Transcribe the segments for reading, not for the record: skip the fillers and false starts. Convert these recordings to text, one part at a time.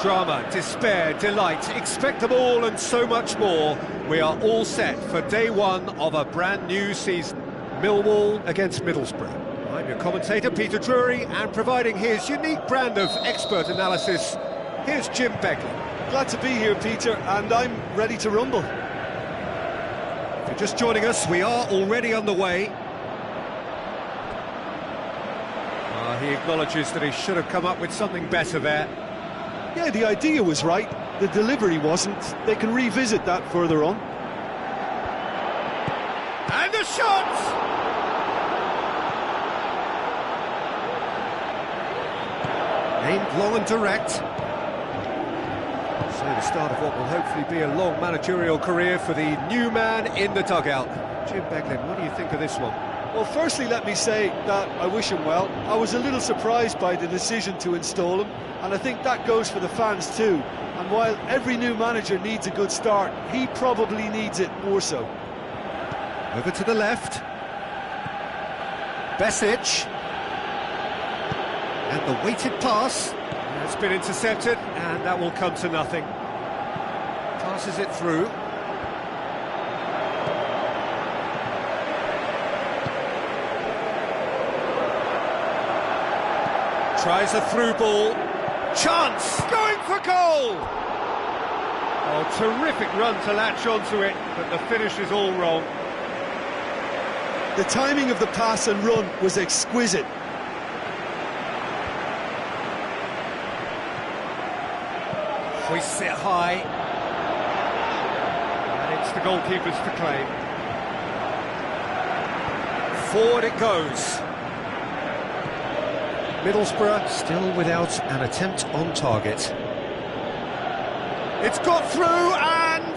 Drama, despair, delight, expect them all and so much more. We are all set for day one of a brand new season. Millwall against Middlesbrough. I'm your commentator, Peter Drury, and providing his unique brand of expert analysis, here's Jim Begley. Glad to be here, Peter, and I'm ready to rumble. If you're just joining us, we are already on the way. He acknowledges that he should have come up with something better there. Yeah, the idea was right, the delivery wasn't. They can revisit that further on. And the shot! Aimed long and direct. So the start of what will hopefully be a long managerial career for the new man in the dugout. Jim Beglin, what do you think of this one? Well, firstly, let me say that I wish him well. I was a little surprised by the decision to install him, and I think that goes for the fans too. And while every new manager needs a good start, he probably needs it more so. Over to the left. Besic. And the weighted pass. It's been intercepted, and that will come to nothing. Passes it through. Tries a through ball. Chance! Going for goal! Oh, terrific run to latch onto it, but the finish is all wrong. The timing of the pass and run was exquisite. Hoists it high. And it's the goalkeepers to claim. Forward it goes. Middlesbrough still without an attempt on target. It's got through, and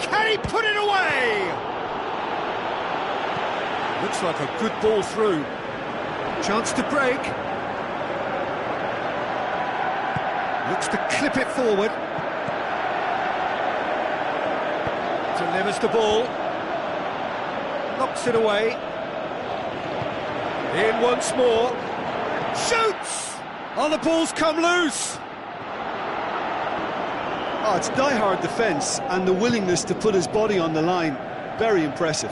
can he put it away? Looks like a good ball through. Chance to break. Looks to clip it forward. Delivers the ball. Knocks it away. In once more. Shoots! Oh, the ball's come loose! Oh, it's die-hard defence, and the willingness to put his body on the line. Very impressive.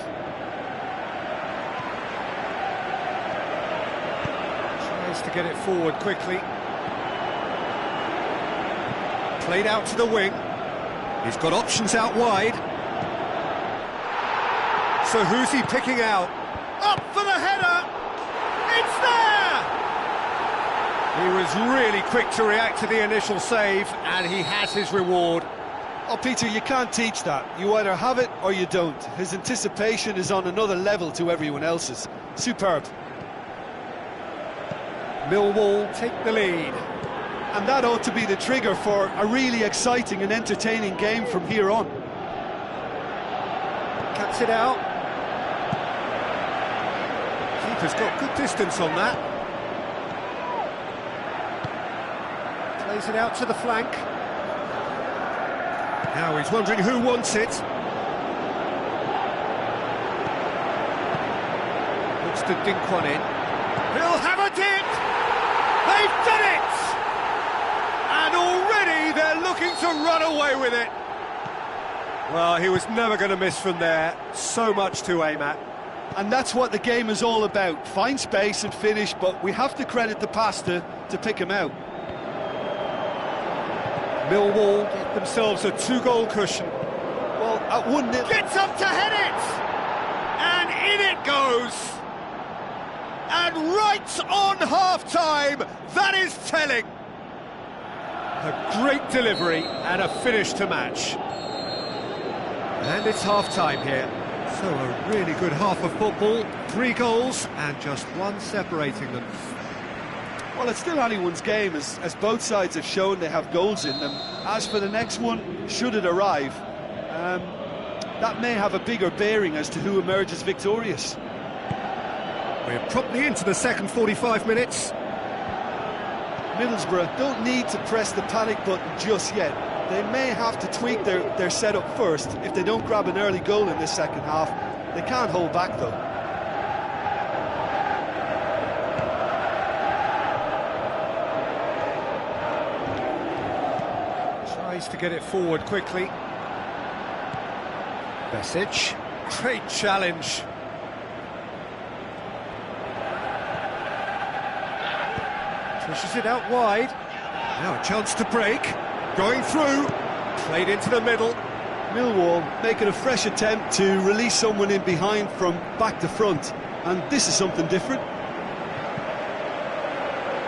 Tries to get it forward quickly. Played out to the wing. He's got options out wide. So who's he picking out? Up for the header! It's there! He was really quick to react to the initial save, and he has his reward. Oh, Peter, you can't teach that. You either have it or you don't. His anticipation is on another level to everyone else's. Superb. Millwall take the lead. And that ought to be the trigger for a really exciting and entertaining game from here on. Cuts it out. Keeper's got good distance on that. Plays it out to the flank. Now he's wondering who wants it. Looks to dink one in. He'll have a dip! They've done it! And already they're looking to run away with it. Well, he was never going to miss from there. So much to aim at. And that's what the game is all about. Find space and finish, but we have to credit the pastor to pick him out. Millwall get themselves a two-goal cushion. Well, at 1-0... Gets up to head it! And in it goes! And right on half-time, that is telling! A great delivery and a finish to match. And it's half-time here. So a really good half of football, 3 goals and just one separating them. Well, it's still anyone's game, as both sides have shown they have goals in them. As for the next one, should it arrive, that may have a bigger bearing as to who emerges victorious. We're promptly into the second 45 minutes. Middlesbrough don't need to press the panic button just yet. They may have to tweak their setup first. If they don't grab an early goal in this second half, they can't hold back though. Needs to get it forward quickly. Message. Great challenge. Pushes it out wide. Now a chance to break. Going through. Played into the middle. Millwall making a fresh attempt to release someone in behind from back to front, and this is something different.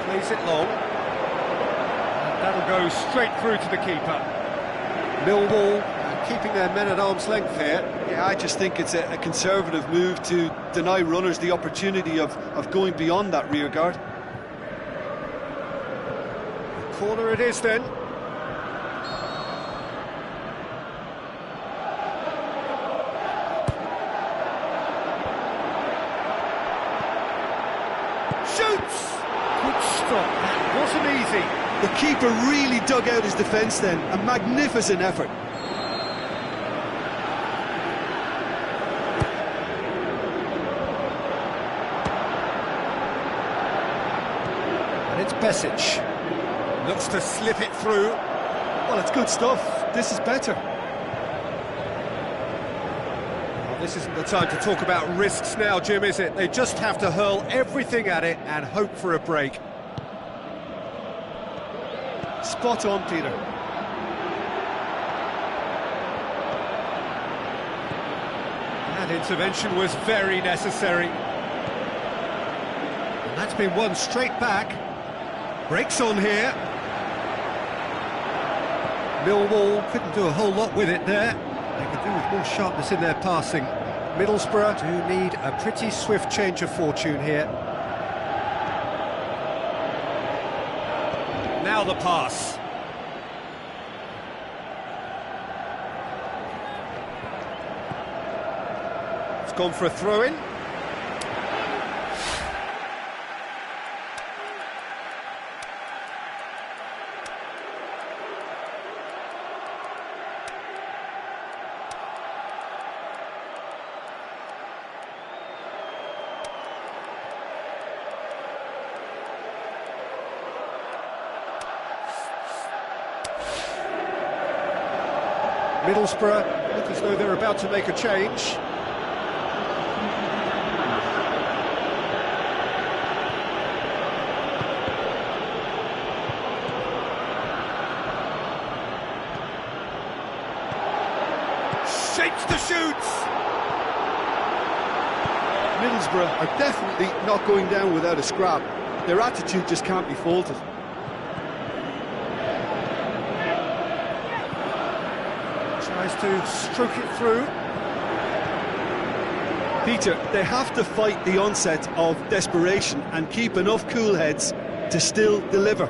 Plays it long. And that'll go straight through to the keeper. Millwall keeping their men at arm's length here. Yeah, I just think it's a conservative move to deny runners the opportunity of going beyond that rear guard. Corner it is then. Shoots! Good stop. That wasn't easy. The keeper really dug out his defence then. A magnificent effort. And it's Besic. Looks to slip it through. Well, it's good stuff. This is better. Well, this isn't the time to talk about risks now, Jim, is it? They just have to hurl everything at it and hope for a break. Spot on, Peter. That intervention was very necessary. And that's been won straight back. Breaks on here. Millwall couldn't do a whole lot with it there. They could do with more sharpness in their passing. Middlesbrough do need a pretty swift change of fortune here. Now the pass. It's gone for a throw-in. Middlesbrough look as though they're about to make a change. Shapes the shoots! Middlesbrough are definitely not going down without a scrap. Their attitude just can't be faulted. Tries to stroke it through. Peter, they have to fight the onset of desperation and keep enough cool heads to still deliver.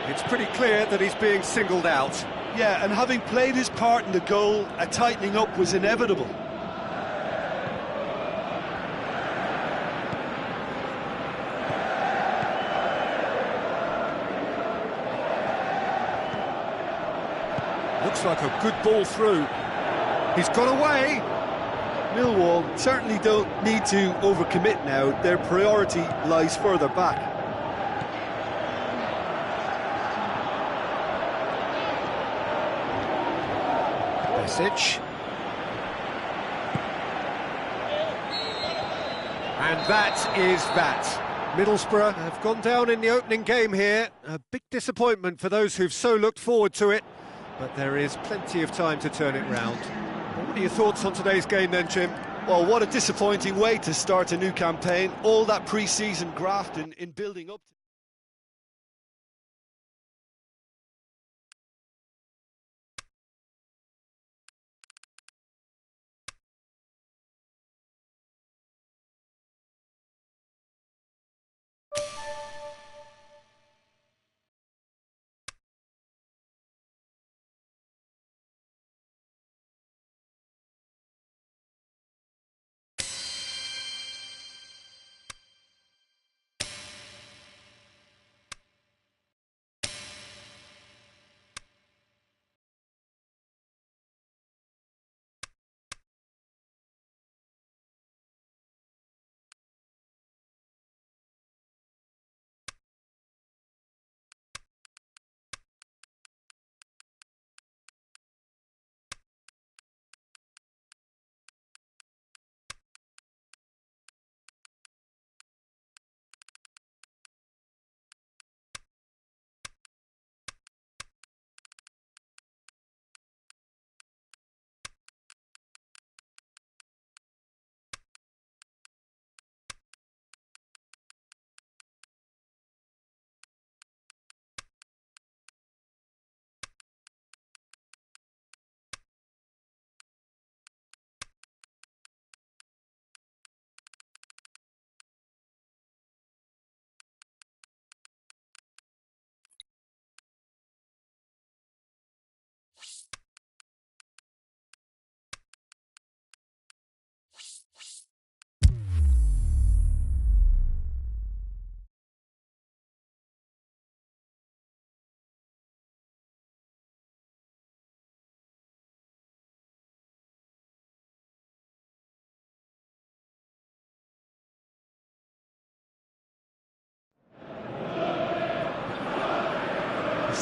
It's pretty clear that he's being singled out. Yeah, and having played his part in the goal, a tightening up was inevitable. Looks like a good ball through. He's got away. Millwall certainly don't need to overcommit now. Their priority lies further back. Message. And that is that. Middlesbrough have gone down in the opening game here. A big disappointment for those who've so looked forward to it. But there is plenty of time to turn it round. What are your thoughts on today's game then, Jim? Well, what a disappointing way to start a new campaign. All that pre-season graft in building up.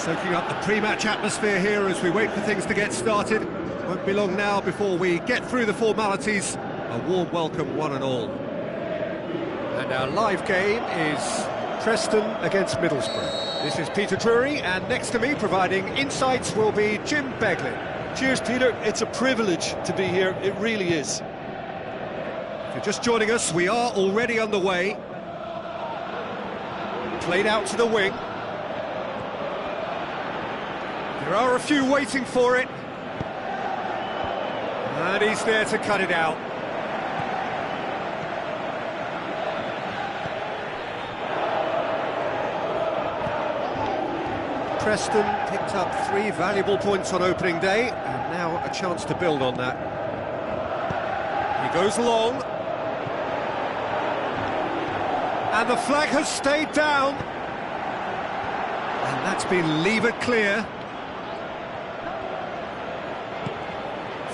Soaking up the pre-match atmosphere here as we wait for things to get started. Won't be long now before we get through the formalities. A warm welcome, one and all. And our live game is Preston against Middlesbrough. This is Peter Drury, and next to me, providing insights, will be Jim Beglin. Cheers, Peter. It's a privilege to be here. It really is. If you're just joining us, we are already underway. Played out to the wing. There are a few waiting for it. And he's there to cut it out. Preston picked up 3 valuable points on opening day, and now a chance to build on that. He goes long. And the flag has stayed down. And that's been levered clear.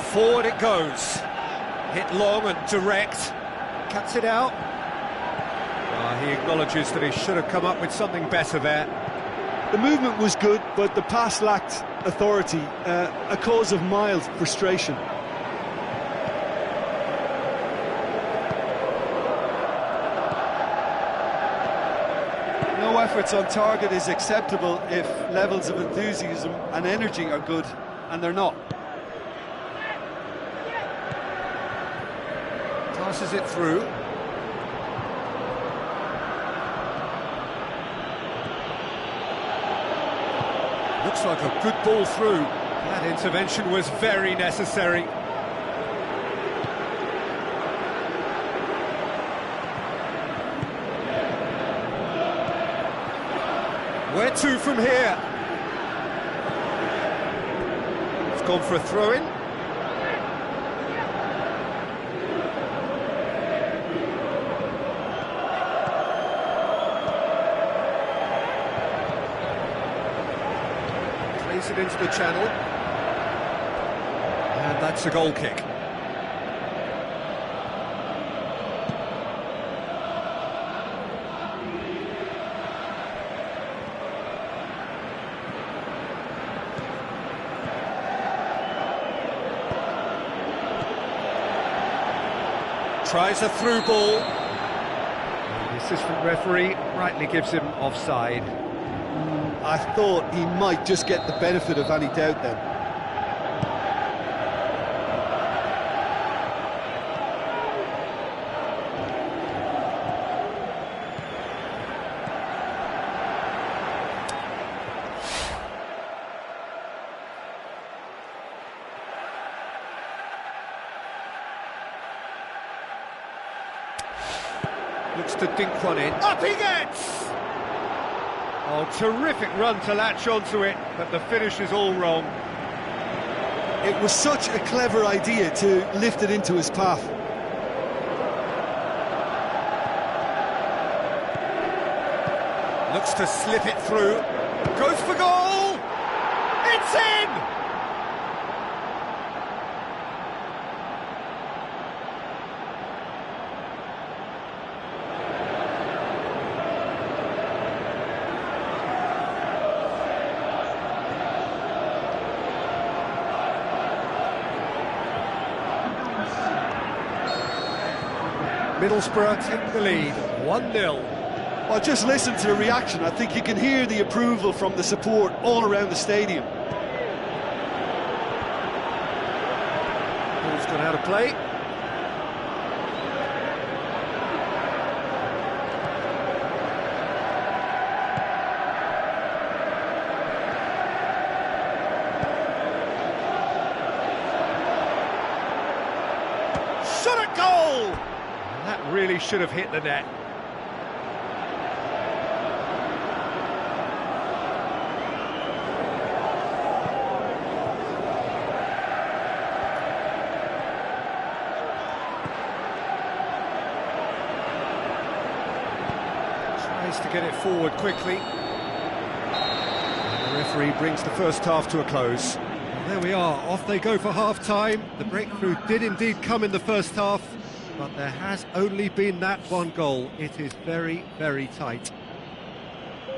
Forward it goes. Hit long and direct. Cuts it out. He acknowledges that he should have come up with something better there. The movement was good, but the pass lacked authority, a cause of mild frustration. No efforts on target is acceptable if levels of enthusiasm and energy are good, and they're not. Passes it through. Looks like a good ball through. That intervention was very necessary. Where to from here? It's gone for a throw-in. Plays it into the channel. And that's a goal kick. Tries a through ball. The assistant referee rightly gives him offside. I thought he might just get the benefit of any doubt then. Looks to dink one in. Up he gets! Oh, terrific run to latch onto it, but the finish is all wrong. It was such a clever idea to lift it into his path. Looks to slip it through. Goes for goal! It's in! Middlesbrough take the lead, 1-0. Well, just listen to the reaction. I think you can hear the approval from the support all around the stadium. Ball's gone out of play. Shot at goal! That really should have hit the net. Tries to get it forward quickly. And the referee brings the first half to a close. And there we are, off they go for half-time. The breakthrough did indeed come in the first half, but there has only been that one goal. It is very, very tight.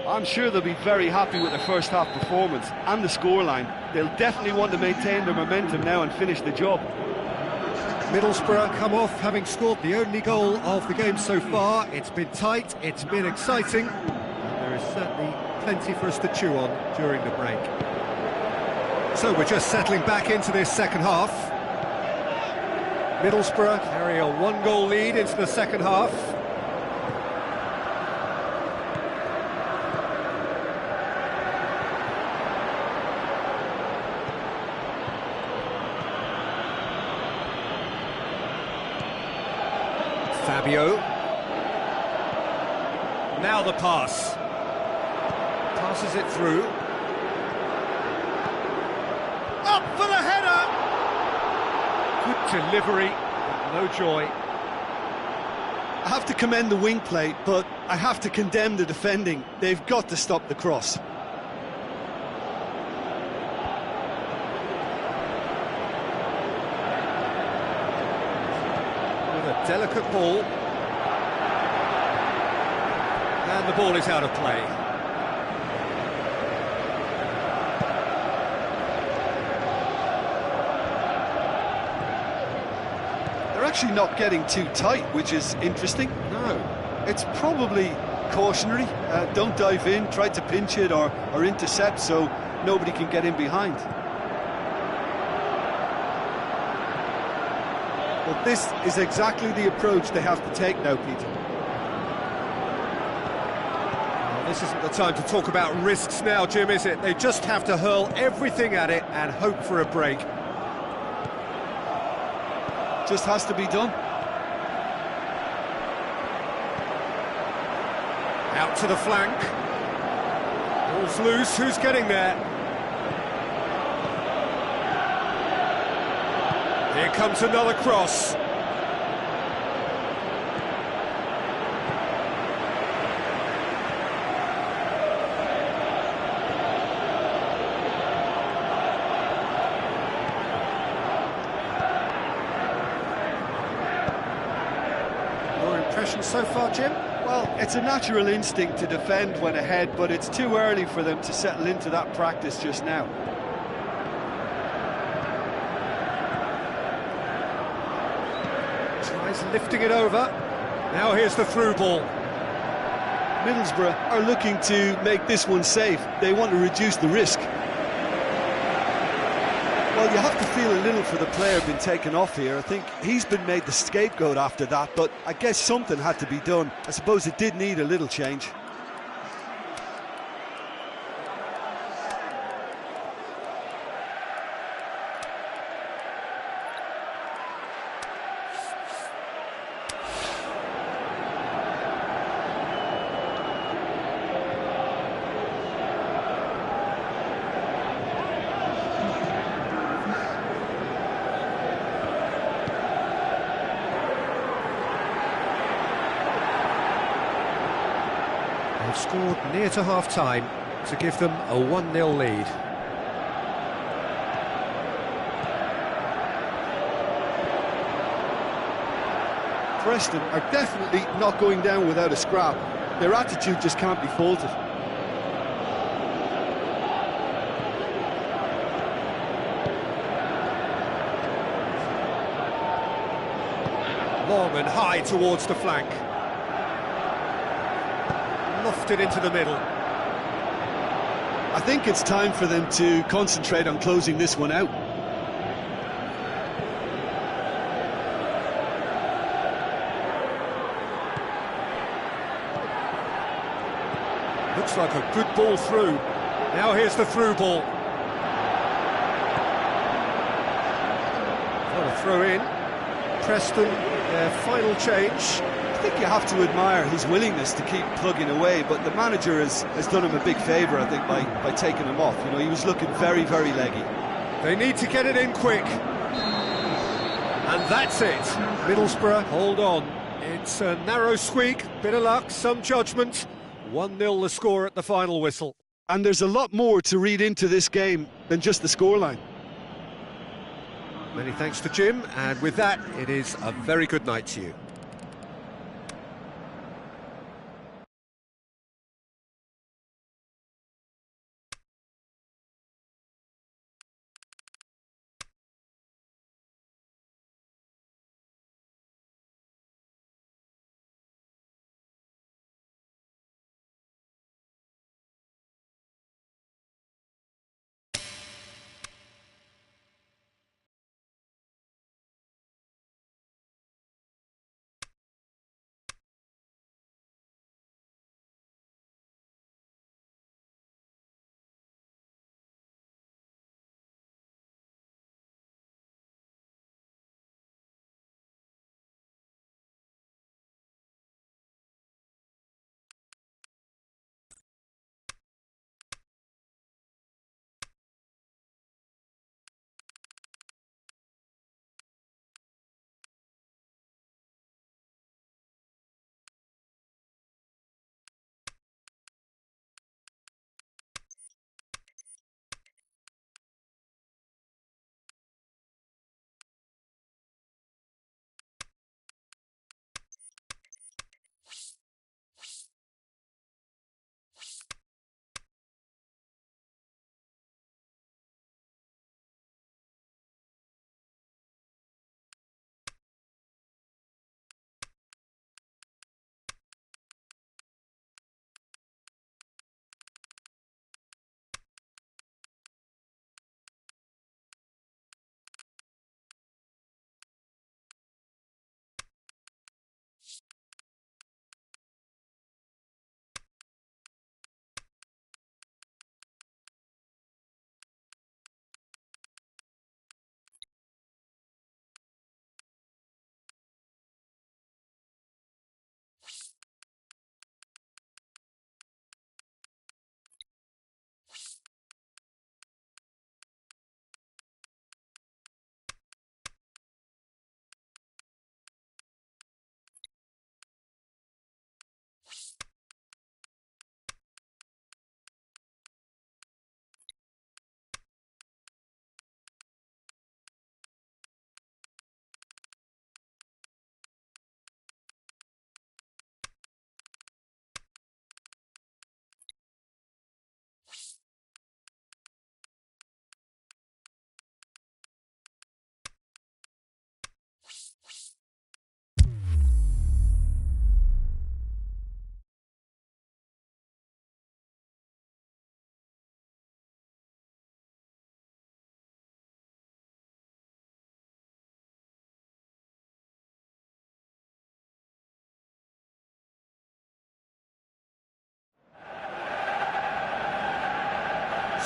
I'm sure they'll be very happy with their first half performance and the scoreline. They'll definitely want to maintain their momentum now and finish the job. Middlesbrough come off having scored the only goal of the game so far. It's been tight, it's been exciting, and there is certainly plenty for us to chew on during the break. So we're just settling back into this second half. Middlesbrough carry a one-goal lead into the second half. Fabio. Now the pass. Passes it through. Up for the header! Good delivery, but no joy. I have to commend the wing play, but I have to condemn the defending. They've got to stop the cross. Delicate ball, and the ball is out of play. They're actually not getting too tight, which is interesting. No. It's probably cautionary. Don't dive in, try to pinch it or intercept so nobody can get in behind. But this is exactly the approach they have to take now, Peter. Well, this isn't the time to talk about risks now, Jim, is it? They just have to hurl everything at it and hope for a break. Just has to be done. Out to the flank. Ball's loose, who's getting there? Here comes another cross. Your impression so far, Jim? Well, it's a natural instinct to defend when ahead, but it's too early for them to settle into that practice just now. Tries lifting it over. Now here's the through ball. Middlesbrough are looking to make this one safe. They want to reduce the risk. Well, you have to feel a little for the player being taken off here. I think he's been made the scapegoat after that, but I guess something had to be done. I suppose it did need a little change. They've scored near to half-time to give them a 1-0 lead. Preston are definitely not going down without a scrap. Their attitude just can't be faulted. Long and high towards the flank. Lofted into the middle. I think it's time for them to concentrate on closing this one out. Looks like a good ball through. Now here's the through ball. Got a throw in. Preston, their final change. I think you have to admire his willingness to keep plugging away, but the manager has done him a big favour, I think, by taking him off. You know, he was looking very, very leggy. They need to get it in quick. And that's it. Middlesbrough, hold on. It's a narrow squeak, bit of luck, some judgment. 1-0 the score at the final whistle. And there's a lot more to read into this game than just the scoreline. Many thanks to Jim, and with that, it is a very good night to you.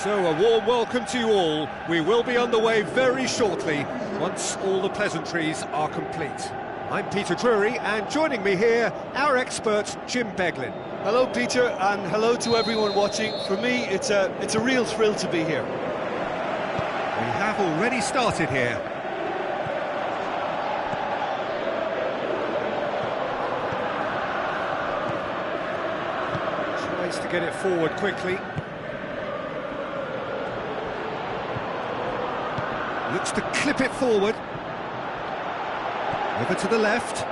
So, a warm welcome to you all. We will be underway very shortly, once all the pleasantries are complete. I'm Peter Drury, and joining me here, our expert, Jim Beglin. Hello, Peter, and hello to everyone watching. For me, it's a real thrill to be here. We have already started here. Tries to get it forward quickly. Looks to clip it forward. Over to the left.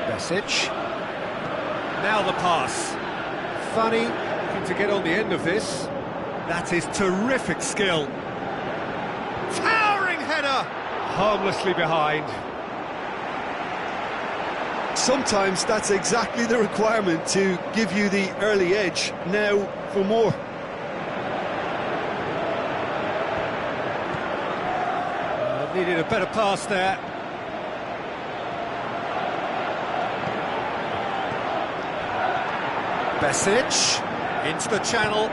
Besic. Now the pass. Funny, looking to get on the end of this. That is terrific skill. Towering header! Harmlessly behind. Sometimes that's exactly the requirement to give you the early edge. Now for more. Needed a better pass there. Besic into the channel.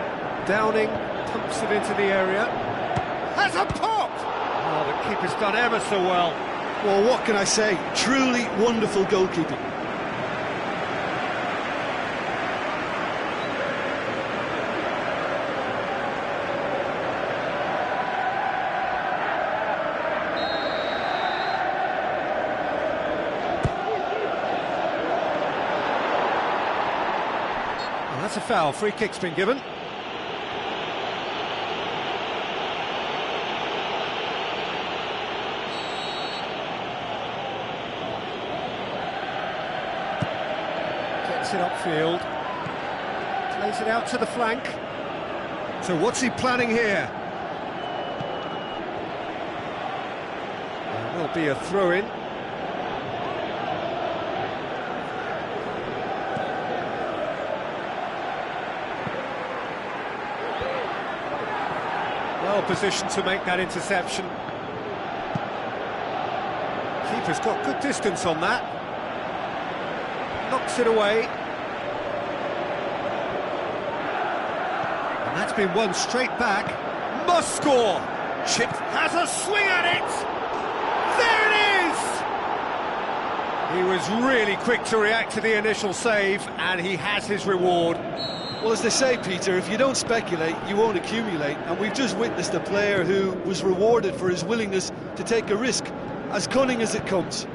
Downing pumps it into the area. Has a pop! Oh, the keeper's done ever so well. Well, what can I say? Truly wonderful goalkeeping. Well, that's a foul. Free kick's been given. It upfield, plays it out to the flank. So what's he planning here? There will be a throw-in. Well positioned to make that interception. Keeper's got good distance on that. Knocks it away. And that's been won straight back. Must score! Chip has a swing at it! There it is! He was really quick to react to the initial save, and he has his reward. Well, as they say, Peter, if you don't speculate, you won't accumulate. And we've just witnessed a player who was rewarded for his willingness to take a risk, as cunning as it comes.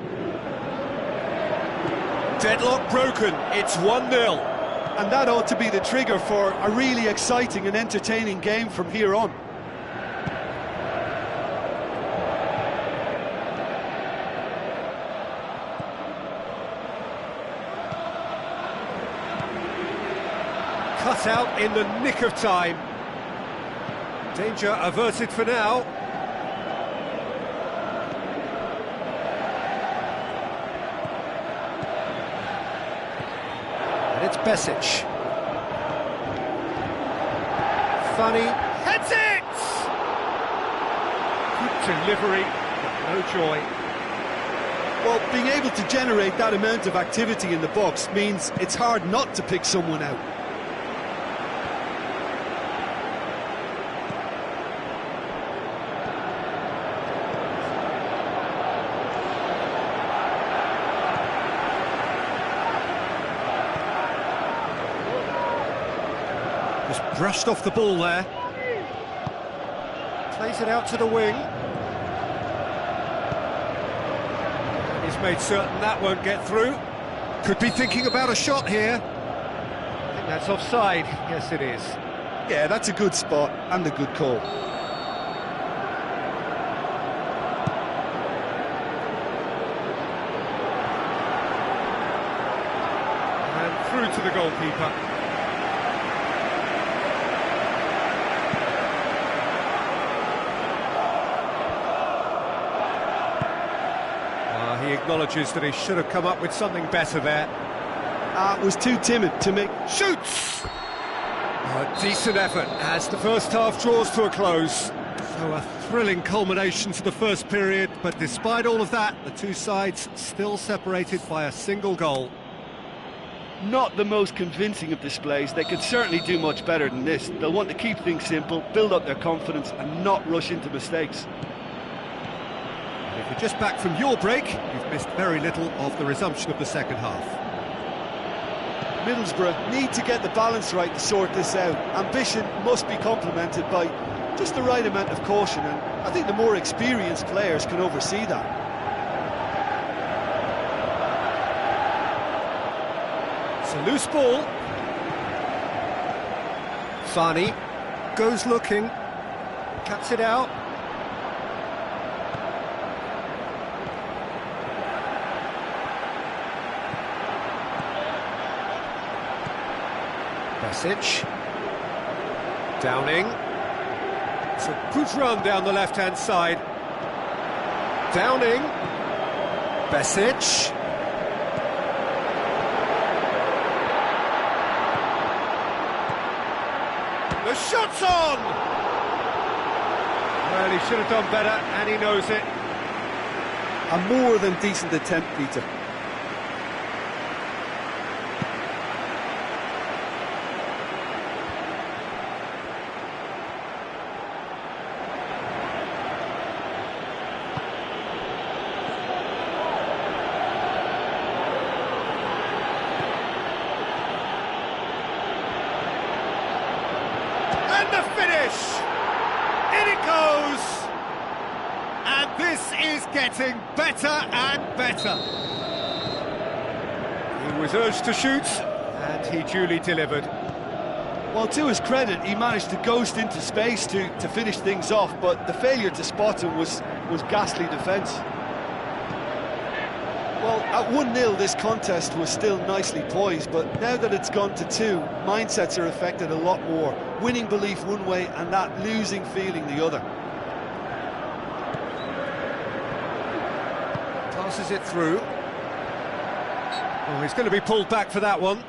Deadlock broken, it's 1-0. And that ought to be the trigger for a really exciting and entertaining game from here on. Cut out in the nick of time. Danger averted for now. It's Besic. Funny. Heads it! Good delivery, but no joy. Well, being able to generate that amount of activity in the box means it's hard not to pick someone out. Just brushed off the ball there. Plays it out to the wing. He's made certain that won't get through. Could be thinking about a shot here. I think that's offside. Yes, it is. Yeah, that's a good spot and a good call. And through to the goalkeeper. He acknowledges that he should have come up with something better there. Was too timid to make... Shoots! A decent effort as the first half draws to a close. So a thrilling culmination to the first period, but despite all of that, the two sides still separated by a single goal. Not the most convincing of displays. They could certainly do much better than this. They'll want to keep things simple, build up their confidence and not rush into mistakes. If you're just back from your break, you've missed very little of the resumption of the second half. Middlesbrough need to get the balance right to sort this out. Ambition must be complemented by just the right amount of caution, and I think the more experienced players can oversee that. It's a loose ball. Fani goes looking, cuts it out. Besic. Downing. It's a good run down the left-hand side. Downing. Besic. The shot's on! Well, he should have done better, and he knows it. A more than decent attempt, Peter. And the finish! In it goes! And this is getting better and better. He was urged to shoot, and he duly delivered. Well, to his credit, he managed to ghost into space to finish things off, but the failure to spot him was ghastly defence. Well, at 1-0 this contest was still nicely poised, but now that it's gone to 2, mindsets are affected a lot more. Winning belief one way and that losing feeling the other. Passes it through. Oh, he's going to be pulled back for that one.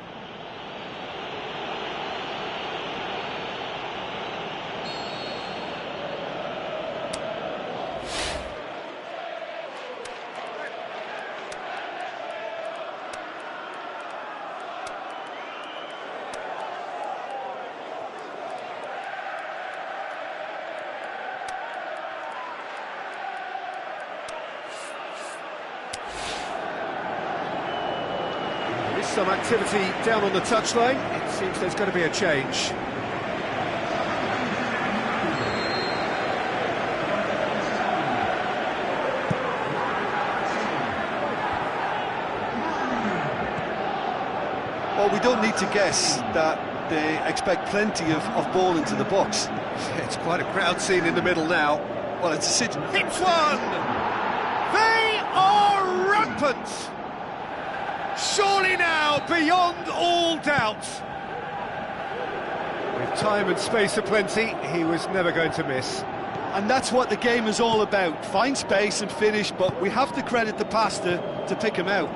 Some activity down on the touchline. It seems there's going to be a change. Well, we don't need to guess that they expect plenty of ball into the box. It's quite a crowd scene in the middle now. Well, it's a sit. Hits one! They are rampant! Surely now, beyond all doubt. With time and space aplenty, he was never going to miss. And that's what the game is all about. Find space and finish, but we have to credit the pass to pick him out.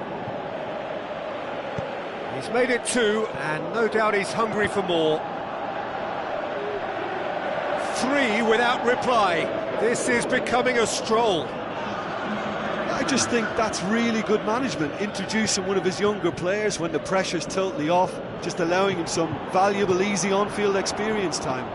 He's made it 2, and no doubt he's hungry for more. 3 without reply. This is becoming a stroll. I just think that's really good management, introducing one of his younger players when the pressure's totally off, just allowing him some valuable, easy on-field experience time.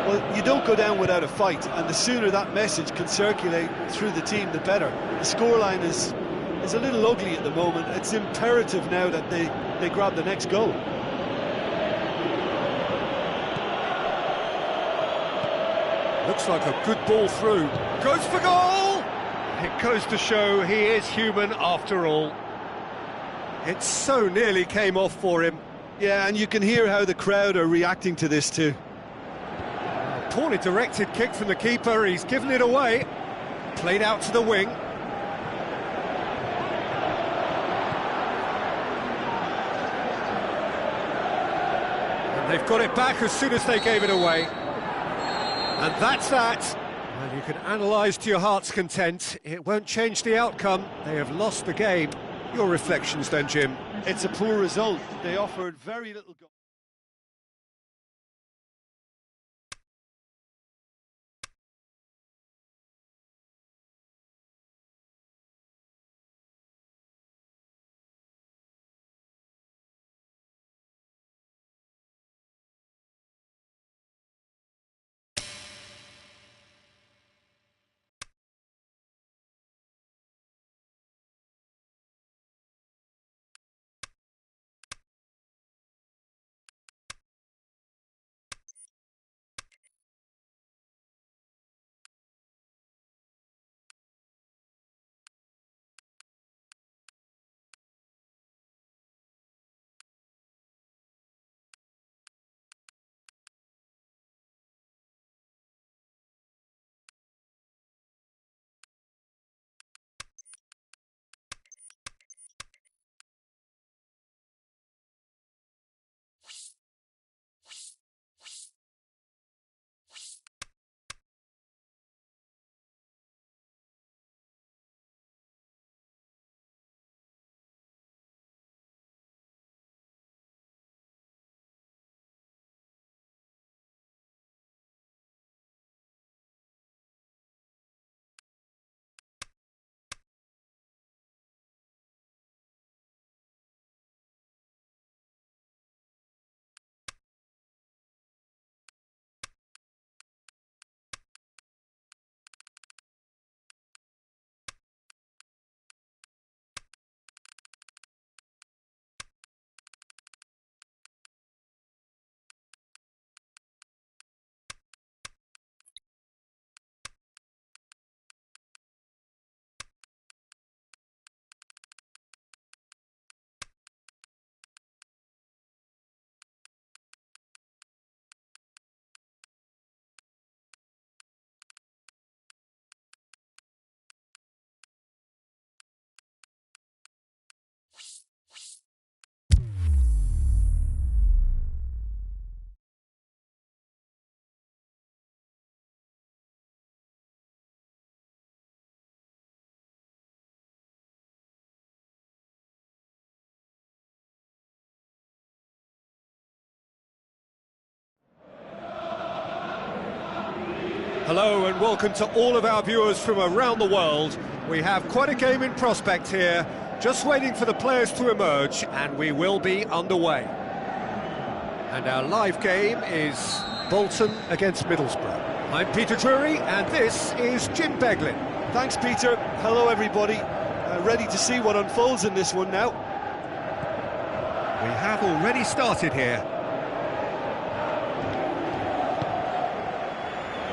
Well, you don't go down without a fight, and the sooner that message can circulate through the team, the better. The scoreline is a little ugly at the moment. It's imperative now that they grab the next goal. Looks like a good ball through. Goes for goal! It goes to show he is human after all. It so nearly came off for him. Yeah, and you can hear how the crowd are reacting to this too. A poorly directed kick from the keeper. He's given it away. Played out to the wing. They've got it back as soon as they gave it away. And that's that. Well, you can analyse to your heart's content. It won't change the outcome. They have lost the game. Your reflections then, Jim? It's a poor result. They offered very little goal. Hello and welcome to all of our viewers from around the world. We have quite a game in prospect here, just waiting for the players to emerge, and we will be underway. And our live game is Bolton against Middlesbrough. I'm Peter Drury, and this is Jim Beglin. Thanks, Peter. Hello, everybody. Ready to see what unfolds in this one now. We have already started here.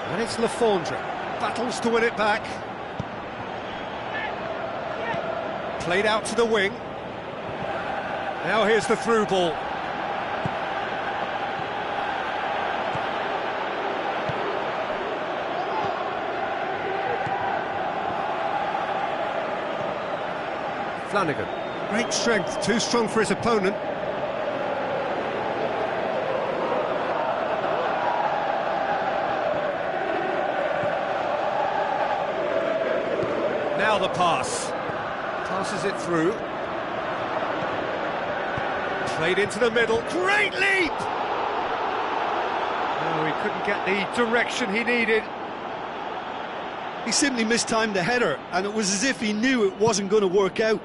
And it's Lafondra, battles to win it back. Played out to the wing. Now here's the through ball. Flanagan, great strength, too strong for his opponent. Now the pass. Passes it through. Played into the middle. Great leap! No, he couldn't get the direction he needed. He simply mistimed the header, and it was as if he knew it wasn't going to work out.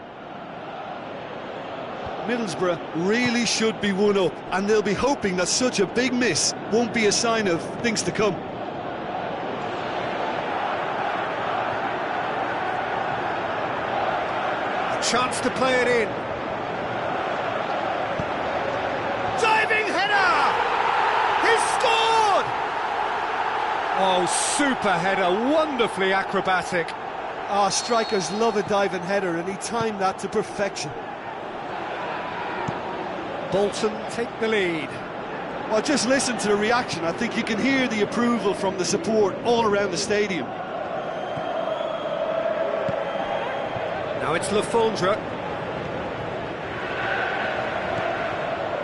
Middlesbrough really should be one up, and they'll be hoping that such a big miss won't be a sign of things to come. Chance to play it in. Diving header! He's scored! Oh, super header, wonderfully acrobatic. Strikers love a diving header, and he timed that to perfection. Bolton take the lead. Well, just listen to the reaction. I think you can hear the approval from the support all around the stadium. Now it's Lafondra.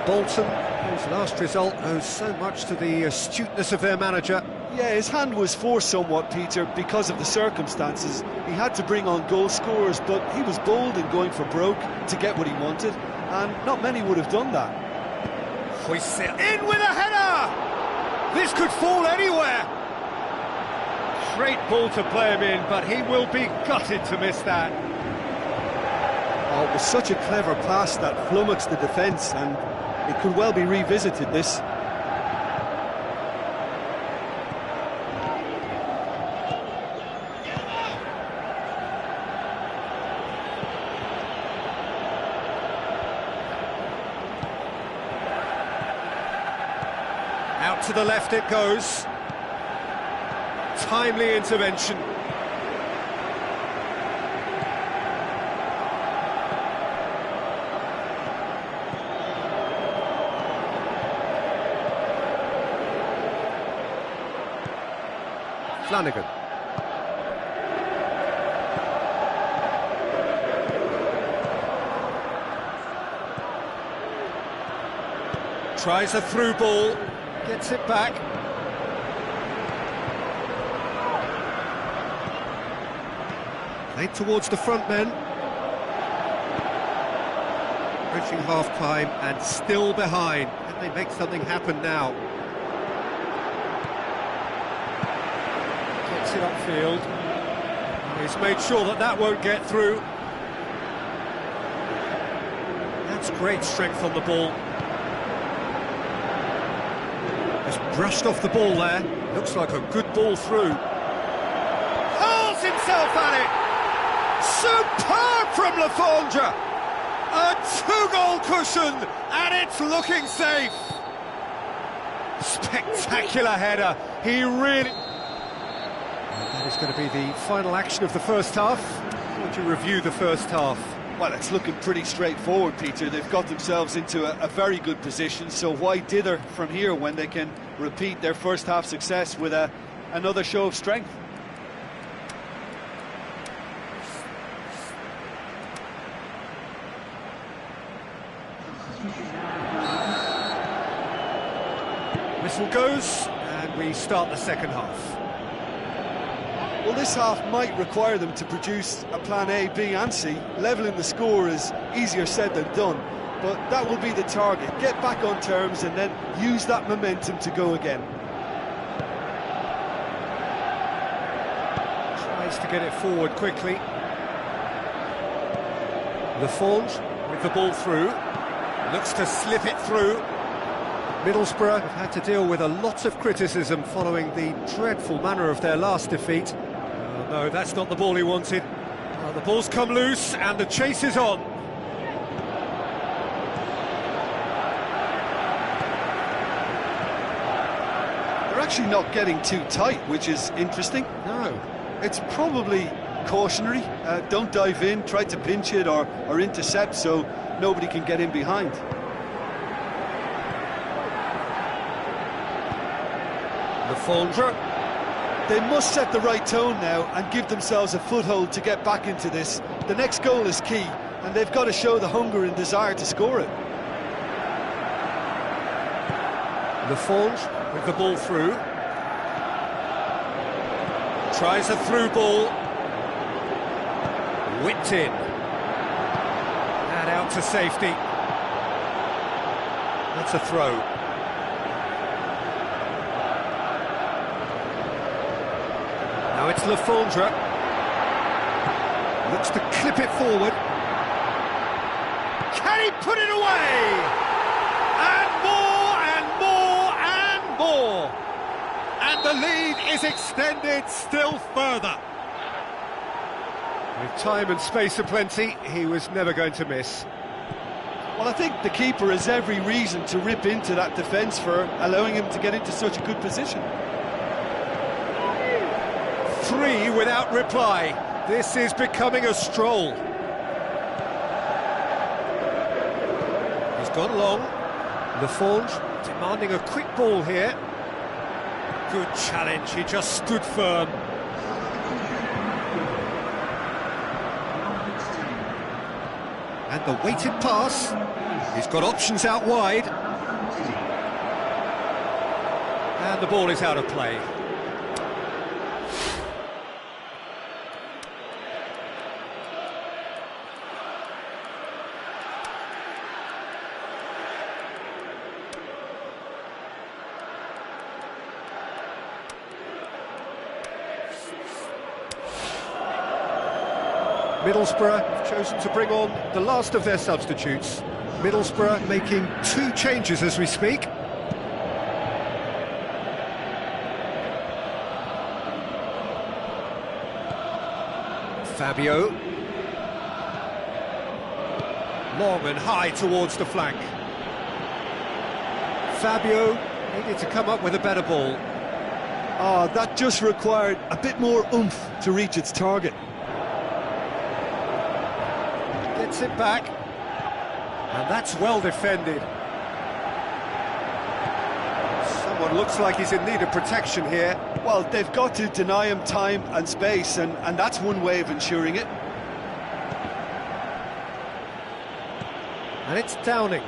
Bolton, whose last result owes so much to the astuteness of their manager. Yeah, his hand was forced somewhat, Peter, because of the circumstances. He had to bring on goal scorers, but he was bold in going for broke to get what he wanted, and not many would have done that. Hoists it in with a header! This could fall anywhere! Great ball to play him in, but he will be gutted to miss that. Oh, it was such a clever pass that flummoxed the defence, and it could well be revisited, this. Out to the left it goes. Timely intervention. Flanagan. Tries a through ball. Gets it back. Played towards the front men. Approaching half-time and still behind. Can they make something happen now? Gets it upfield. He's made sure that that won't get through. That's great strength on the ball. Just brushed off the ball there. Looks like a good ball through. Hurls himself at it! Superb from Lafondra! A two-goal cushion, and it's looking safe! Spectacular header. He really... That is going to be the final action of the first half. How would you review the first half? Well, it's looking pretty straightforward, Peter. They've got themselves into a very good position, so why dither from here when they can repeat their first half success with another show of strength? Whistle goes, and we start the second half. Well, this half might require them to produce a plan A, B and C. Levelling the score is easier said than done, but that will be the target. Get back on terms and then use that momentum to go again. Tries to get it forward quickly. Lafondra with the ball through. Looks to slip it through. Middlesbrough have had to deal with a lot of criticism following the dreadful manner of their last defeat. No, that's not the ball he wanted. The ball's come loose and the chase is on. They're actually not getting too tight, which is interesting. No. It's probably cautionary. Don't dive in, try to pinch it or intercept so nobody can get in behind. Lafondra. They must set the right tone now and give themselves a foothold to get back into this. The next goal is key, and they've got to show the hunger and desire to score it. Lafondra with the ball through. Tries a through ball. Whipped in. And out to safety. That's a throw. Now it's Lafondra. Looks to clip it forward. Can he put it away? And more and more and more. And the lead is extended still further. With time and space aplenty, he was never going to miss. Well, I think the keeper has every reason to rip into that defence for allowing him to get into such a good position. 3 without reply. This is becoming a stroll. He's gone long. Lafondra demanding a quick ball here. Good challenge, he just stood firm. And the weighted pass. He's got options out wide. And the ball is out of play. Middlesbrough have chosen to bring on the last of their substitutes. Middlesbrough making 2 changes as we speak. Fabio. Long and high towards the flank. Fabio needed to come up with a better ball. Ah, that just required a bit more oomph to reach its target. Gets it back. And that's well defended. Someone looks like he's in need of protection here. Well, they've got to deny him time and space, and that's one way of ensuring it. And it's Downing.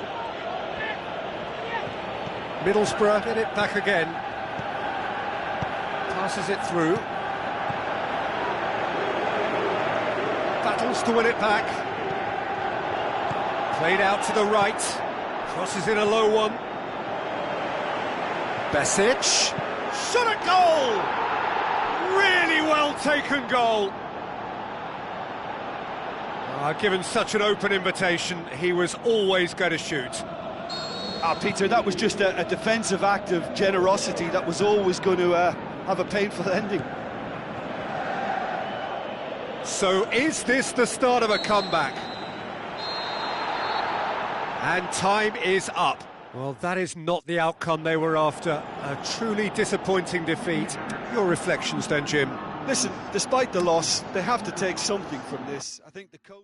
Middlesbrough get it back again. Passes it through. Battles to win it back. Played out to the right. Crosses in a low one. Besic. Shot at goal! Really well taken goal. Given such an open invitation, he was always going to shoot. Peter, that was just a defensive act of generosity that was always going to have a painful ending. So is this the start of a comeback? And time is up. Well, that is not the outcome they were after. A truly disappointing defeat. Your reflections then, Jim? Listen, despite the loss, they have to take something from this. I think the coach...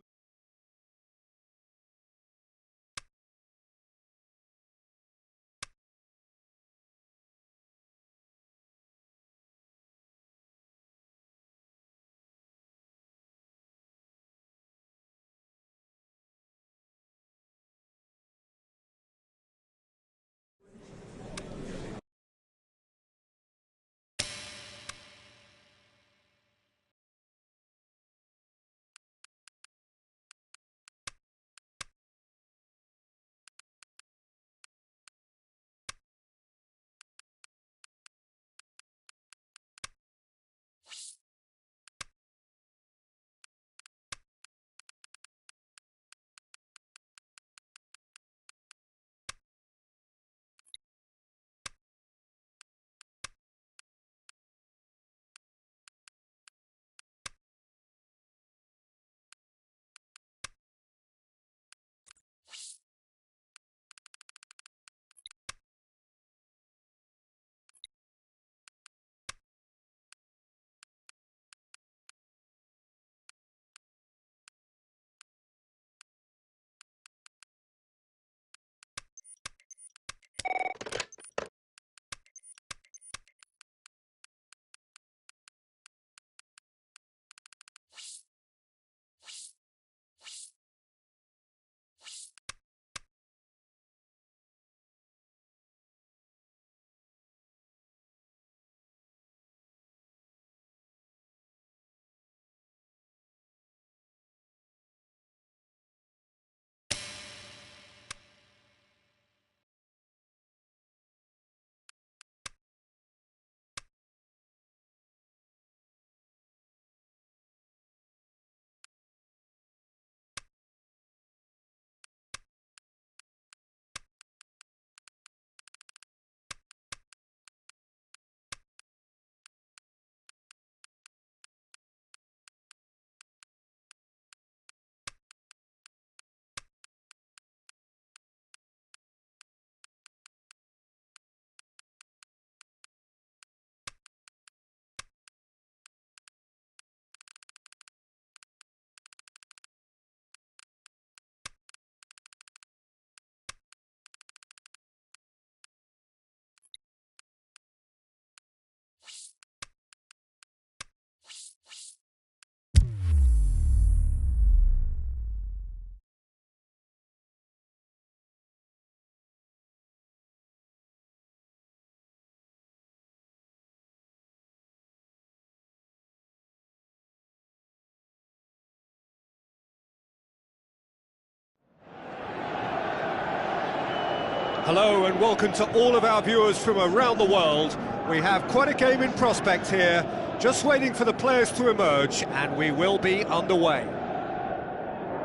Hello and welcome to all of our viewers from around the world. We have quite a game in prospect here, just waiting for the players to emerge, and we will be underway.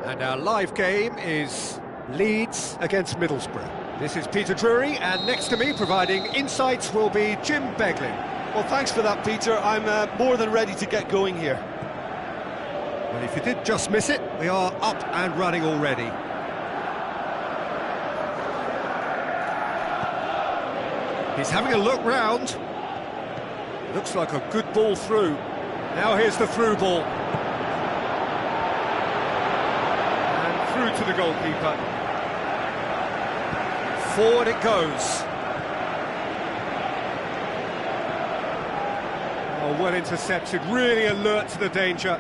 And our live game is Leeds against Middlesbrough. This is Peter Drury, and next to me, providing insights, will be Jim Beglin. Well, thanks for that, Peter. I'm more than ready to get going here. Well, if you did just miss it, we are up and running already. He's having a look round. Looks like a good ball through. Now here's the through ball. And through to the goalkeeper. Forward it goes. Oh, well intercepted, really alert to the danger.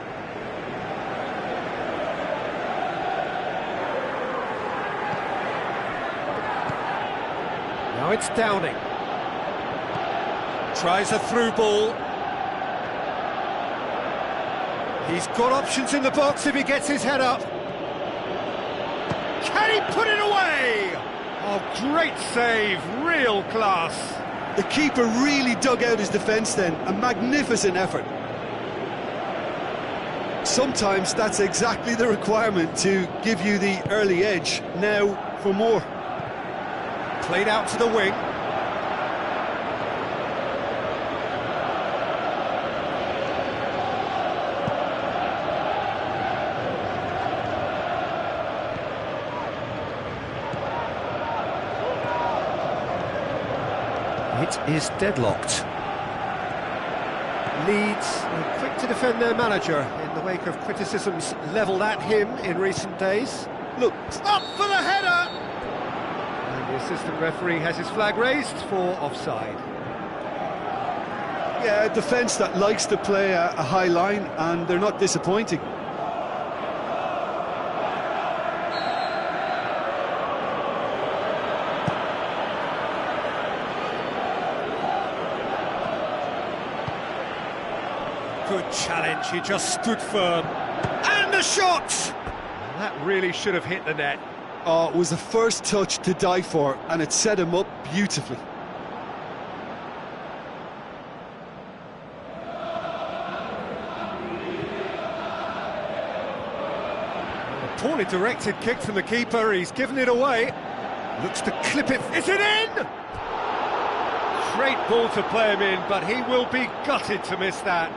Now it's Downing. Tries a through ball. He's got options in the box if he gets his head up. Can he put it away? Oh, great save, real class. The keeper really dug out his defence then, a magnificent effort. Sometimes that's exactly the requirement to give you the early edge. Now for more. Played out to the wing. It is deadlocked. Leeds are quick to defend their manager in the wake of criticisms levelled at him in recent days. Look, up for the header! And the assistant referee has his flag raised for offside. yeah, a defence that likes to play a high line, and they're not disappointing. Good challenge, he just stood firm. And the shot! That really should have hit the net. Oh, it was the first touch to die for, and it set him up beautifully. A poorly directed kick from the keeper, he's given it away. Looks to clip it, is it in? Great ball to play him in, but he will be gutted to miss that.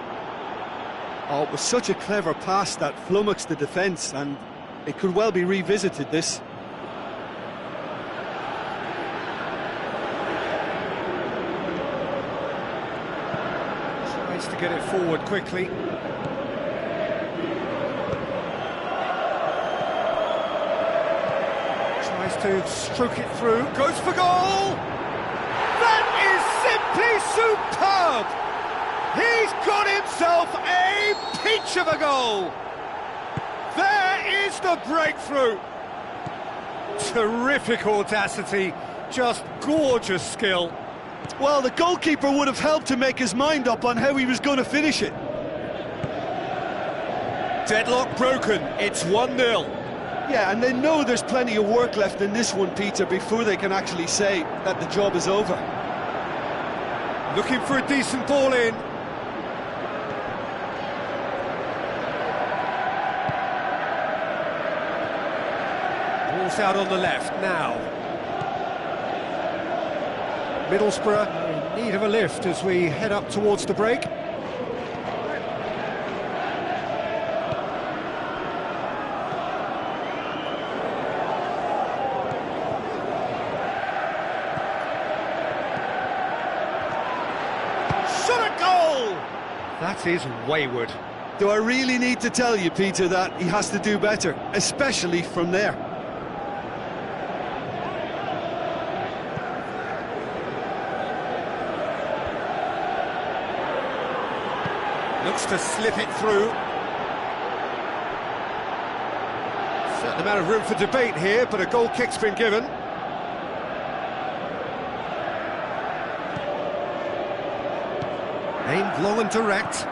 Oh, it was such a clever pass that flummoxed the defence, and it could well be revisited, this. Tries to get it forward quickly. Tries to stroke it through, goes for goal! That is simply superb! He's got himself a peach of a goal! There is the breakthrough! Terrific audacity, just gorgeous skill. Well, the goalkeeper would have helped to make his mind up on how he was going to finish it. Deadlock broken, it's 1-0. Yeah, and they know there's plenty of work left in this one, Peter, before they can actually say that the job is over. Looking for a decent ball in. Ball's out on the left now. Middlesbrough are in need of a lift as we head up towards the break. Shot a goal! That is wayward. Do I really need to tell you, Peter, that he has to do better, especially from there? Looks to slip it through. Certain amount of room for debate here, but a goal kick's been given. Aimed long and direct.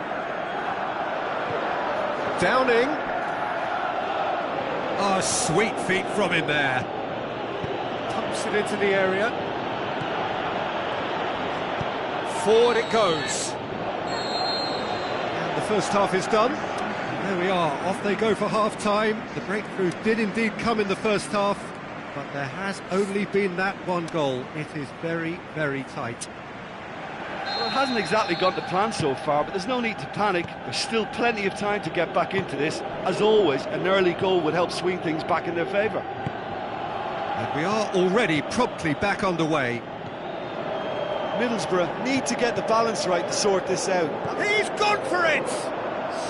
Downing. Oh, sweet feet from him there. Pumps it into the area. Forward it goes. And the first half is done. There we are, off they go for half-time. The breakthrough did indeed come in the first half, but there has only been that one goal. It is very, very tight. Well, it hasn't exactly gone to plan so far, but there's no need to panic. There's still plenty of time to get back into this. As always, an early goal would help swing things back in their favour. And we are already promptly back underway. Middlesbrough need to get the balance right to sort this out. He's gone for it!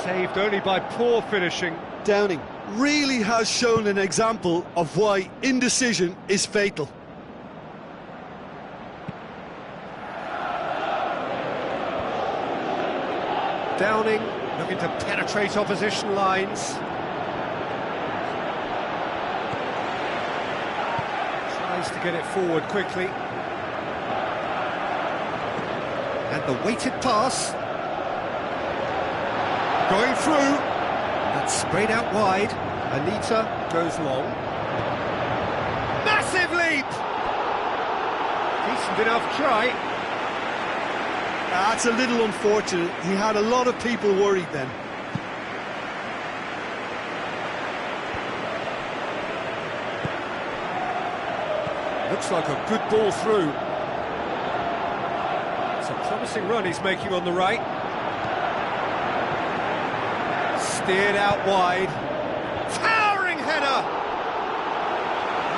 Saved only by poor finishing. Downing really has shown an example of why indecision is fatal. Downing looking to penetrate opposition lines. Tries to get it forward quickly. And the weighted pass. Going through. That's sprayed out wide. Anita goes long. Massive leap! Decent enough try. That's a little unfortunate. He had a lot of people worried then. Looks like a good ball through. It's a promising run he's making on the right. Steered out wide. Towering header!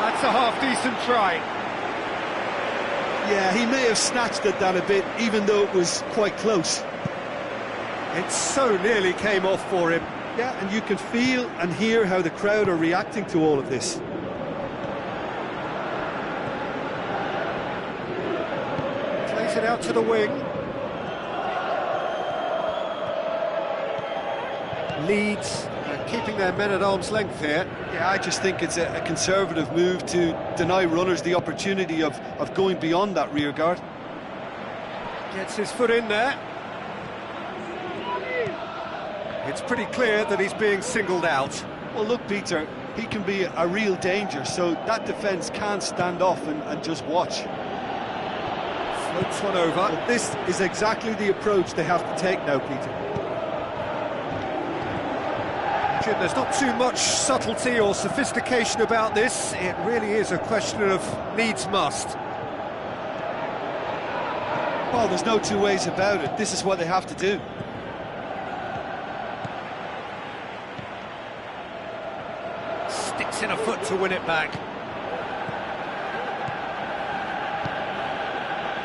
That's a half-decent try. Yeah, he may have snatched at that a bit, even though it was quite close. It so nearly came off for him. Yeah, and you can feel and hear how the crowd are reacting to all of this. Plays it out to the wing. Leeds keeping their men at arm's length here. Yeah, I just think it's a conservative move to deny runners the opportunity of going beyond that rear guard. Gets his foot in there. It's pretty clear that he's being singled out. Well, look, Peter, he can be a real danger, so that defence can't stand off and just watch. Floats one over. Well, this is exactly the approach they have to take now, Peter. There's not too much subtlety or sophistication about this. It really is a question of needs must. Well, there's no two ways about it. This is what they have to do. Sticks in a foot to win it back.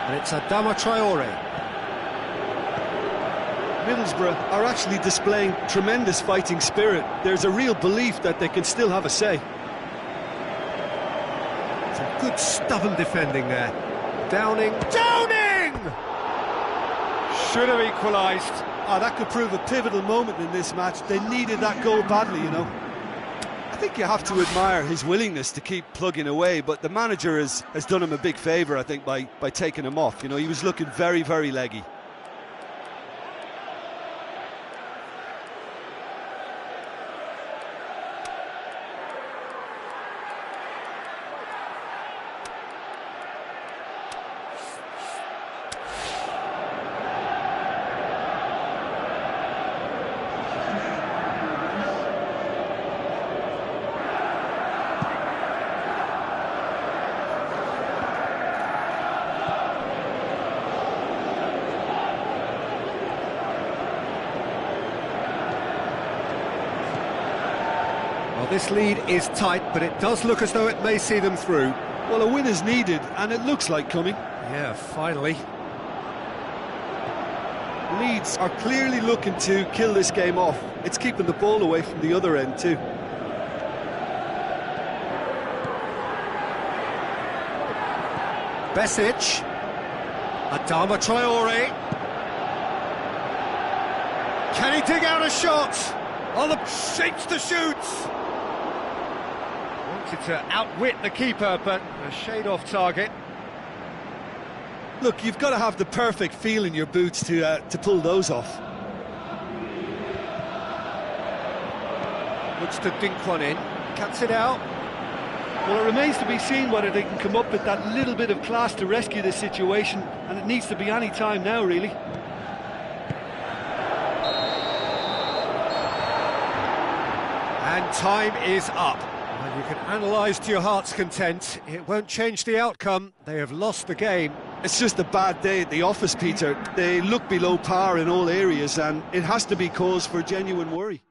And it's Adama Traore. Middlesbrough are actually displaying tremendous fighting spirit. There's a real belief that they can still have a say. Some good stubborn defending there. Downing. Downing! Should have equalised. Oh, that could prove a pivotal moment in this match. They needed that goal badly, you know. I think you have to admire his willingness to keep plugging away, but the manager has done him a big favour, I think, by taking him off. You know, he was looking very, very leggy. Well, this lead is tight, but it does look as though it may see them through. Well, a win is needed, and it looks like coming. Yeah, finally. Leeds are clearly looking to kill this game off. It's keeping the ball away from the other end too. Besic. Adama Traore. Can he dig out a shot? On the shapes to shoot. Wanted to outwit the keeper, but a shade off target. Look, you've got to have the perfect feel in your boots to pull those off. Looks to dink one in. Cuts it out. Well, it remains to be seen whether they can come up with that little bit of class to rescue this situation, and it needs to be any time now, really. And time is up. Well, you can analyse to your heart's content. It won't change the outcome. They have lost the game. It's just a bad day at the office, Peter. They look below par in all areas, and it has to be cause for genuine worry.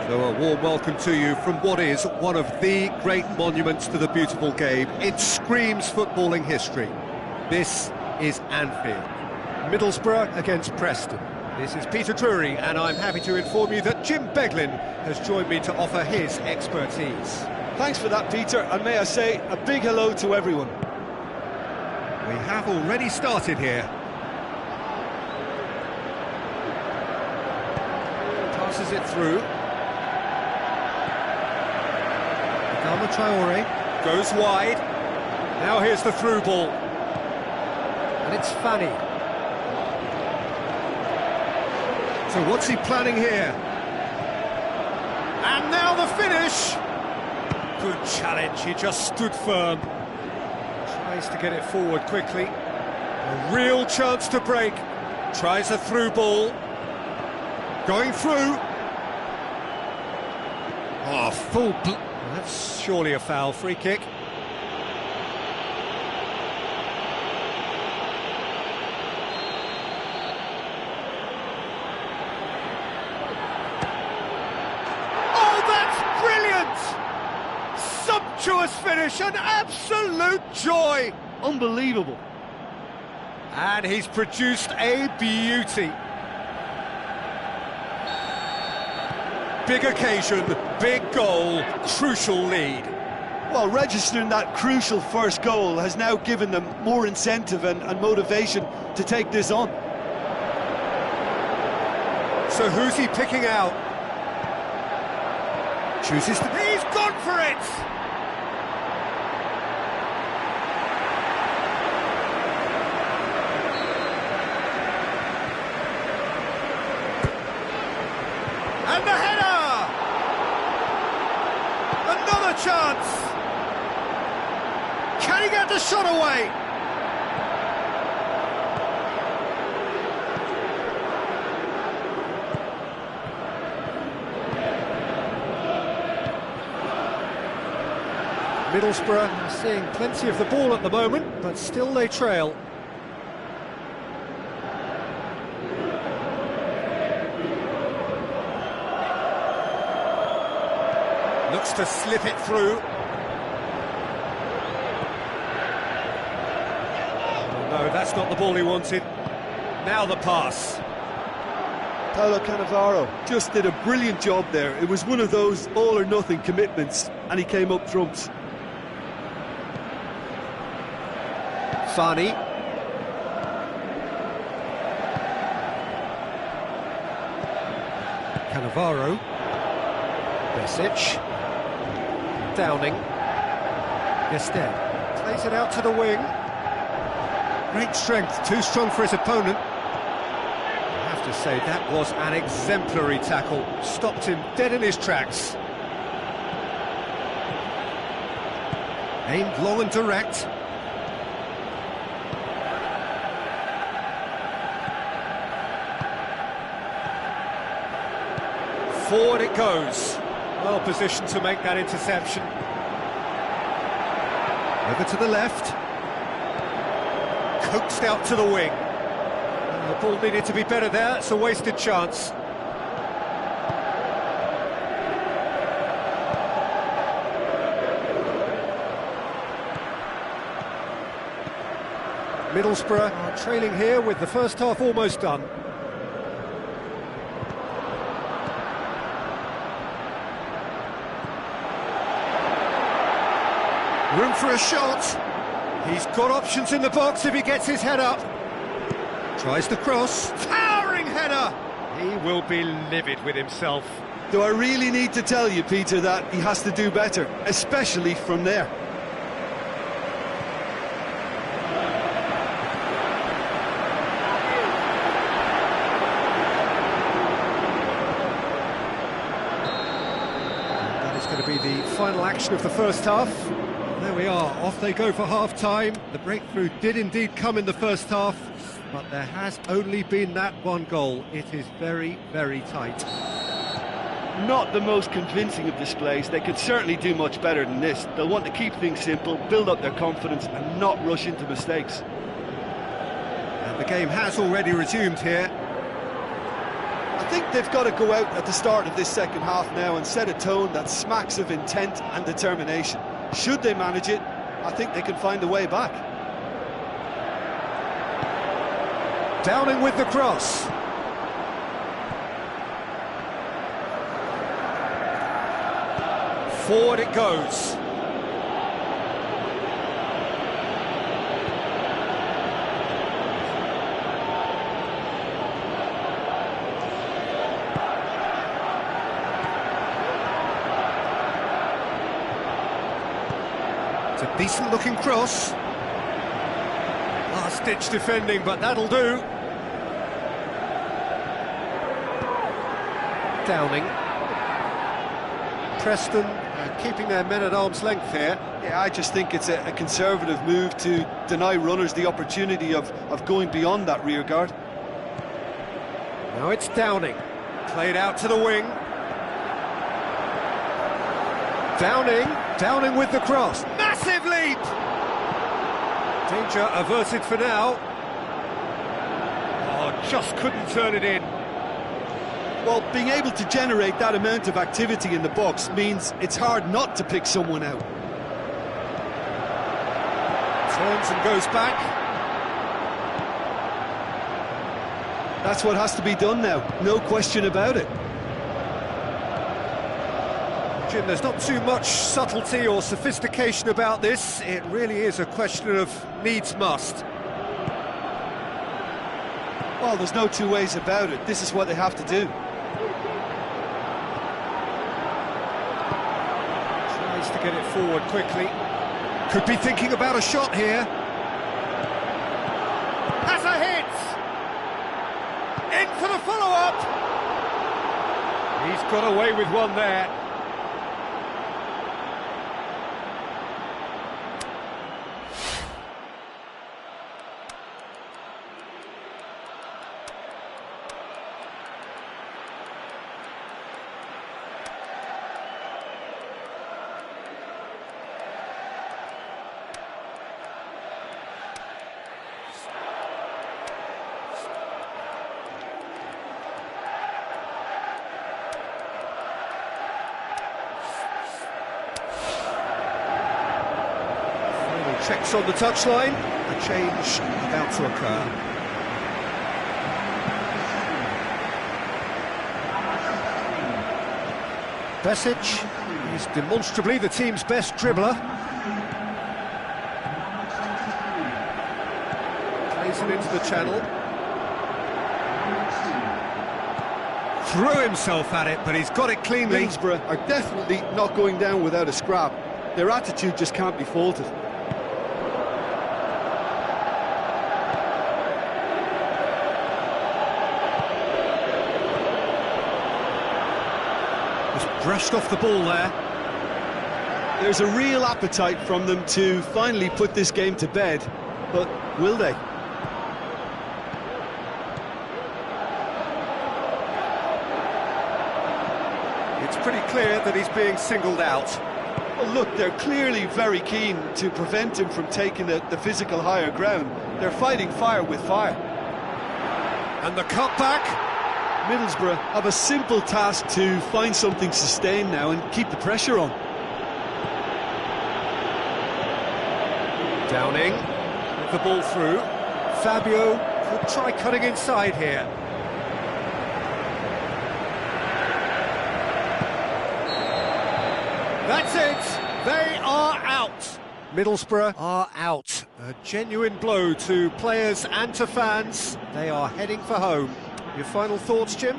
So a warm welcome to you from what is one of the great monuments to the beautiful game. It screams footballing history. This is Anfield. Middlesbrough against Preston. This is Peter Drury, and I'm happy to inform you that Jim Beglin has joined me to offer his expertise. Thanks for that, Peter, and may I say a big hello to everyone. We have already started here. Passes it through. Adama Traore goes wide. Now here's the through ball. And it's Fanny. So what's he planning here? And now the finish! Good challenge, he just stood firm. Tries to get it forward quickly. A real chance to break. Tries a through ball. Going through. Oh, that's surely a foul. Free kick. Oh, that's brilliant! Sumptuous finish, an absolute joy! Unbelievable. And he's produced a beauty. Big occasion, big goal, crucial lead. Well, registering that crucial first goal has now given them more incentive and motivation to take this on. So who's he picking out? Chooses to... He's gone for it! And the header! Another chance! Can he get the shot away? Middlesbrough are seeing plenty of the ball at the moment, but still they trail. Looks to slip it through. No, that's not the ball he wanted. Now the pass. Paulo Cannavaro just did a brilliant job there. It was one of those all-or-nothing commitments, and he came up trumps. Fani. Cannavaro. Besic. Downing. Gested plays it out to the wing. Great strength, too strong for his opponent. I have to say, that was an exemplary tackle. Stopped him dead in his tracks. Aimed long and direct. Forward it goes. Well positioned to make that interception. Over to the left. Coaxed out to the wing. The ball needed to be better there. It's a wasted chance. Middlesbrough are trailing here with the first half almost done. Room for a shot. He's got options in the box if he gets his head up. Tries the cross. Towering header! He will be livid with himself. Do I really need to tell you, Peter, that he has to do better, especially from there? That is going to be the final action of the first half. There we are, off they go for half-time. The breakthrough did indeed come in the first half, but there has only been that one goal. It is very, very tight. Not the most convincing of displays. They could certainly do much better than this. They'll want to keep things simple, build up their confidence and not rush into mistakes. And the game has already resumed here. I think they've got to go out at the start of this second half now and set a tone that smacks of intent and determination. Should they manage it, I think they can find a way back. Downing with the cross. Forward it goes. It's a decent looking cross. Last-ditch defending, but that'll do. Downing. Preston keeping their men at arm's length here. Yeah, I just think it's a conservative move to deny runners the opportunity of going beyond that rear guard. Now it's Downing. Played out to the wing. Downing with the cross. Massive leap! Danger averted for now. Oh, just couldn't turn it in. Well, being able to generate that amount of activity in the box means it's hard not to pick someone out. Turns and goes back. That's what has to be done now, no question about it. Jim, there's not too much subtlety or sophistication about this. It really is a question of needs must. Well, there's no two ways about it. This is what they have to do. Tries to get it forward quickly. Could be thinking about a shot here. Has a hit! In for the follow-up! He's got away with one there. Checks on the touchline, a change about to occur. Besic is demonstrably the team's best dribbler. Plays it into the channel. Threw himself at it, but he's got it cleanly. Middlesbrough are definitely not going down without a scrap. Their attitude just can't be faulted. Brushed off the ball there. There's a real appetite from them to finally put this game to bed, but will they? It's pretty clear that he's being singled out. Well, look, they're clearly very keen to prevent him from taking the physical higher ground. They're fighting fire with fire. And the cutback. Middlesbrough have a simple task to find something sustained now and keep the pressure on. Downing with the ball through. Fabio could try cutting inside here. That's it, they are out. Middlesbrough are out. A genuine blow to players and to fans. They are heading for home. Your final thoughts, Jim?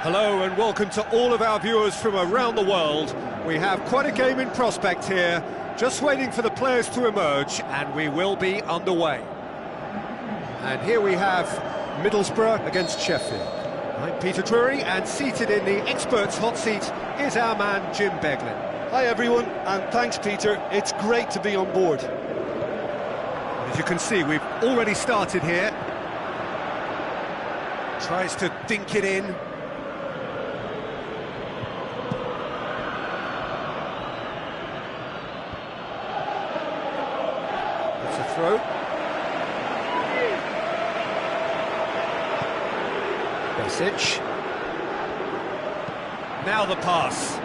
Hello and welcome to all of our viewers from around the world. We have quite a game in prospect here, just waiting for the players to emerge, and we will be underway. And here we have Middlesbrough against Sheffield. I'm Peter Drury, and seated in the experts' hot seat is our man Jim Beglin. Hi everyone, and thanks Peter, it's great to be on board. As you can see, we've already started here. Tries to dink it in. throw. Besic. Now the pass.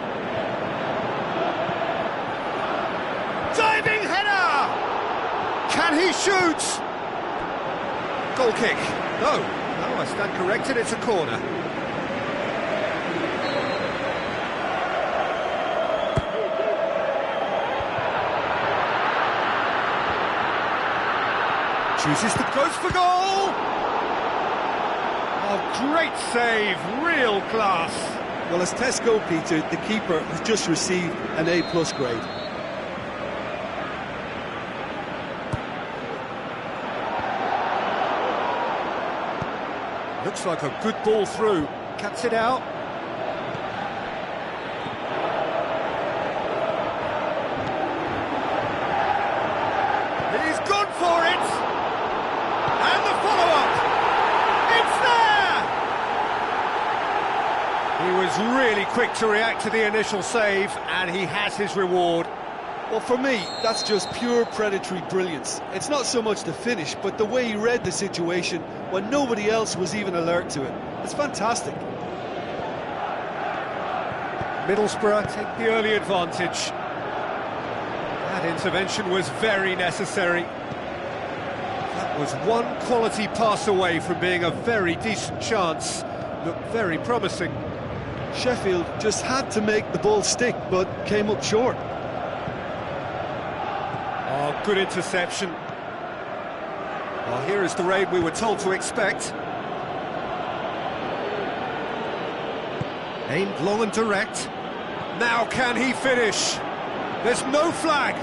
Diving header! Can he shoot? Goal kick. No, I stand corrected, it's a corner. Chooses to goes for goal! Oh, great save, real class. Well, as tests go, Peter, the keeper has just received an A+ grade. Looks like a good ball through. Cuts it out. He's gone for it! And the follow-up! It's there! He was really quick to react to the initial save, and he has his reward. Well, for me, that's just pure predatory brilliance. It's not so much the finish, but the way he read the situation when nobody else was even alert to it. It's fantastic. Middlesbrough take the early advantage. That intervention was very necessary. That was one quality pass away from being a very decent chance. Looked very promising. Sheffield just had to make the ball stick, but came up short. Oh, good interception. Well, here is the raid we were told to expect. Aimed long and direct. Now can he finish? There's no flag.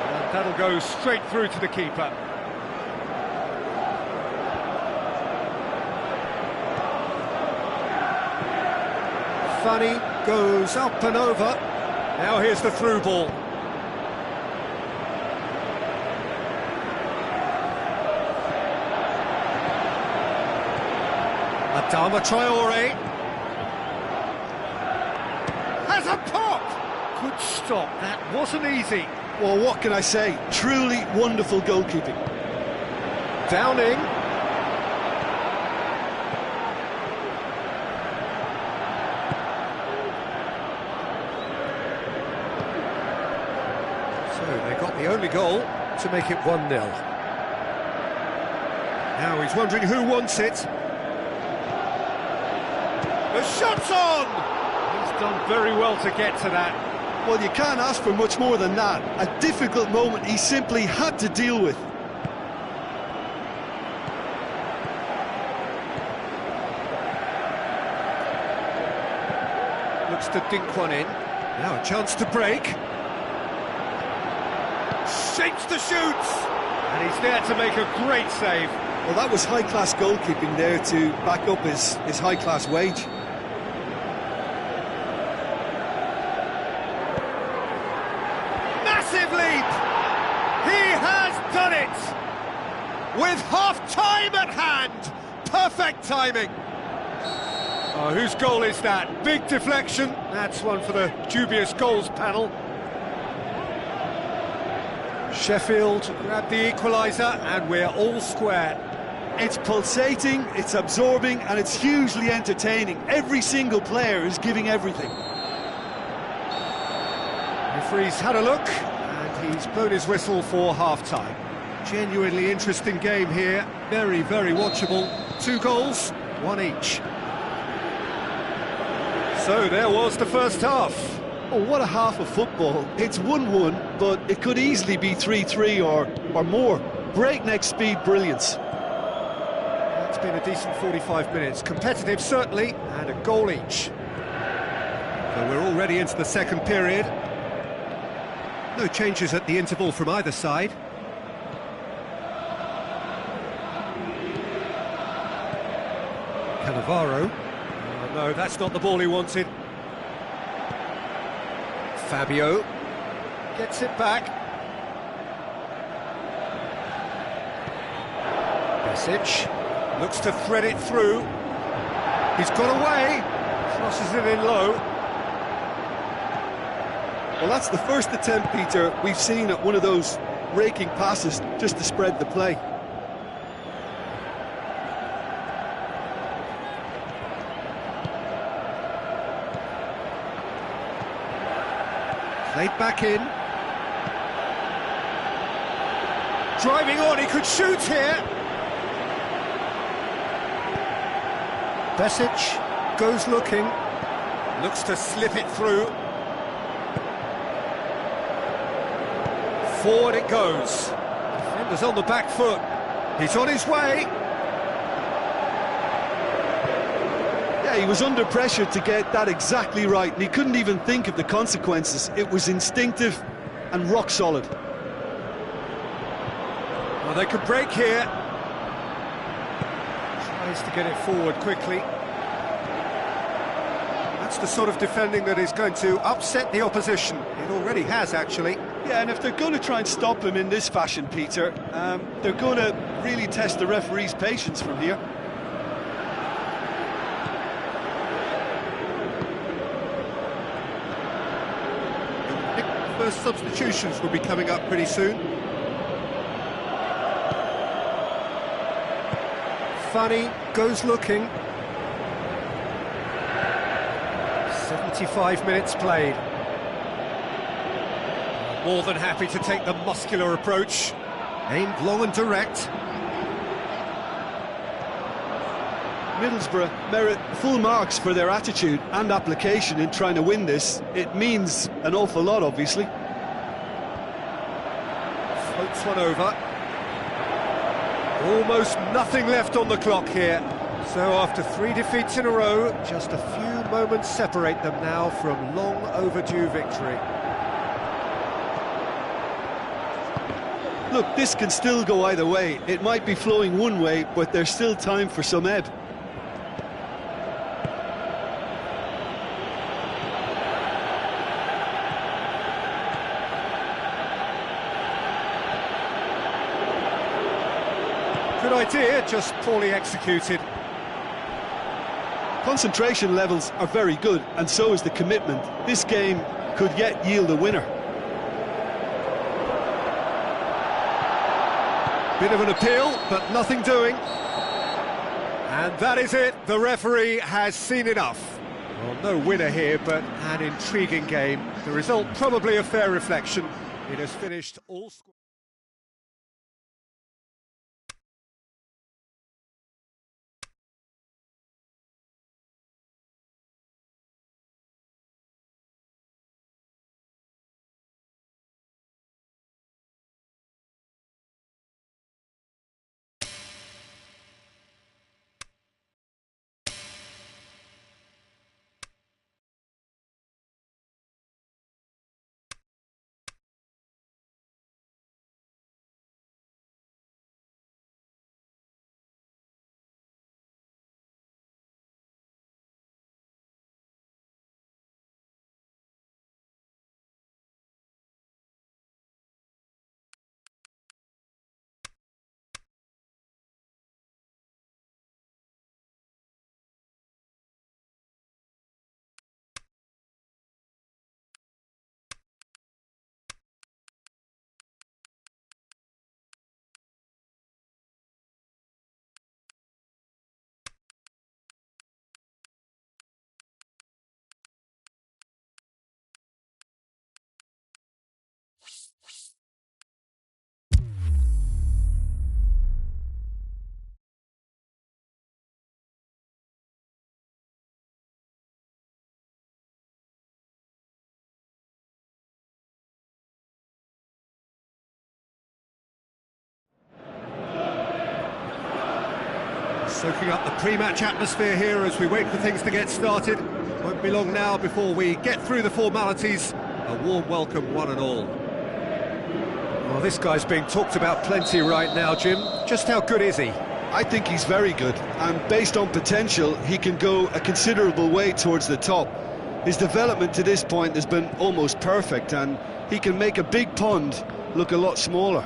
And that'll go straight through to the keeper. Funny goes up and over. Now here's the through ball. Adama Traore has a pop. Good stop. That wasn't easy. Well, what can I say? Truly wonderful goalkeeping. Downing. So they got the only goal to make it 1-0. Now he's wondering who wants it. The shot's on! He's done very well to get to that. Well, you can't ask for much more than that. A difficult moment he simply had to deal with. Looks to dink one in. Now a chance to break. Shapes to shoot! And he's there to make a great save. Well, that was high-class goalkeeping there to back up his high-class wage. Massive leap! He has done it! With half-time at hand! Perfect timing! Oh, whose goal is that? Big deflection. That's one for the dubious goals panel. Sheffield grab the equaliser and we're all square. It's pulsating, it's absorbing, and it's hugely entertaining. Every single player is giving everything. Referee's had a look, and he's blown his whistle for half-time. Genuinely interesting game here, very, very watchable. 2 goals, 1 each. So there was the first half. Oh, what a half of football. It's 1-1, but it could easily be 3-3 or more. Breakneck speed brilliance. It's been a decent 45 minutes. Competitive, certainly, and a goal each. So we're already into the second period. No changes at the interval from either side. Cannavaro. Oh, no, that's not the ball he wanted. Fabio gets it back. Besic looks to thread it through. He's got away, crosses it in low. Well, that's the first attempt, Peter, we've seen at one of those raking passes just to spread the play. Played back in. Driving on, he could shoot here. Besic goes looking. Looks to slip it through. Forward it goes. Defender's on the back foot. He's on his way. Yeah, he was under pressure to get that exactly right, and he couldn't even think of the consequences. It was instinctive and rock solid. Well, they could break here. Tries to get it forward quickly. That's the sort of defending that is going to upset the opposition. It already has, actually. Yeah, and if they're going to try and stop him in this fashion, Peter, they're going to really test the referee's patience from here. First substitutions will be coming up pretty soon. Funny goes looking. 75 minutes played. More than happy to take the muscular approach. Aimed long and direct. Middlesbrough merit full marks for their attitude and application in trying to win this. It means an awful lot, obviously. Floats one over. Almost nothing left on the clock here. So after 3 defeats in a row, just a few moments separate them now from long overdue victory. Look, this can still go either way. It might be flowing one way, but there's still time for some ebb. Good idea, just poorly executed. Concentration levels are very good, and so is the commitment. This game could yet yield a winner. Bit of an appeal, but nothing doing. And that is it, the referee has seen enough. Well, no winner here, but an intriguing game. The result probably a fair reflection. It has finished all... Soaking up the pre-match atmosphere here as we wait for things to get started. Won't be long now before we get through the formalities. A warm welcome, one and all. Well, this guy's being talked about plenty right now, Jim. Just how good is he? I think he's very good, and based on potential, he can go a considerable way towards the top. His development to this point has been almost perfect, and he can make a big pond look a lot smaller.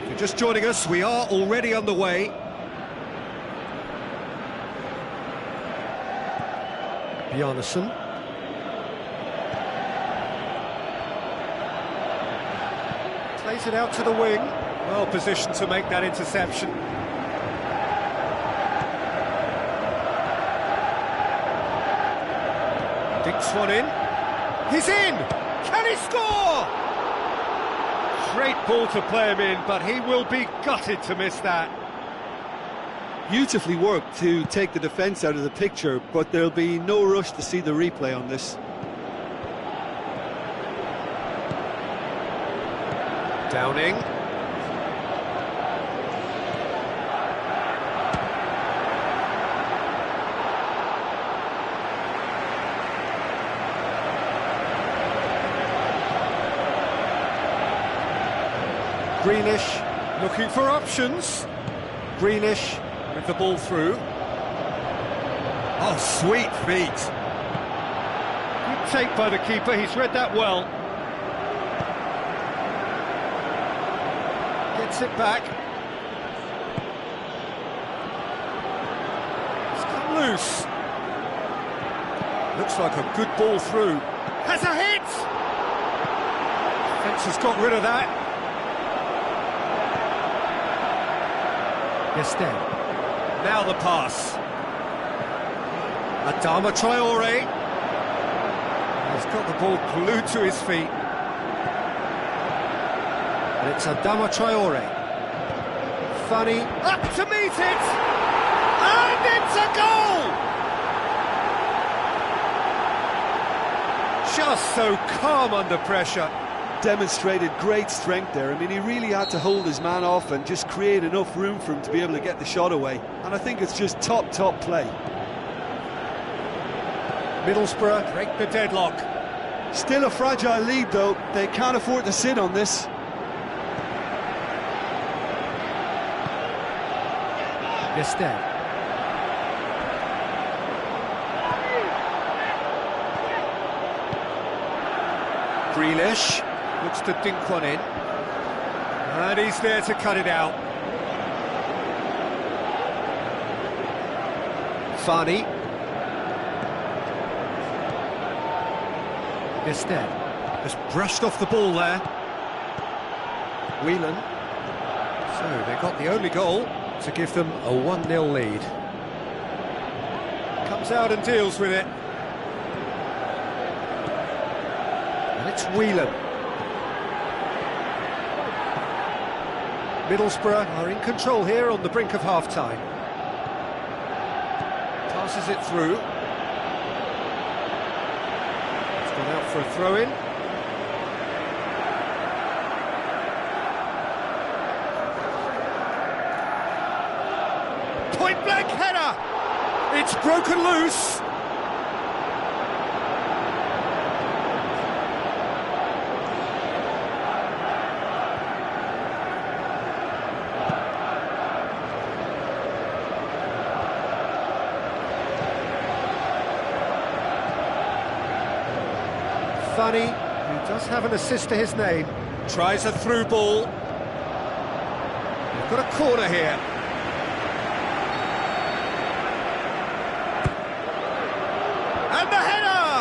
If you're just joining us, we are already underway. Bjarnason. Plays it out to the wing. Well positioned to make that interception. Dinks one in. He's in! Can he score? Great ball to play him in, but he will be gutted to miss that. Beautifully worked to take the defence out of the picture, but there'll be no rush to see the replay on this. Downing. Greenish looking for options. Greenish with the ball through. Oh, sweet feet. Good take by the keeper, he's read that well. Gets it back. It's come loose. Looks like a good ball through. Has a hit! Fence has got rid of that. Gestel. Now the pass. Adama Traore. He's got the ball glued to his feet. And it's Adama Traore. Funny. Up to meet it! And it's a goal! Just so calm under pressure. Demonstrated great strength there. I mean, he really had to hold his man off and just create enough room for him to be able to get the shot away. And I think it's just top play. Middlesbrough break the deadlock. Still a fragile lead, though. They can't afford to sit on this. Gestel. Grealish looks to dink one in. And he's there to cut it out. Fani. Gestel. Just brushed off the ball there. Whelan. So they got the only goal to give them a 1-0 lead. Comes out and deals with it. And it's Whelan. Middlesbrough are in control here on the brink of half-time. Passes it through. It's gone out for a throw-in. Point-blank header! It's broken loose! Funny, who does have an assist to his name, tries a through ball. They've got a corner here. And the header!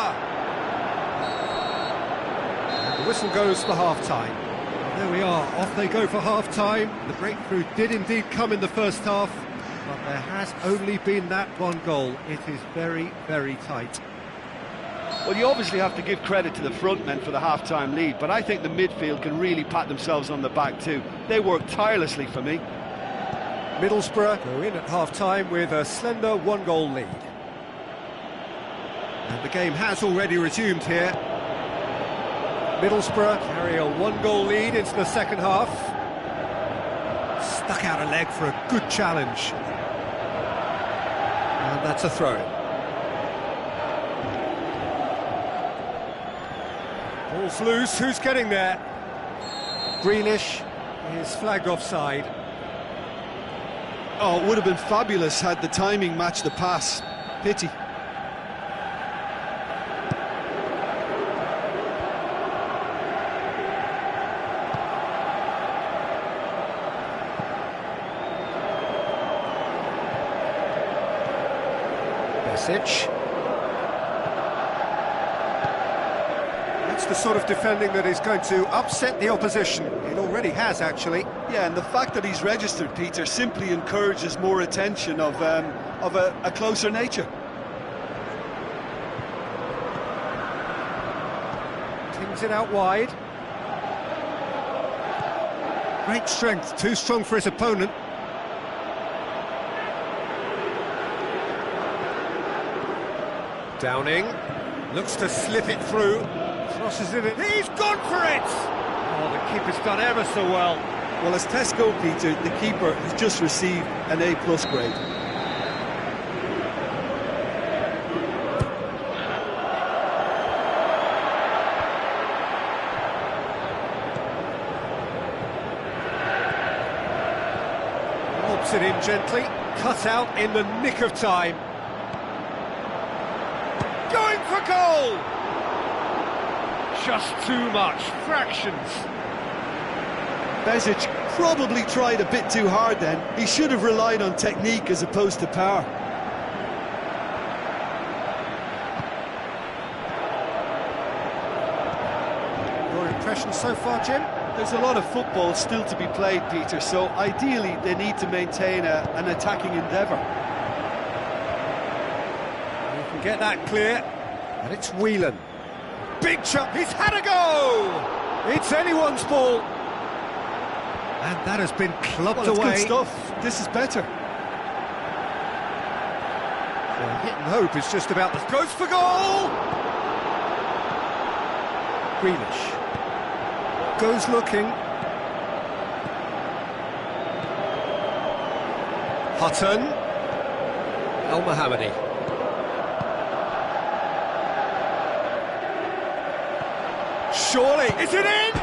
And the whistle goes for half-time. There we are, off they go for half-time. The breakthrough did indeed come in the first half, but there has only been that one goal. It is very, very tight. Well, you obviously have to give credit to the front men for the half-time lead, but I think the midfield can really pat themselves on the back too. They work tirelessly for me. Middlesbrough go in at half-time with a slender 1-goal lead. And the game has already resumed here. Middlesbrough carry a 1-goal lead into the second half. Stuck out a leg for a good challenge. And that's a throw-in. Ball's loose, who's getting there? Grealish is flagged offside. Oh, it would have been fabulous had the timing matched the pass. Pity. Besic. That's the sort of defending that is going to upset the opposition. It already has, actually. Yeah, and the fact that he's registered, Peter, simply encourages more attention of a closer nature. Tings it out wide. Great strength, too strong for his opponent. Downing looks to slip it through, crosses it in. He's gone for it! Oh, the keeper's done ever so well. Well, as tests go, Peter, the keeper has just received an A+ grade. Lobs it in gently, cut out in the nick of time. Going for goal! Just too much, fractions. Bezic probably tried a bit too hard then. He should have relied on technique as opposed to power. Your impression so far, Jim? There's a lot of football still to be played, Peter, so ideally they need to maintain an attacking endeavour. Get that clear, and it's Whelan. Big chunk, he's had a go! It's anyone's ball. And that has been clubbed Well, it's away. good stuff. This is better. The hit and hope is just about the... Goes for goal! Grealish. Goes looking. Hutton. El Mohammadi. Surely, is it in?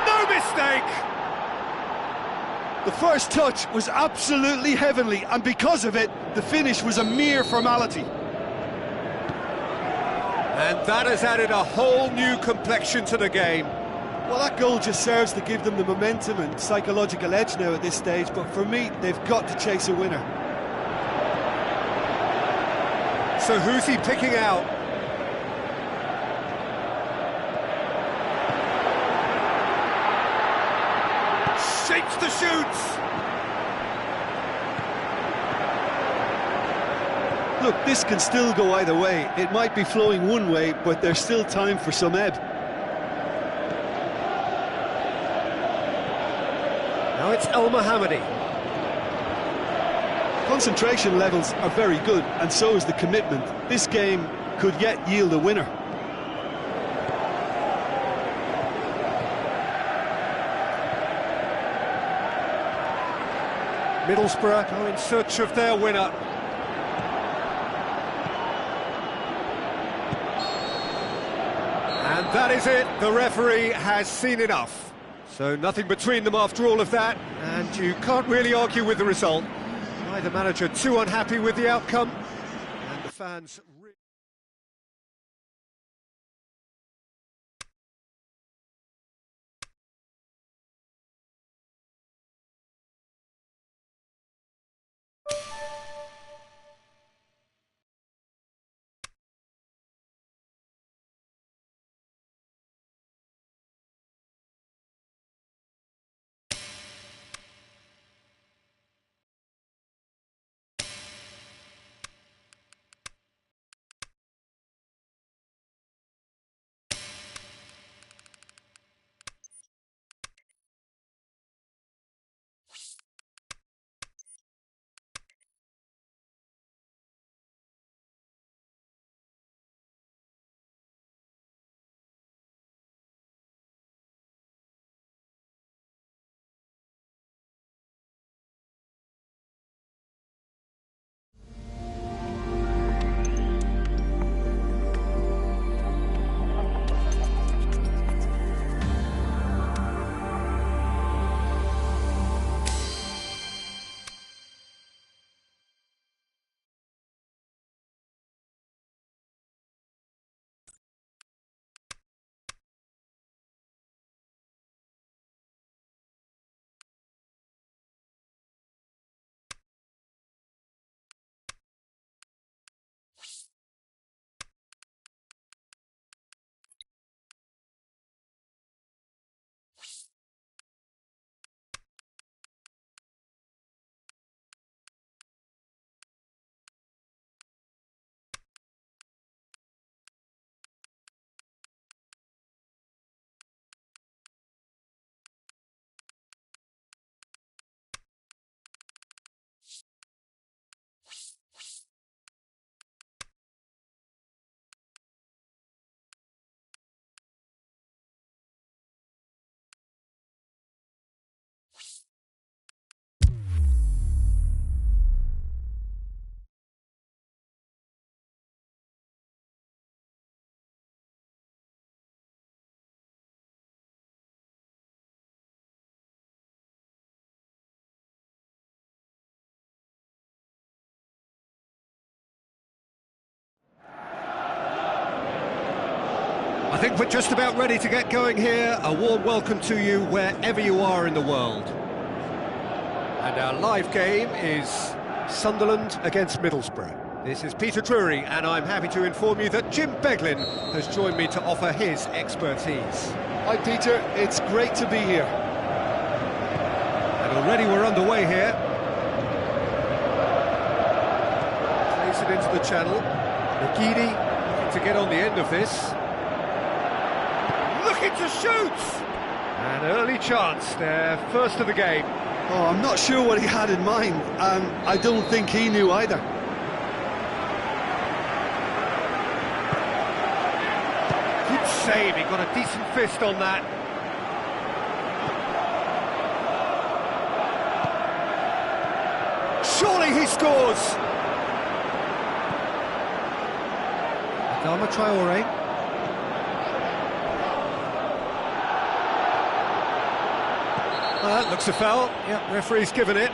No mistake! The first touch was absolutely heavenly, and because of it, the finish was a mere formality. And that has added a whole new complexion to the game. Well, that goal just serves to give them the momentum and psychological edge now at this stage, but for me, they've got to chase a winner. So who's he picking out? Shapes the shoots. Look, this can still go either way. It might be flowing one way, but there's still time for some ebb. Now it's El Mohammadi. Concentration levels are very good, and so is the commitment. This game could yet yield a winner. Middlesbrough go in search of their winner. And that is it. The referee has seen enough. So nothing between them after all of that, and you can't really argue with the result. Neither manager too unhappy with the outcome, and the fans... I think we're just about ready to get going here. A warm welcome to you wherever you are in the world. And our live game is Sunderland against Middlesbrough. This is Peter Drury, and I'm happy to inform you that Jim Beglin has joined me to offer his expertise. Hi Peter, it's great to be here. And already we're underway here. Plays it into the channel. Nagidi looking to get on the end of this. Looking to shoot! An early chance, their first of the game. Oh, I'm not sure what he had in mind, and I don't think he knew either. Good save, he got a decent fist on that. Surely he scores! Adama Traore. That looks a foul. Yep, referee's given it.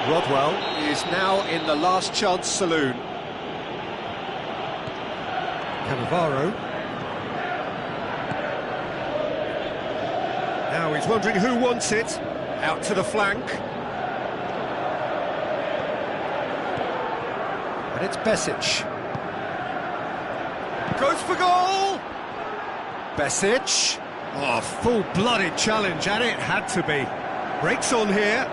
Rodwell is now in the last chance saloon. Cannavaro. Now he's wondering who wants it. Out to the flank. And it's Besic. Goes for goal! Besic. Oh, full-blooded challenge, and it had to be. Breaks on here.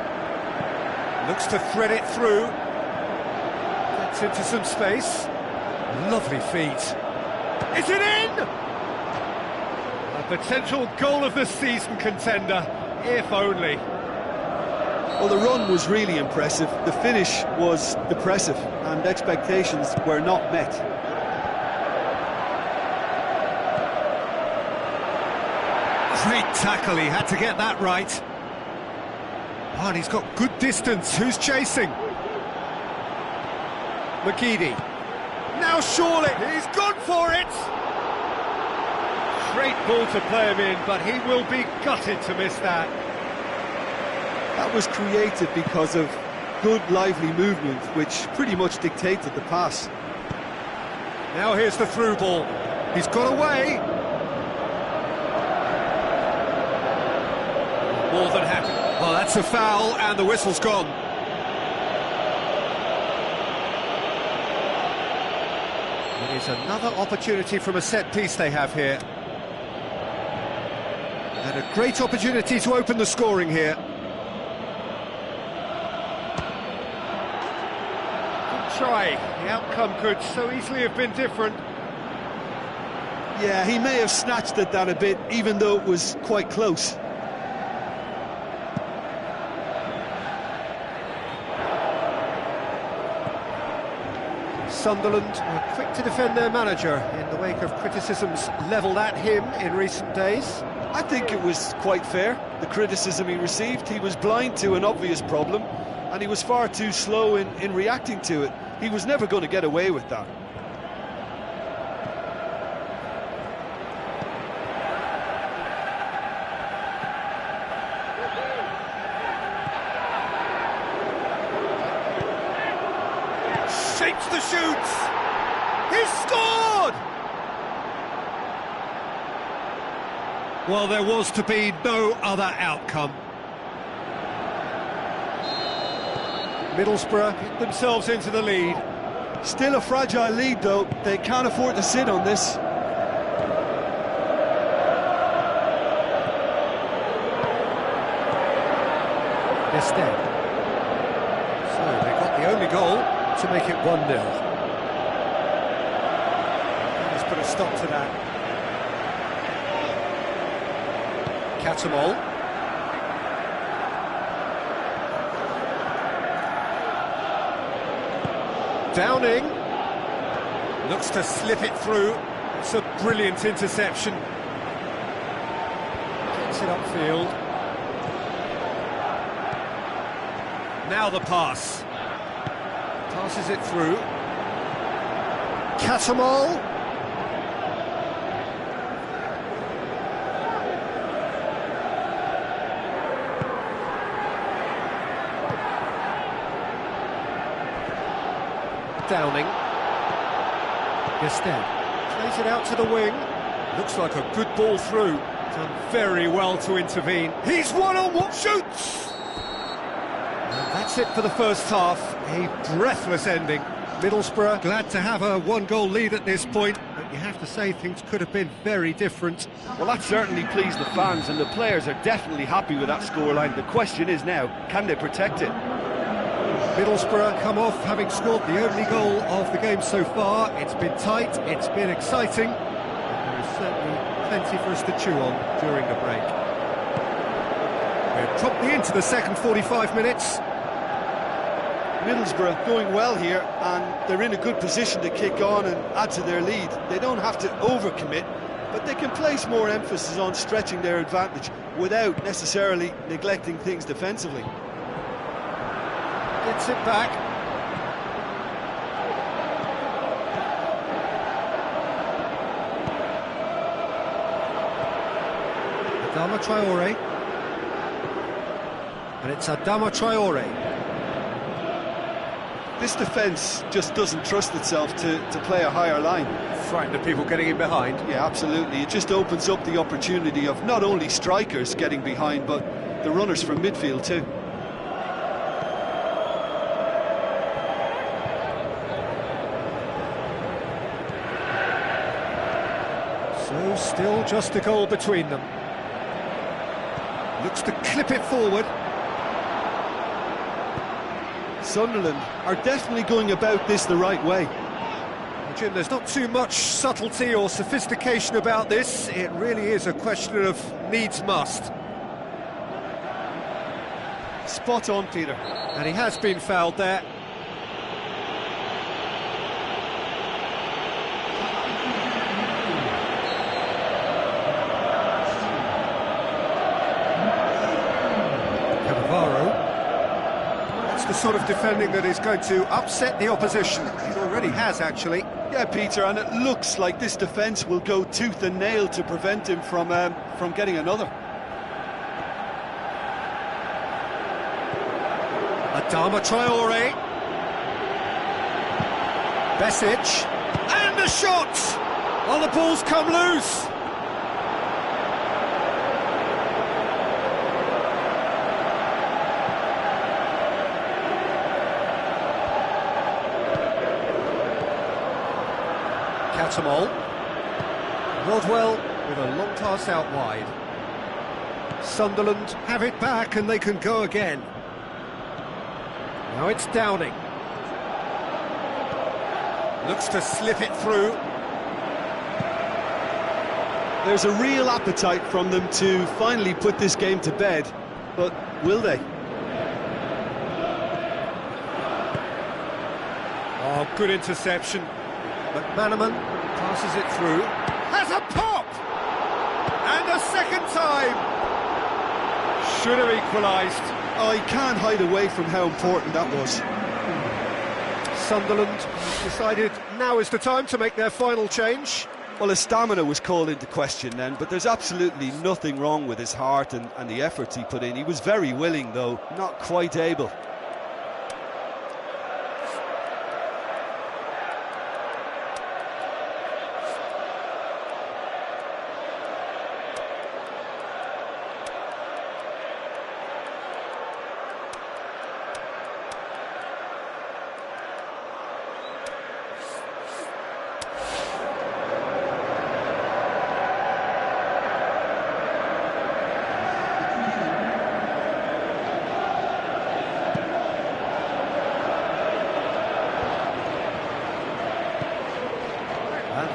Looks to thread it through. Gets into some space. Lovely feet. Is it in? A potential goal of the season contender, if only. Well, the run was really impressive. The finish was depressive, and expectations were not met. Great tackle, he had to get that right. Oh, and he's got good distance. Who's chasing? McGeady. Now surely, he's gone for it! Great ball to play him in, but he will be gutted to miss that. That was created because of good, lively movement, which pretty much dictated the pass. Now here's the through ball. He's got away. More than happy. Well, that's a foul, and the whistle's gone. It is another opportunity from a set piece they have here. And a great opportunity to open the scoring here. Good try. The outcome could so easily have been different. Yeah, he may have snatched at that a bit, even though it was quite close. Sunderland were quick to defend their manager in the wake of criticisms levelled at him in recent days. I think it was quite fair, the criticism he received. He was blind to an obvious problem, and he was far too slow in reacting to it. He was never going to get away with that. Shapes the shoots! He's scored! Well, there was to be no other outcome. Middlesbrough get themselves into the lead. Still a fragile lead, though. They can't afford to sit on this. Instead. So they got the only goal to make it 1-0. Let's put a stop to that. Catamol. Downing. Looks to slip it through. It's a brilliant interception. Gets it upfield. Now the pass. Passes it through. Catamol. Downing. Gested. Plays it out to the wing. Looks like a good ball through. Done very well to intervene. He's one-on-one, shoots! And that's it for the first half. A breathless ending. Middlesbrough glad to have a one-goal lead at this point, but you have to say things could have been very different. Well, that certainly pleased the fans, and the players are definitely happy with that scoreline. The question is now, can they protect it? Middlesbrough come off having scored the only goal of the game so far. It's been tight, it's been exciting, and there is certainly plenty for us to chew on during the break. We're promptly into the second 45 minutes. Middlesbrough going well here, and they're in a good position to kick on and add to their lead. They don't have to overcommit, but they can place more emphasis on stretching their advantage without necessarily neglecting things defensively. Gets it back. Adama Traore. And it's Adama Traore. This defence just doesn't trust itself to play a higher line. Frightened of people getting in behind. Yeah, absolutely. It just opens up the opportunity of not only strikers getting behind, but the runners from midfield too. So still just a goal between them. Looks to clip it forward. Sunderland are definitely going about this the right way. Jim, there's not too much subtlety or sophistication about this. It really is a question of needs must. Spot on, Peter. And he has been fouled there. The sort of defending that is going to upset the opposition. It already has, actually. Yeah, Peter, and it looks like this defence will go tooth and nail to prevent him from getting another. Adama Traore. Besic. And a shot! Oh, the ball's come loose. Catamol. Rodwell with a long pass out wide. Sunderland have it back and they can go again. Now it's Downing. Looks to slip it through. There's a real appetite from them to finally put this game to bed, but will they? Oh, good interception. McManaman passes it through. Has a pop! And a second time! Should have equalised. Oh, he can't hide away from how important that was. Sunderland decided now is the time to make their final change. Well, his stamina was called into question then, but there's absolutely nothing wrong with his heart and the efforts he put in. He was very willing, though, not quite able.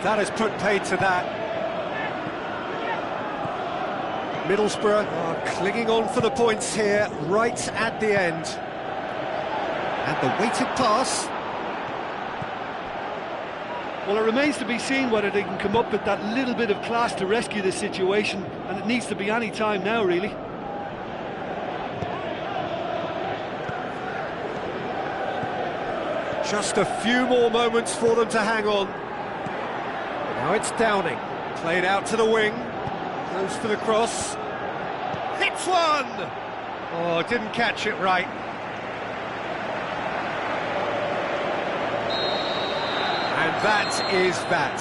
That has put paid to that. Middlesbrough are clinging on for the points here, right at the end. And the weighted pass. Well, it remains to be seen whether they can come up with that little bit of class to rescue this situation, and it needs to be any time now, really. Just a few more moments for them to hang on. Now it's Downing, played out to the wing, close for the cross. Hits one! Oh, didn't catch it right. that is that.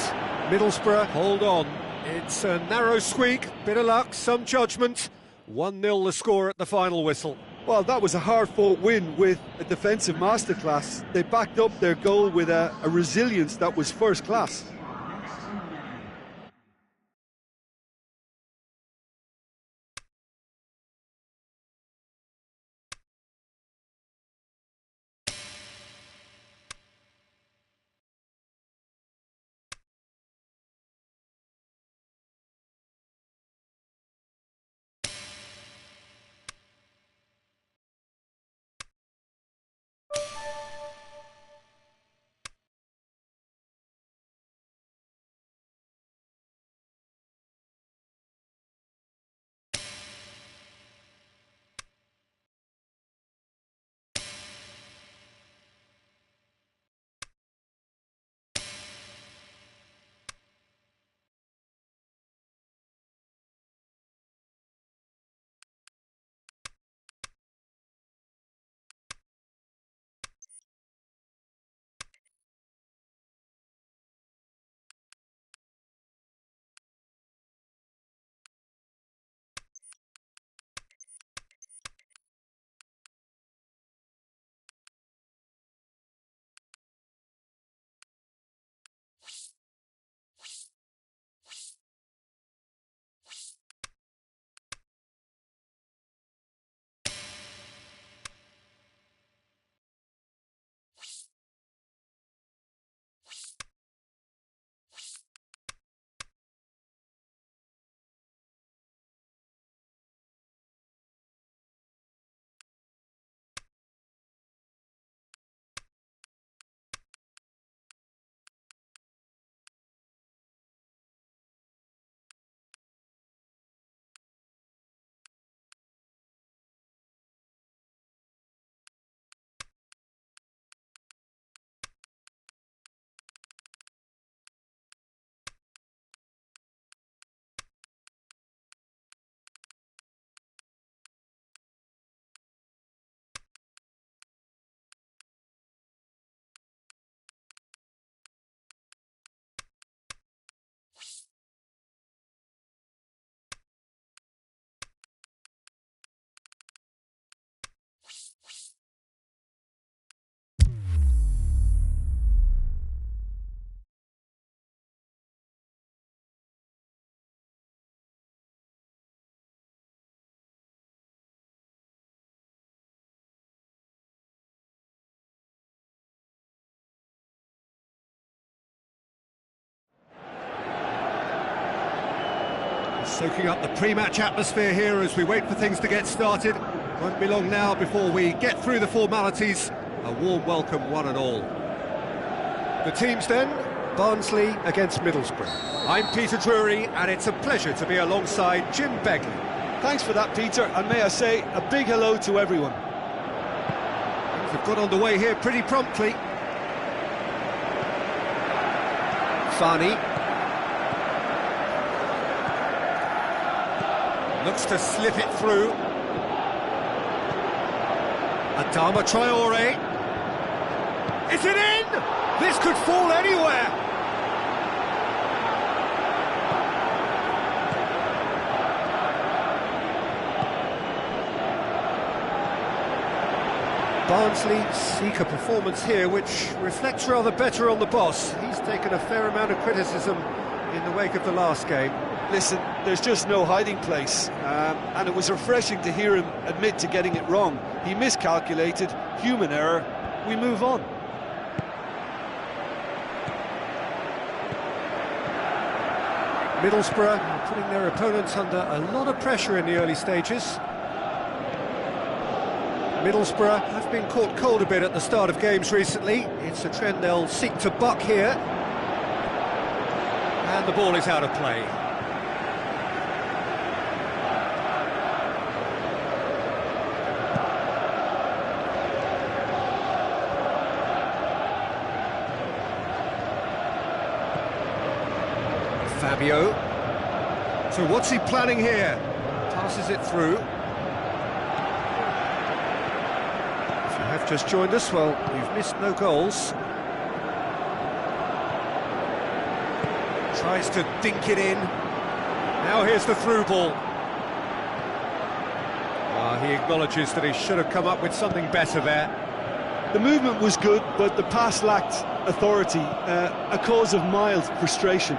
Middlesbrough, hold on. It's a narrow squeak, bit of luck, some judgment. 1-0 the score at the final whistle. Well, that was a hard-fought win with a defensive masterclass. They backed up their goal with a resilience that was first class. Soaking up the pre-match atmosphere here as we wait for things to get started. Won't be long now before we get through the formalities. A warm welcome, one and all. The teams then, Barnsley against Middlesbrough. I'm Peter Drury, and it's a pleasure to be alongside Jim Begley. Thanks for that, Peter, and may I say a big hello to everyone. Things have got underway here pretty promptly. Fani. Looks to slip it through. Adama Traore. Is it in? This could fall anywhere. Barnsley seek a performance here which reflects rather better on the boss. He's taken a fair amount of criticism in the wake of the last game. Listen, there's just no hiding place, and it was refreshing to hear him admit to getting it wrong. He miscalculated, human error, we move on. Middlesbrough are putting their opponents under a lot of pressure in the early stages. Middlesbrough have been caught cold a bit at the start of games recently. It's a trend they'll seek to buck here. And the ball is out of play. Fabio. So what's he planning here? Passes it through. If you have just joined us, well, you've missed no goals. Tries to dink it in. Now here's the through ball. He acknowledges that he should have come up with something better there. The movement was good, but the pass lacked authority, a cause of mild frustration.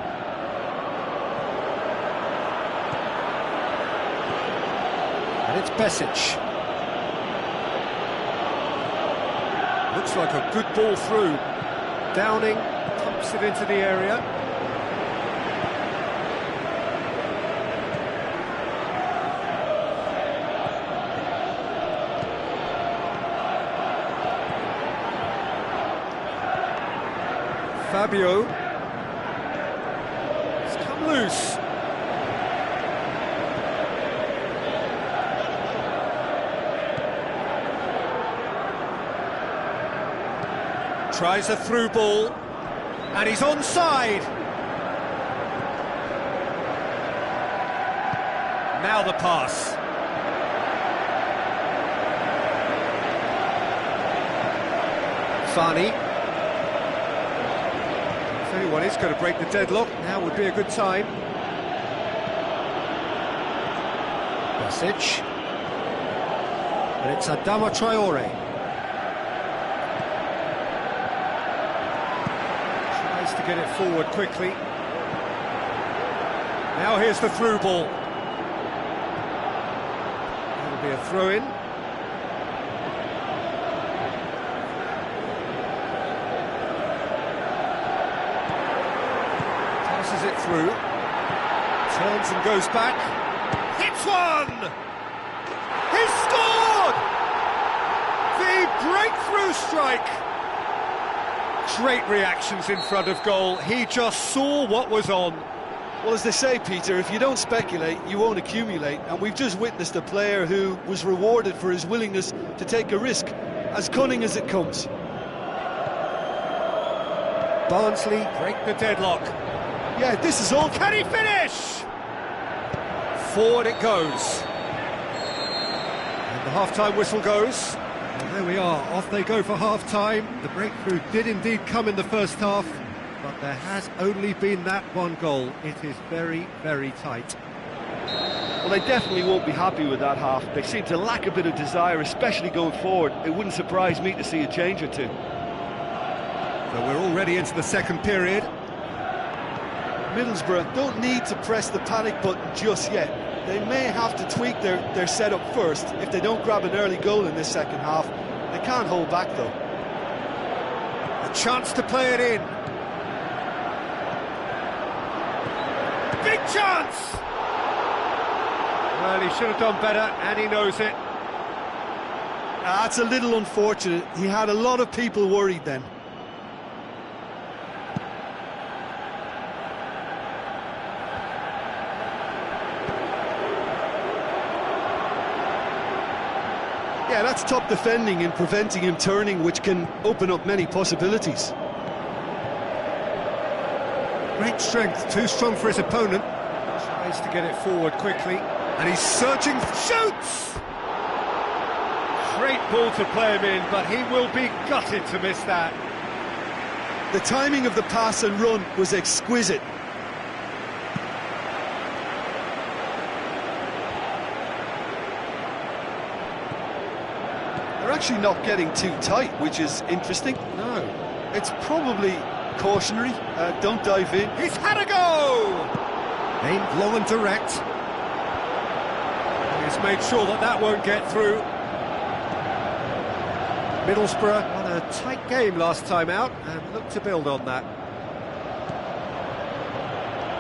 And it's Besic. Looks like a good ball through. Downing pumps it into the area. Fabio. It's come loose. Tries a through ball, and he's onside. Now the pass. Fani. If anyone is going to break the deadlock, now would be a good time. Besic. And it's Adama Traore. Tries to get it forward quickly. Now here's the through ball. That'll be a throw-in. Passes it through. Turns and goes back. Hits one! He's scored! The breakthrough strike! Great reactions in front of goal. He just saw what was on. Well, as they say, Peter, if you don't speculate, you won't accumulate. And we've just witnessed a player who was rewarded for his willingness to take a risk, as cunning as it comes. Barnsley break the deadlock. Yeah, this is all... Can he finish? Forward it goes. And the half-time whistle goes. And there we are, off they go for half-time. The breakthrough did indeed come in the first half, but there has only been that one goal. It is very, very tight. Well, they definitely won't be happy with that half. They seem to lack a bit of desire, especially going forward. It wouldn't surprise me to see a change or two. So we're already into the second period. Middlesbrough don't need to press the panic button just yet. They may have to tweak their setup first if they don't grab an early goal in this second half. They can't hold back, though. A chance to play it in. Big chance! Well, he should have done better, and he knows it. That's a little unfortunate. He had a lot of people worried then. Yeah, that's top defending and preventing him turning, which can open up many possibilities. Great strength, too strong for his opponent. Tries to get it forward quickly, and he's searching, shoots! Great ball to play him in, but he will be gutted to miss that. The timing of the pass and run was exquisite. They're actually not getting too tight, which is interesting. No. It's probably cautionary. Don't dive in. He's had a go! Aimed long and direct. He's made sure that that won't get through. Middlesbrough won a tight game last time out and look to build on that.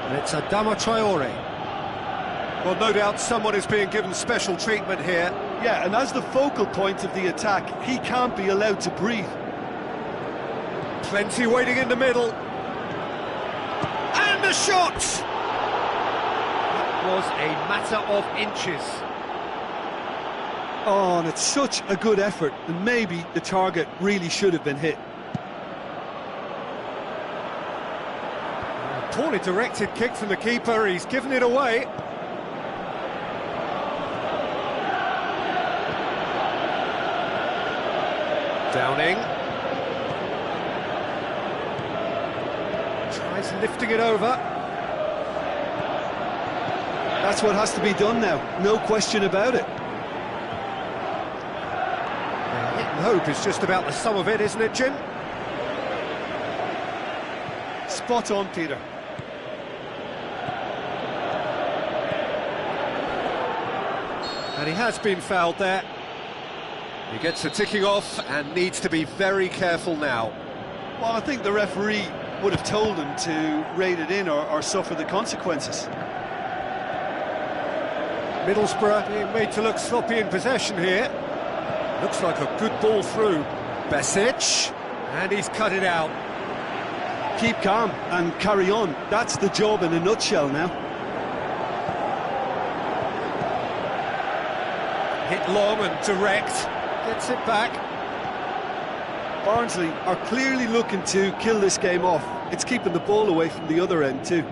And it's Adama Traore. Well, no doubt someone is being given special treatment here. Yeah, and as the focal point of the attack, he can't be allowed to breathe. Plenty waiting in the middle. And the shot! That was a matter of inches. Oh, and it's such a good effort, and maybe the target really should have been hit. A poorly directed kick from the keeper, he's given it away. Downing. Tries lifting it over. That's what has to be done now, no question about it. Hit and hope is just about the sum of it, isn't it, Jim? Spot on, Peter. And he has been fouled there. He gets a ticking off and needs to be very careful now. Well, I think the referee would have told him to rate it in or suffer the consequences. Middlesbrough being made to look sloppy in possession here. Looks like a good ball through. Besic, and he's cut it out. Keep calm and carry on. That's the job in a nutshell now. Hit long and direct. Gets it back. Barnsley are clearly looking to kill this game off. It's keeping the ball away from the other end too.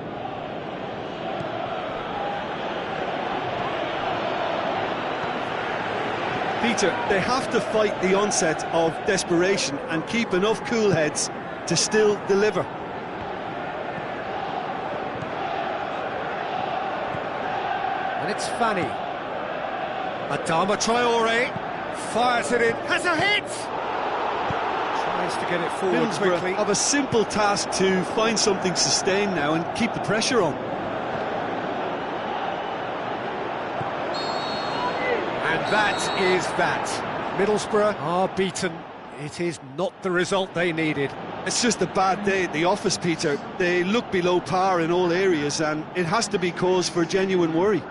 Peter, they have to fight the onset of desperation and keep enough cool heads to still deliver. And it's Fanny. Adama Traore fires it in. Has a hit! Tries to get it forward Middlesbrough quickly. have a simple task to find something sustained now and keep the pressure on. And that is that. Middlesbrough are beaten. It is not the result they needed. It's just a bad day at the office, Peter. They look below par in all areas and it has to be cause for genuine worry.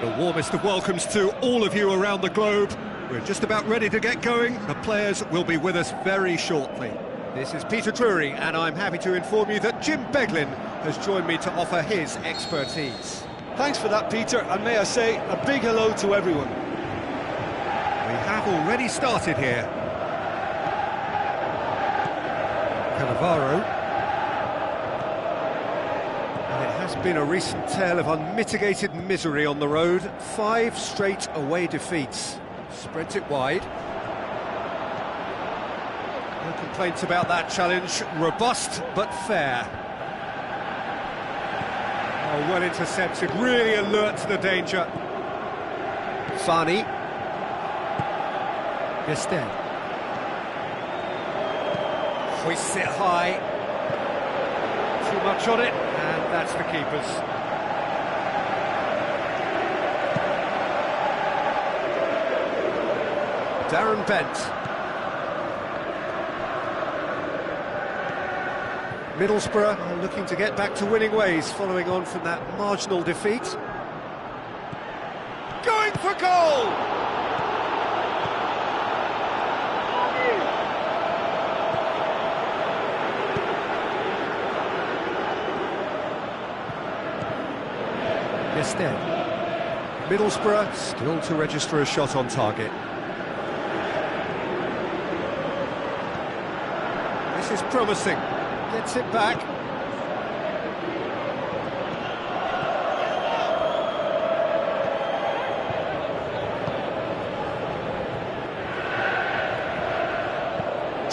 The warmest of welcomes to all of you around the globe. We're just about ready to get going. The players will be with us very shortly. This is Peter Drury, and I'm happy to inform you that Jim Beglin has joined me to offer his expertise. Thanks for that, Peter, and may I say a big hello to everyone. We have already started here. Cannavaro. And it has been a recent tale of unmitigated misery on the road. 5 straight away defeats. Spreads it wide. No complaints about that challenge. Robust but fair. Oh, well intercepted. Really alert to the danger. Fani. Gestel. Hoists it high. Too much on it, and that's the keeper's. Darren Bent. Middlesbrough are looking to get back to winning ways following on from that marginal defeat. Going for goal! Instead, Middlesbrough still to register a shot on target. This is promising. Gets it back.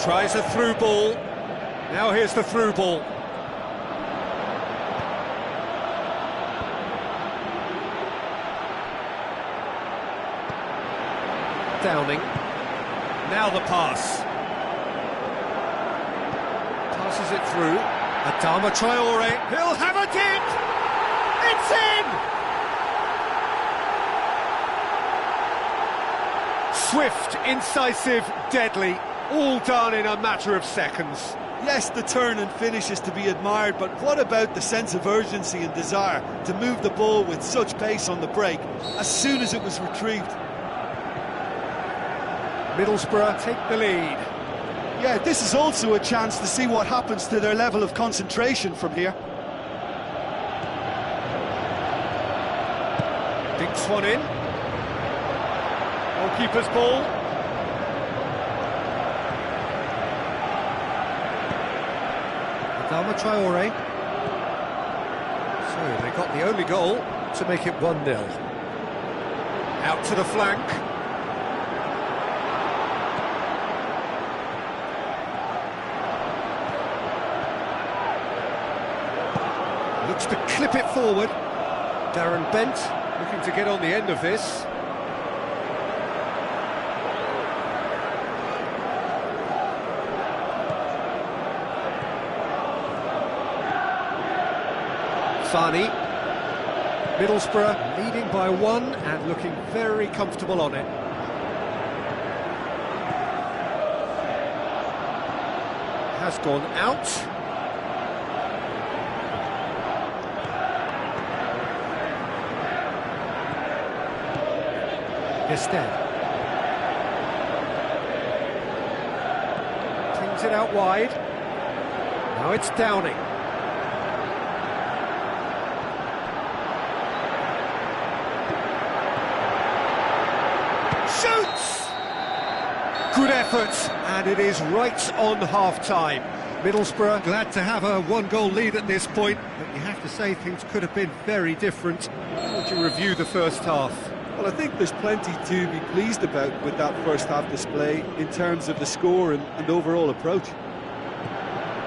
Tries a through ball. Now here's the through ball. Downing. Now the pass. Passes it through. Adama Traore. He'll have it in! It's in! Swift, incisive, deadly. All done in a matter of seconds. Yes, the turn and finish is to be admired, but what about the sense of urgency and desire to move the ball with such pace on the break as soon as it was retrieved? Middlesbrough take the lead. Yeah, this is also a chance to see what happens to their level of concentration from here. Dinks one in. Goalkeeper's ball. Adama Traore. So they got the only goal to make it 1-0. Out to the flank. Looks to clip it forward. Darren Bent looking to get on the end of this. Fani. Middlesbrough leading by 1 and looking very comfortable on it. Has gone out. Instead. Cleans it out wide. Now it's Downing. Shoots! Good effort, and it is right on half-time. Middlesbrough glad to have a 1-goal lead at this point, but you have to say things could have been very different. How would you review the first half? Well, I think there's plenty to be pleased about with that first half display in terms of the score and overall approach.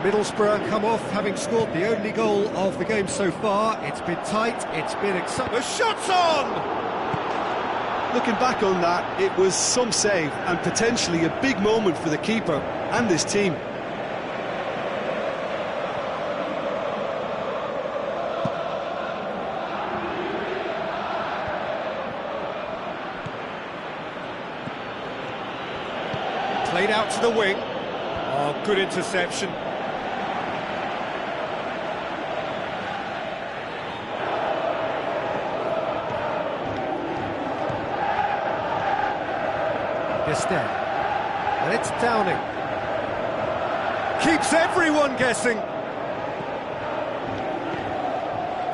Middlesbrough come off having scored the only goal of the game so far. It's been tight, it's been exciting. The shot's on! Looking back on that, it was some save and potentially a big moment for the keeper and his team. Played out to the wing. Oh, good interception. Instead. And it's Downing. Keeps everyone guessing.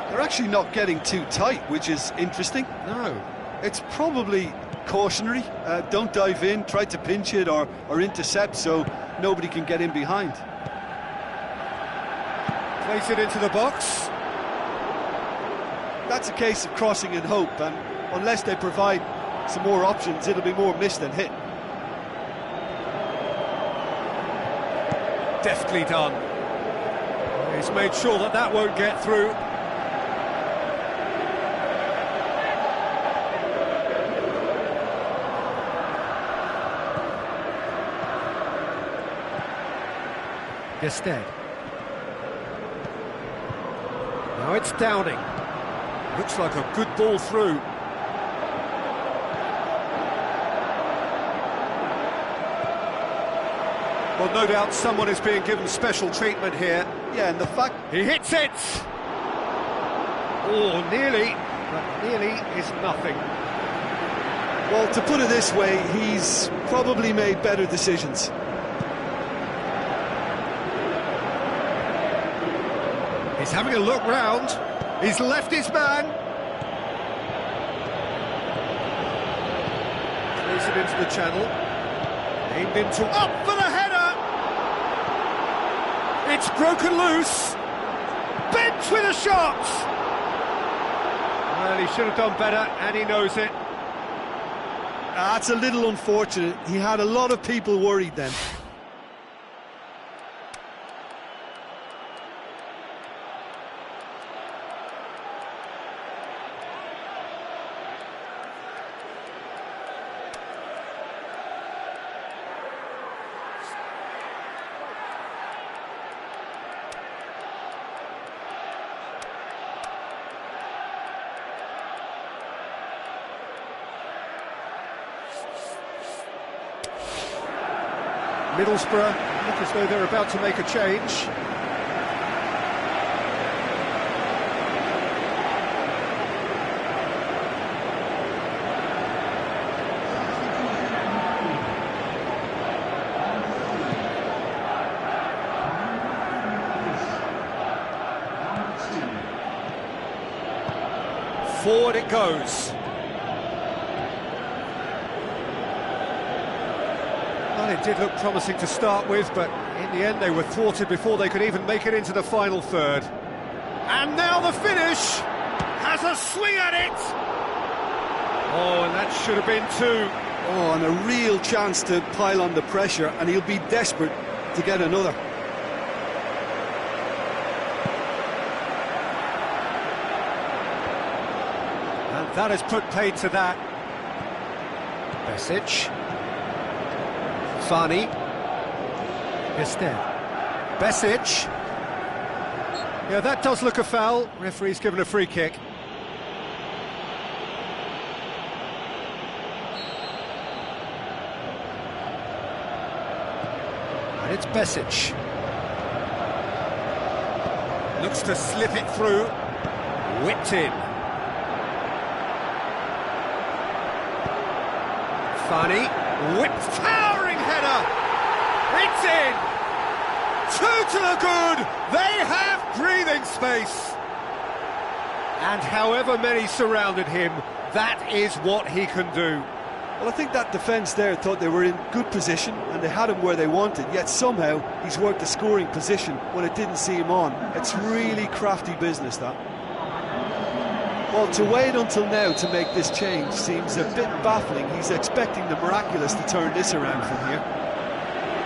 They're actually not getting too tight, which is interesting. No. It's probably cautionary. Don't dive in, try to pinch it or intercept so nobody can get in behind. Place it into the box. That's a case of crossing in hope, and unless they provide some more options, it'll be more miss than hit. Deftly done. He's made sure that that won't get through. Instead. Now it's Downing. Looks like a good ball through. Well, no doubt someone is being given special treatment here. Yeah, and the fact... He hits it! Oh, nearly, but nearly is nothing. Well, to put it this way, he's probably made better decisions. He's having a look round. He's left his man. Plays it into the channel. Aimed into... Up for the header! It's broken loose. Bent with a shot! Well, he should have done better, and he knows it. That's a little unfortunate. He had a lot of people worried then. Middlesbrough look as though they're about to make a change. Forward it goes. Well, it did look promising to start with, but in the end they were thwarted before they could even make it into the final third. And now the finish! Has a swing at it! Oh, and that should have been two. Oh, and a real chance to pile on the pressure, and he'll be desperate to get another. And that has put paid to that. Besic. Fani. Instead. Besic. Yeah, that does look a foul. Referee's given a free kick. And it's Besic. Looks to slip it through. Whipped in. Fani. Whipped. Towering header. It's in. Two to the good. They have breathing space. And however many surrounded him, that is what he can do. Well, I think that defence there thought they were in good position and they had him where they wanted, yet somehow he's worked the scoring position when it didn't see him on. It's really crafty business, that. Well, to wait until now to make this change seems a bit baffling. He's expecting the miraculous to turn this around from here.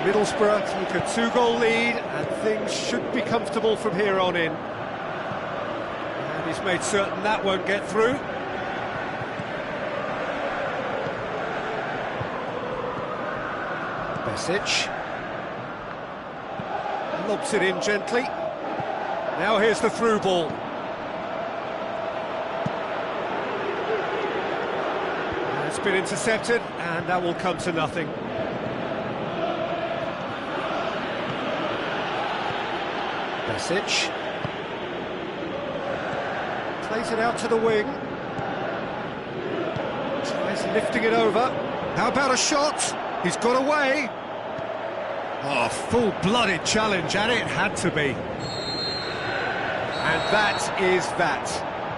Middlesbrough take a two-goal lead and things should be comfortable from here on in. And he's made certain that won't get through. Besic. Lobs it in gently. Now here's the through ball. It's been intercepted, and that will come to nothing. Besic. Plays it out to the wing. Tries lifting it over. How about a shot? He's got away. Oh, full-blooded challenge, and it had to be. And that is that.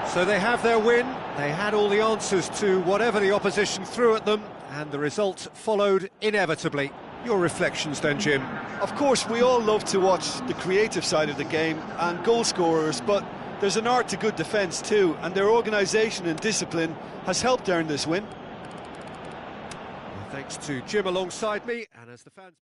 So they have their win. They had all the answers to whatever the opposition threw at them, and the result followed inevitably. Your reflections then, Jim? Of course, we all love to watch the creative side of the game and goal scorers, but there's an art to good defence too, and their organisation and discipline has helped earn this win. Well, thanks to Jim alongside me, and as the fans...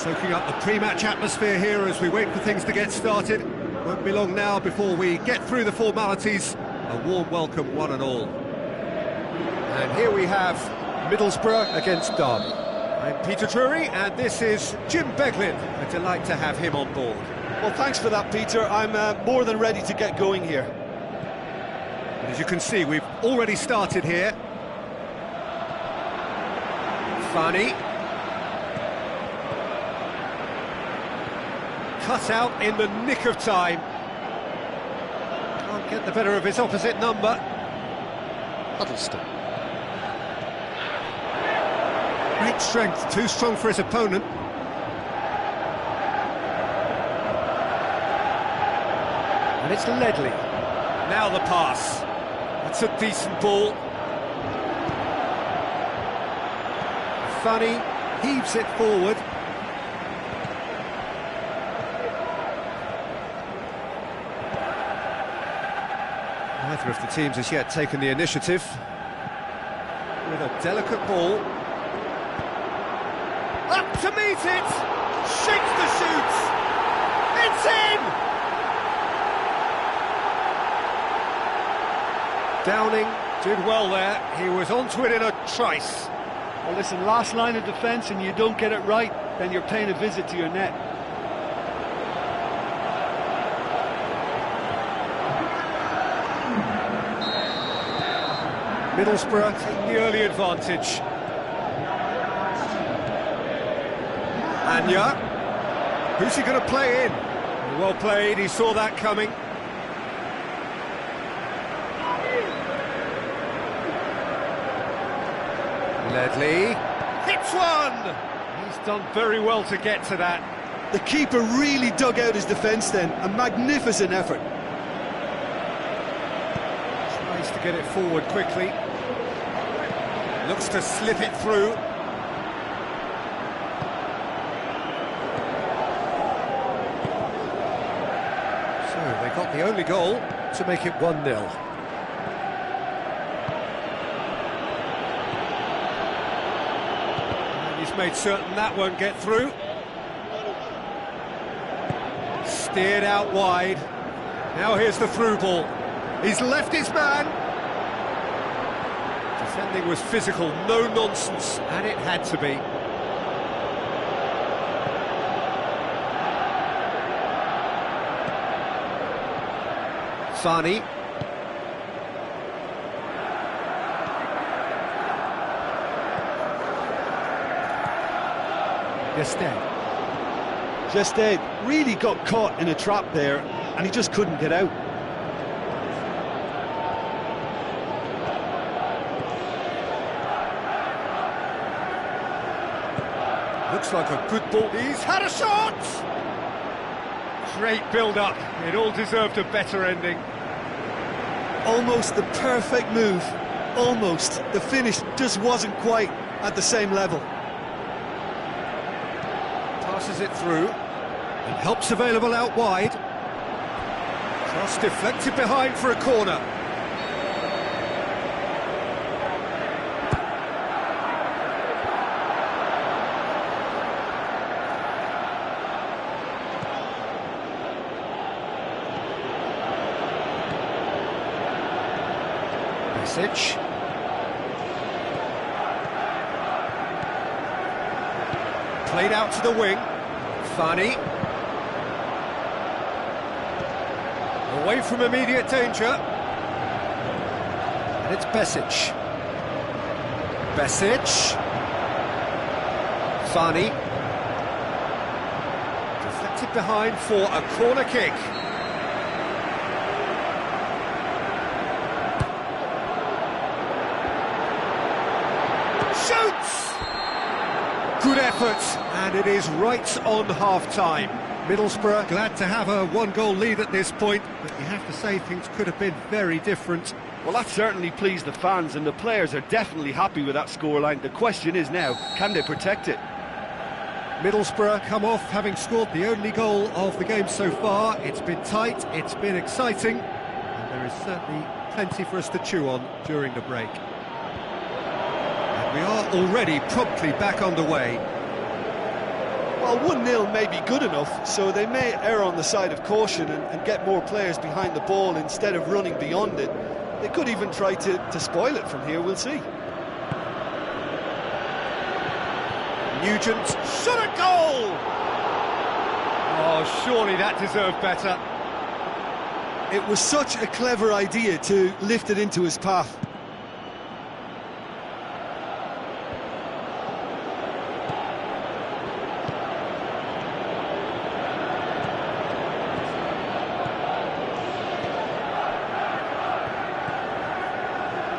Soaking up the pre-match atmosphere here as we wait for things to get started. Won't be long now before we get through the formalities. A warm welcome, one and all. And here we have Middlesbrough against Derby. I'm Peter Drury, and this is Jim Beglin. A delight to have him on board. Well, thanks for that, Peter. I'm more than ready to get going here. As you can see, we've already started here. Funny. Cut out in the nick of time. Can't get the better of his opposite number. Huddleston. Great strength, too strong for his opponent. And it's Ledley. Now the pass. That's a decent ball. Funny, heaves it forward. Neither of the teams has yet taken the initiative. With a delicate ball. Up to meet it! Shakes the shoots! It's in! Downing did well there. He was onto it in a trice. Well, listen, last line of defence and you don't get it right, then you're paying a visit to your net. Middlesbrough taking the early advantage. Anya. Who's he going to play in? Well played, he saw that coming. Ledley. Hits one! He's done very well to get to that. The keeper really dug out his defence then. A magnificent effort. Tries to get it forward quickly. Looks to slip it through. So they got the only goal to make it 1-0. He's made certain that won't get through. Steered out wide. Now here's the through ball. He's left his man. Defending was physical, no nonsense, and it had to be. Fani. Gested really got caught in a trap there, and he just couldn't get out. Looks like a good ball. He's had a shot! Great build-up. It all deserved a better ending. Almost the perfect move. Almost. The finish just wasn't quite at the same level. Passes it through. And help's available out wide. Cross deflected behind for a corner. Message. Played out to the wing. Fani. Away from immediate danger. And it's Besic. Besic. Fani. Deflected behind for a corner kick. Shoots! Good effort, and it is right on half-time. Middlesbrough glad to have a one-goal lead at this point, but you have to say things could have been very different. Well, that certainly pleased the fans, and the players are definitely happy with that scoreline. The question is now, can they protect it? Middlesbrough come off having scored the only goal of the game so far. It's been tight, it's been exciting, and there is certainly plenty for us to chew on during the break. And we are already promptly back underway. Well, Well, 1-0 may be good enough, so they may err on the side of caution and get more players behind the ball instead of running beyond it. They could even try to spoil it from here, we'll see. Nugent, shot a goal! Oh, surely that deserved better. It was such a clever idea to lift it into his path.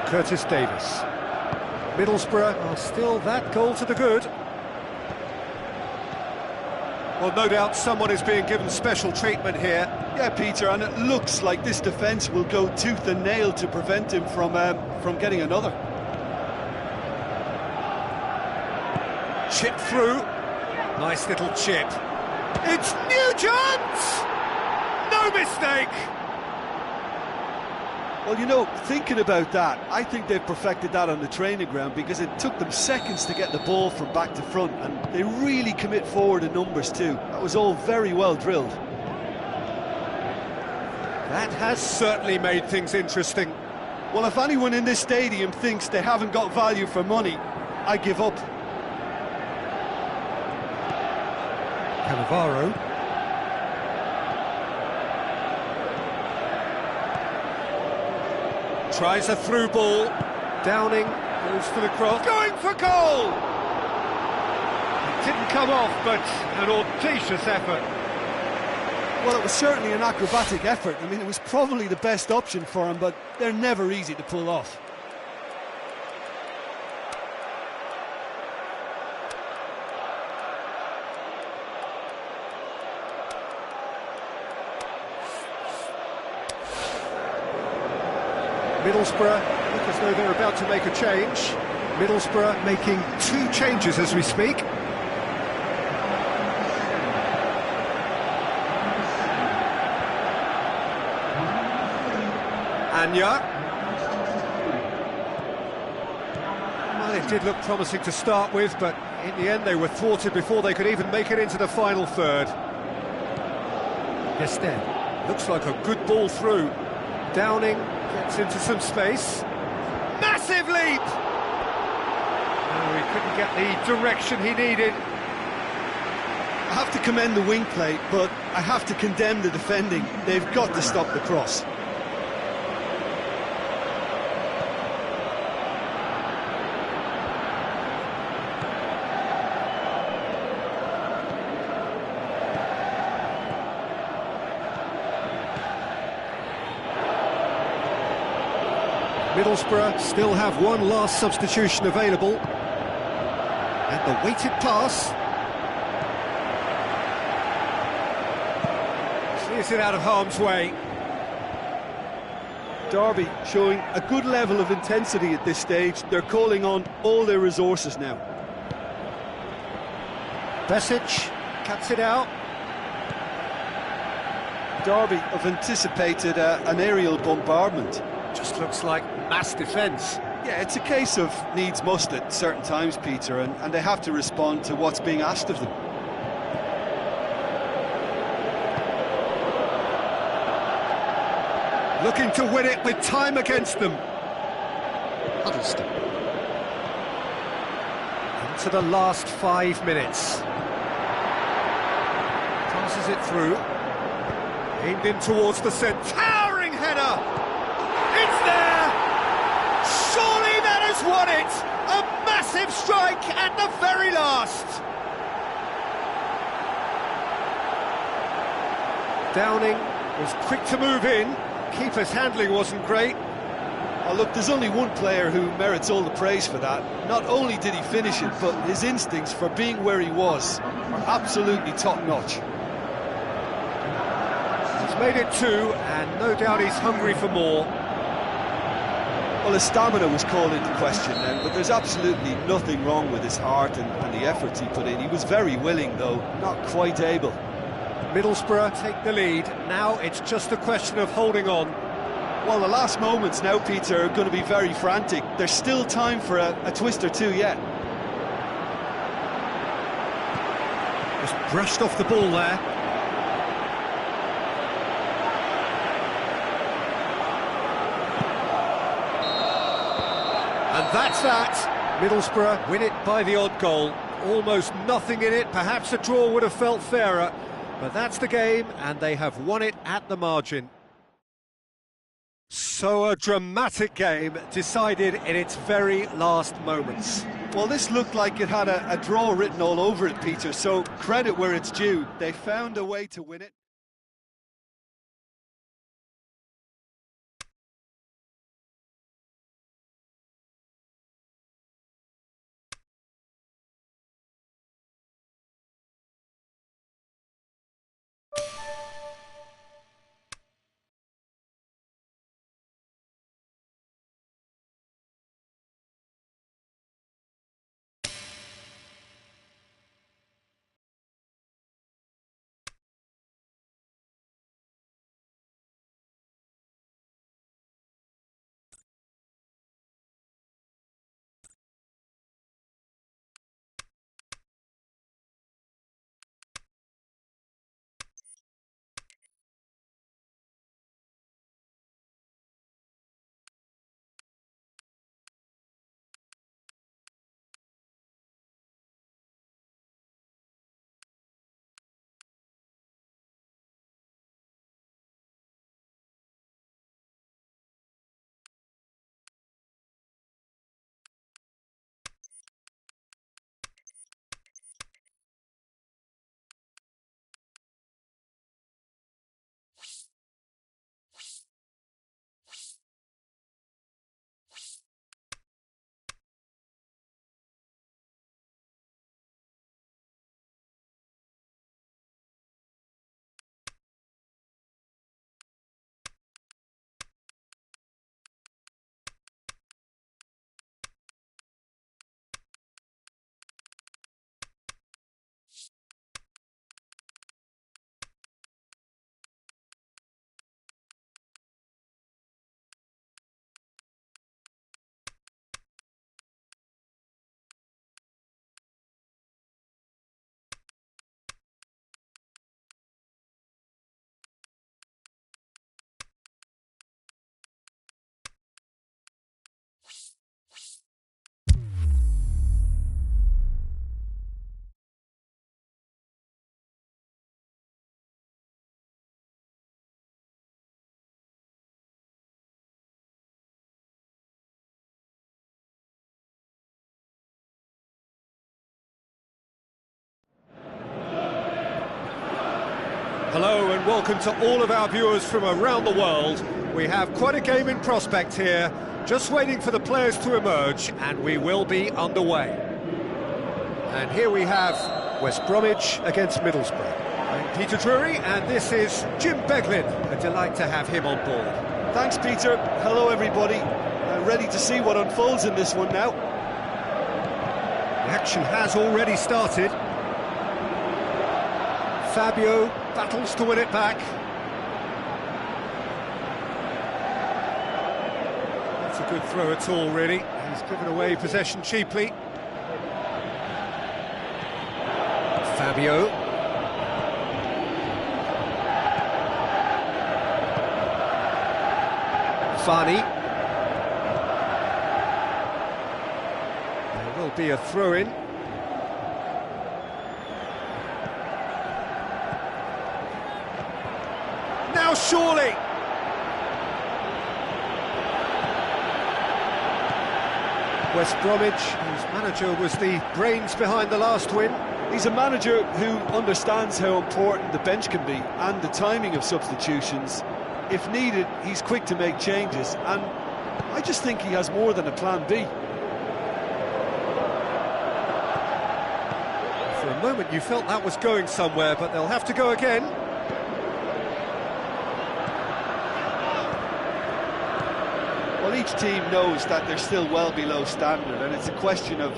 Curtis Davis. Middlesbrough are still that goal to the good. Well, no doubt someone is being given special treatment here. Yeah, Peter, and it looks like this defence will go tooth and nail to prevent him from getting another. Chip through. Nice little chip. It's Nugent! No mistake! Well, you know, thinking about that, I think they've perfected that on the training ground because it took them seconds to get the ball from back to front, and they really commit forward in numbers too. That was all very well drilled. That has certainly made things interesting. Well, if anyone in this stadium thinks they haven't got value for money, I give up. Cannavaro. Tries a through ball. Downing goes for the cross. Going for goal! It didn't come off, but an audacious effort. Well, it was certainly an acrobatic effort. I mean, it was probably the best option for him, but they're never easy to pull off. Middlesbrough look as though they're about to make a change. Middlesbrough making 2 changes as we speak. Anya. Well, it did look promising to start with, but in the end they were thwarted before they could even make it into the final third. Yes, looks like a good ball through. Downing gets into some space. Massive leap! Oh, he couldn't get the direction he needed. I have to commend the wing play, but I have to condemn the defending. They've got to stop the cross. Middlesbrough still have one last substitution available. And the weighted pass. Clears it out of harm's way. Derby showing a good level of intensity at this stage. They're calling on all their resources now. Besic cuts it out. Derby have anticipated an aerial bombardment. Just looks like mass defence. Yeah, it's a case of needs must at certain times, Peter, and they have to respond to what's being asked of them. Looking to win it with time against them. Huddleston. Into the last 5 minutes. Passes it through. Aimed in towards the centre. Towering header! It's there! Surely that has won it! A massive strike at the very last! Downing was quick to move in. Keeper's handling wasn't great. Oh, look, there's only one player who merits all the praise for that. Not only did he finish it, but his instincts for being where he was are absolutely top-notch. He's made it 2, and no doubt he's hungry for more. Well, his stamina was called into question then, but there's absolutely nothing wrong with his heart and the efforts he put in. He was very willing, though, not quite able. Middlesbrough take the lead. Now it's just a question of holding on. Well, the last moments now, Peter, are going to be very frantic. There's still time for a twist or two yet. Just brushed off the ball there. And that's that. Middlesbrough win it by the odd goal. Almost nothing in it. Perhaps a draw would have felt fairer. But that's the game, and they have won it at the margin. So a dramatic game decided in its very last moments. Well, this looked like it had a draw written all over it, Peter, so credit where it's due. They found a way to win it. Hello and welcome to all of our viewers from around the world. We have quite a game in prospect here, just waiting for the players to emerge, and we will be underway. And here we have West Bromwich against Middlesbrough. I'm Peter Drury, and this is Jim Beglin. A delight to have him on board. Thanks, Peter. Hello, everybody. Ready to see what unfolds in this one now. The action has already started. Fabio battles to win it back. That's a good throw at all, really. He's given away possession cheaply. Fabio. Fani. There will be a throw-in. Now surely! West Bromwich, whose manager was the brains behind the last win. He's a manager who understands how important the bench can be and the timing of substitutions. If needed, he's quick to make changes, and I just think he has more than a plan B. For a moment you felt that was going somewhere, but they'll have to go again. Well, each team knows that they're still well below standard, and it's a question of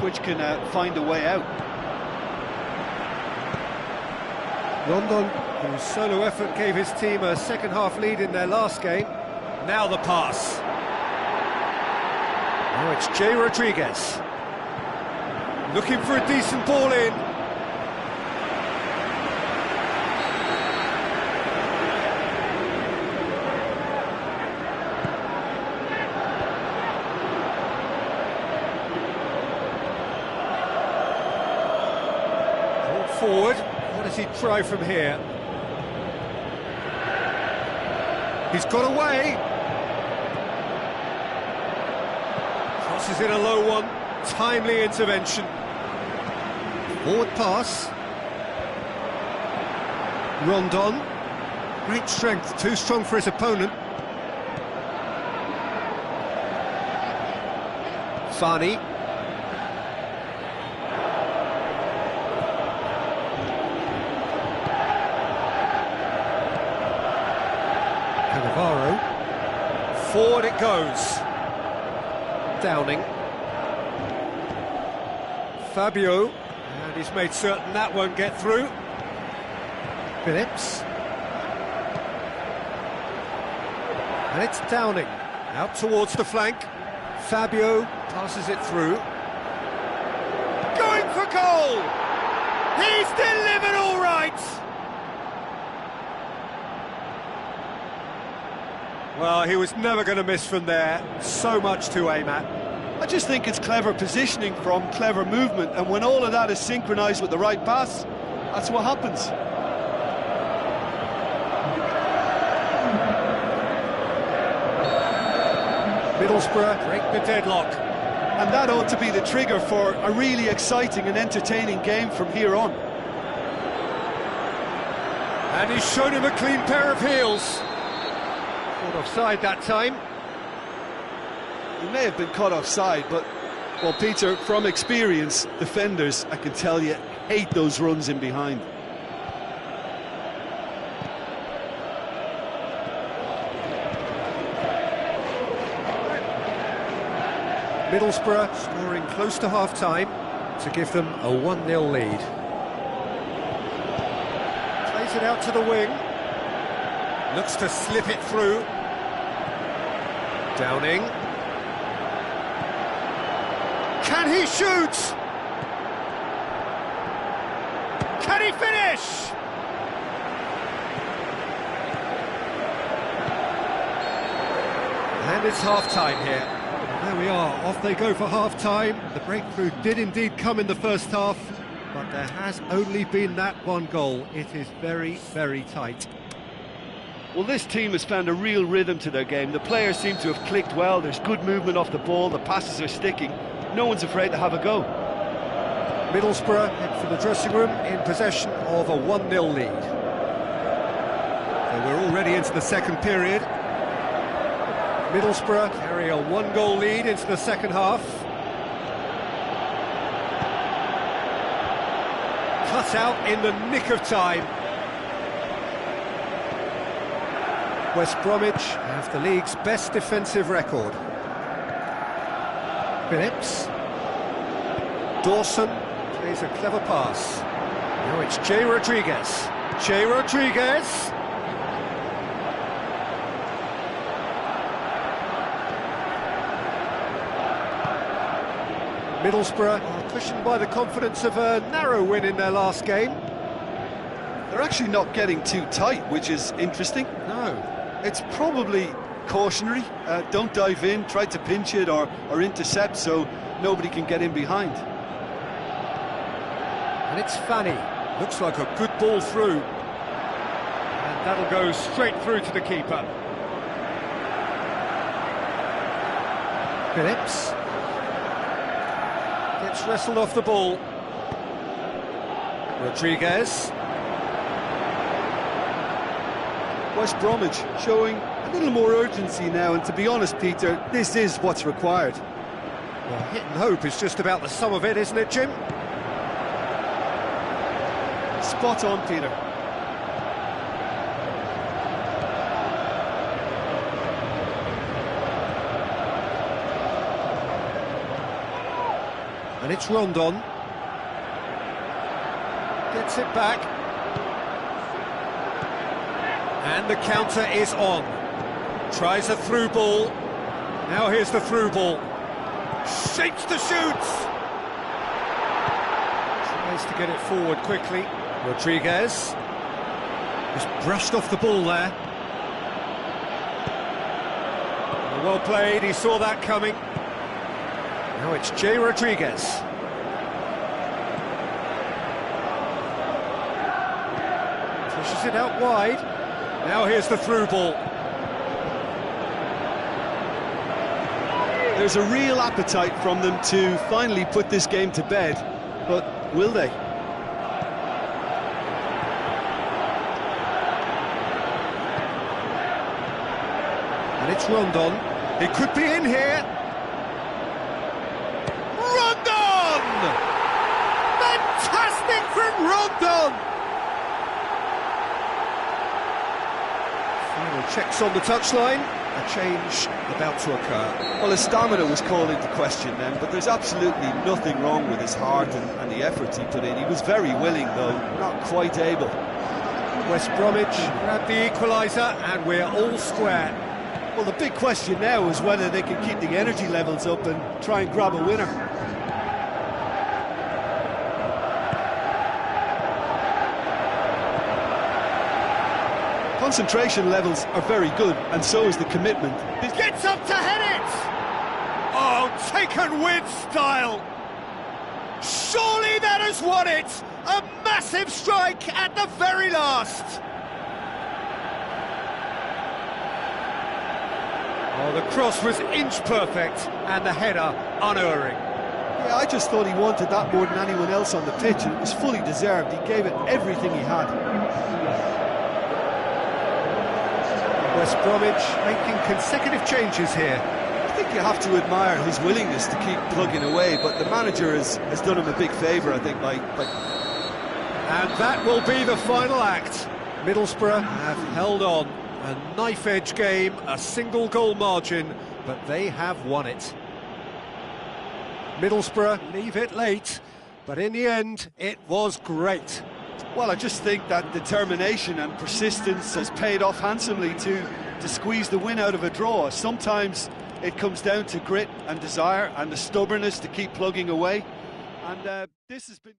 which can find a way out. London, whose solo effort gave his team a second-half lead in their last game. Now the pass. Now it's Jay Rodriguez. Looking for a decent ball in. forward. What does he try from here? He's got away. Crosses in a low one. Timely intervention. Forward pass. Rondon. Great strength, too strong for his opponent. Fani. Cannavaro. Forward it goes. Downing. Fabio. And he's made certain that won't get through. Phillips. And it's Downing. Out towards the flank. Fabio passes it through. Going for goal! He's delivered all right! Well, he was never going to miss from there. So much to aim at. I just think it's clever positioning from clever movement, and when all of that is synchronised with the right pass, that's what happens. Middlesbrough break the deadlock. And that ought to be the trigger for a really exciting and entertaining game from here on. And he's shown him a clean pair of heels. Caught offside that time. He may have been caught offside, but, well, Peter, from experience, defenders, I can tell you, hate those runs in behind. Middlesbrough scoring close to half-time to give them a 1-0 lead. Plays it out to the wing. Looks to slip it through. Downing. Can he shoot? Can he finish? And it's half-time here. There we are, off they go for half-time. The breakthrough did indeed come in the first half, but there has only been that one goal. It is very, very tight. Well, this team has found a real rhythm to their game. The players seem to have clicked well. There's good movement off the ball. The passes are sticking. No one's afraid to have a go. Middlesbrough head for the dressing room in possession of a 1-0 lead. So we're already into the second period. Middlesbrough carry a 1-goal lead into the second half. Cut out in the nick of time. West Bromwich have the league's best defensive record. Phillips. Dawson plays a clever pass. Now it's Jay Rodriguez. Jay Rodriguez. Middlesbrough are cushioned by the confidence of a narrow win in their last game. They're actually not getting too tight, which is interesting. No. It's probably cautionary. Don't dive in, try to pinch it or intercept so nobody can get in behind. And it's Fani. Looks like a good ball through. And that'll go straight through to the keeper. Phillips. Gets wrestled off the ball. Rodriguez. West Bromwich showing a little more urgency now, and to be honest, Peter, this is what's required. Well, hit and hope is just about the sum of it, isn't it, Jim? Spot on, Peter. And it's Rondon. Gets it back. And the counter is on. Tries a through ball. Now here's the through ball. Shapes to shoot. Tries to get it forward quickly. Rodriguez. Just brushed off the ball there. Well played, he saw that coming. Now it's Jay Rodriguez. Pushes it out wide. Now here's the through ball. There's a real appetite from them to finally put this game to bed, but will they? And it's Rondon. He could be in here. Rondon! Fantastic from Rondon! Final checks on the touchline. A change about to occur. Well, his stamina was called into question then, but there's absolutely nothing wrong with his heart and the effort he put in. He was very willing, though, not quite able. West Bromwich grabbed the equaliser, and we're all square. Well, the big question now is whether they can keep the energy levels up and try and grab a winner. Concentration levels are very good, and so is the commitment. Gets up to head it! Oh, taken with style! Surely that has won it! A massive strike at the very last! Oh, the cross was inch perfect, and the header unerring. Yeah, I just thought he wanted that more than anyone else on the pitch, and it was fully deserved. He gave it everything he had. West Bromwich making consecutive changes here. I think you have to admire his willingness to keep plugging away, but the manager has done him a big favour, I think, by... And that will be the final act. Middlesbrough have held on. A knife-edge game, a single goal margin, but they have won it. Middlesbrough leave it late, but in the end, it was great. Well, I just think that determination and persistence has paid off handsomely to squeeze the win out of a draw. Sometimes it comes down to grit and desire and the stubbornness to keep plugging away. And this has been...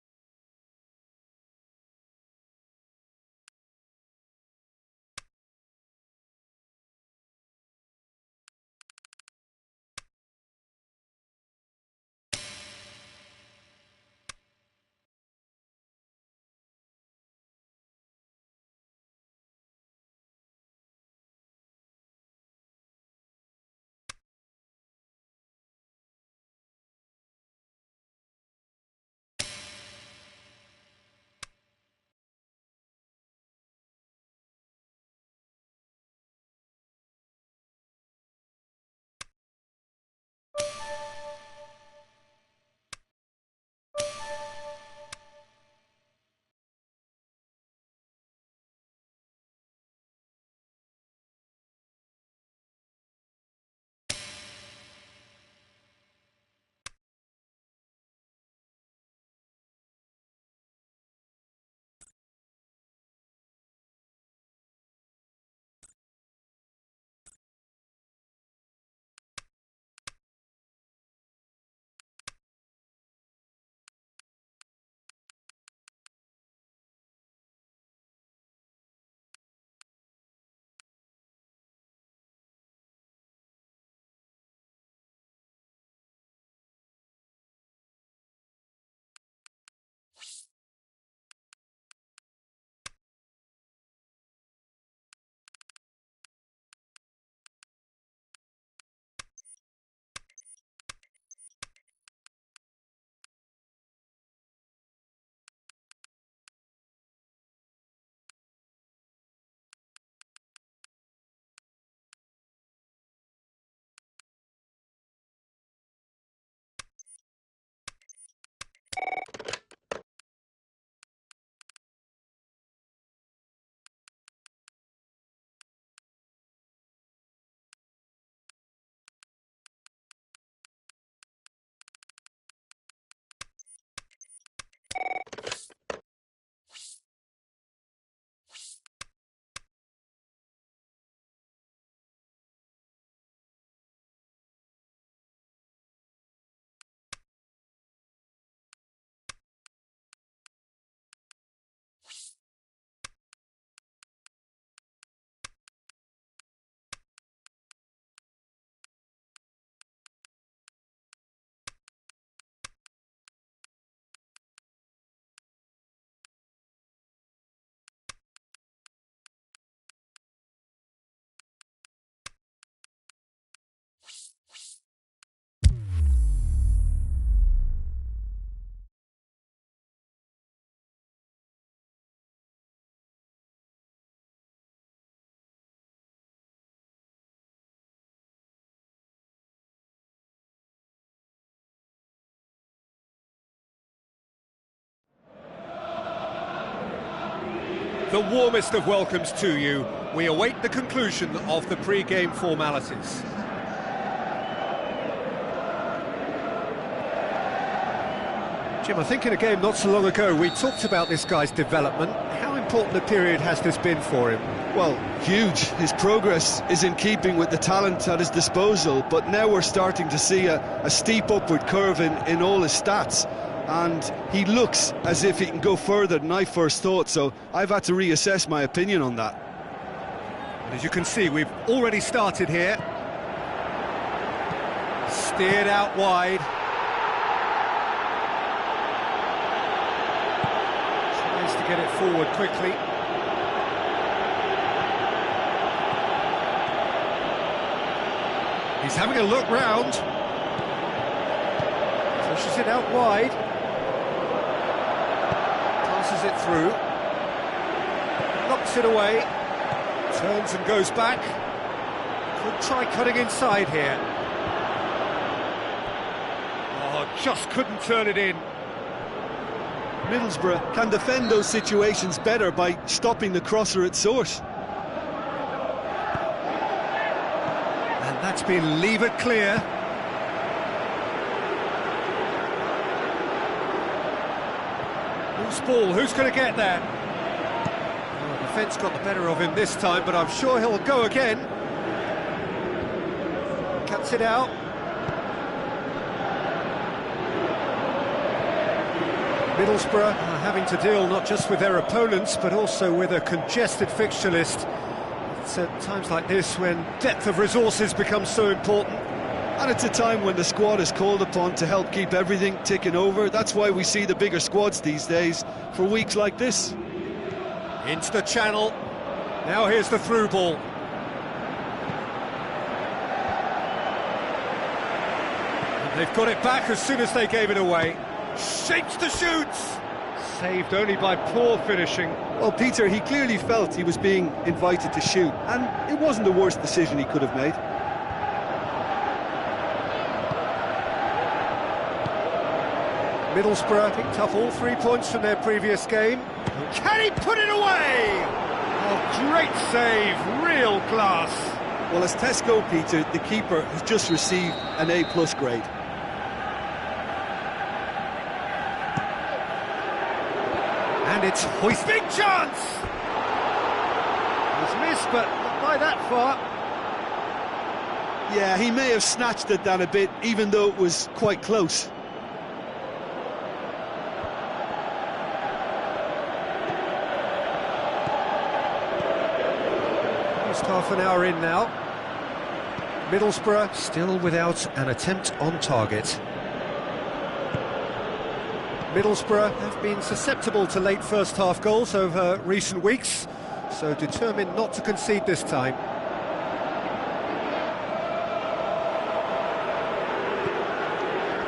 The warmest of welcomes to you. We await the conclusion of the pre-game formalities. Jim, I think in a game not so long ago we talked about this guy's development. How important a period has this been for him? Well, huge. His progress is in keeping with the talent at his disposal, but now we're starting to see a steep upward curve in all his stats. And he looks as if he can go further than I first thought, so I've had to reassess my opinion on that. As you can see, we've already started here. Steered out wide. Tries to get it forward quickly. He's having a look round. Pushes it out wide. Passes it through. Knocks it away. Turns and goes back. Could try cutting inside here. Oh, just couldn't turn it in. Middlesbrough can defend those situations better by stopping the crosser at source. And that's been levered clear. Loose ball, who's going to get there? Oh, the defence got the better of him this time, but I'm sure he'll go again. Cuts it out. Middlesbrough are having to deal not just with their opponents, but also with a congested fixture list. It's at times like this when depth of resources becomes so important. And it's a time when the squad is called upon to help keep everything ticking over. That's why we see the bigger squads these days for weeks like this. Into the channel. Now here's the through ball. And they've got it back as soon as they gave it away. Shapes the shoots! Saved only by poor finishing. Well, Peter, he clearly felt he was being invited to shoot, and it wasn't the worst decision he could have made. Middlesbrough picked up all 3 points from their previous game. Can he put it away? Oh, great save, real class. Well, as Tesco, Peter, the keeper has just received an A+ grade. And it's hoist. Big chance! It was missed, but not by that far. Yeah, he may have snatched it down a bit, even though it was quite close. Just half an hour in now. Middlesbrough still without an attempt on target. Middlesbrough have been susceptible to late first-half goals over recent weeks, so determined not to concede this time.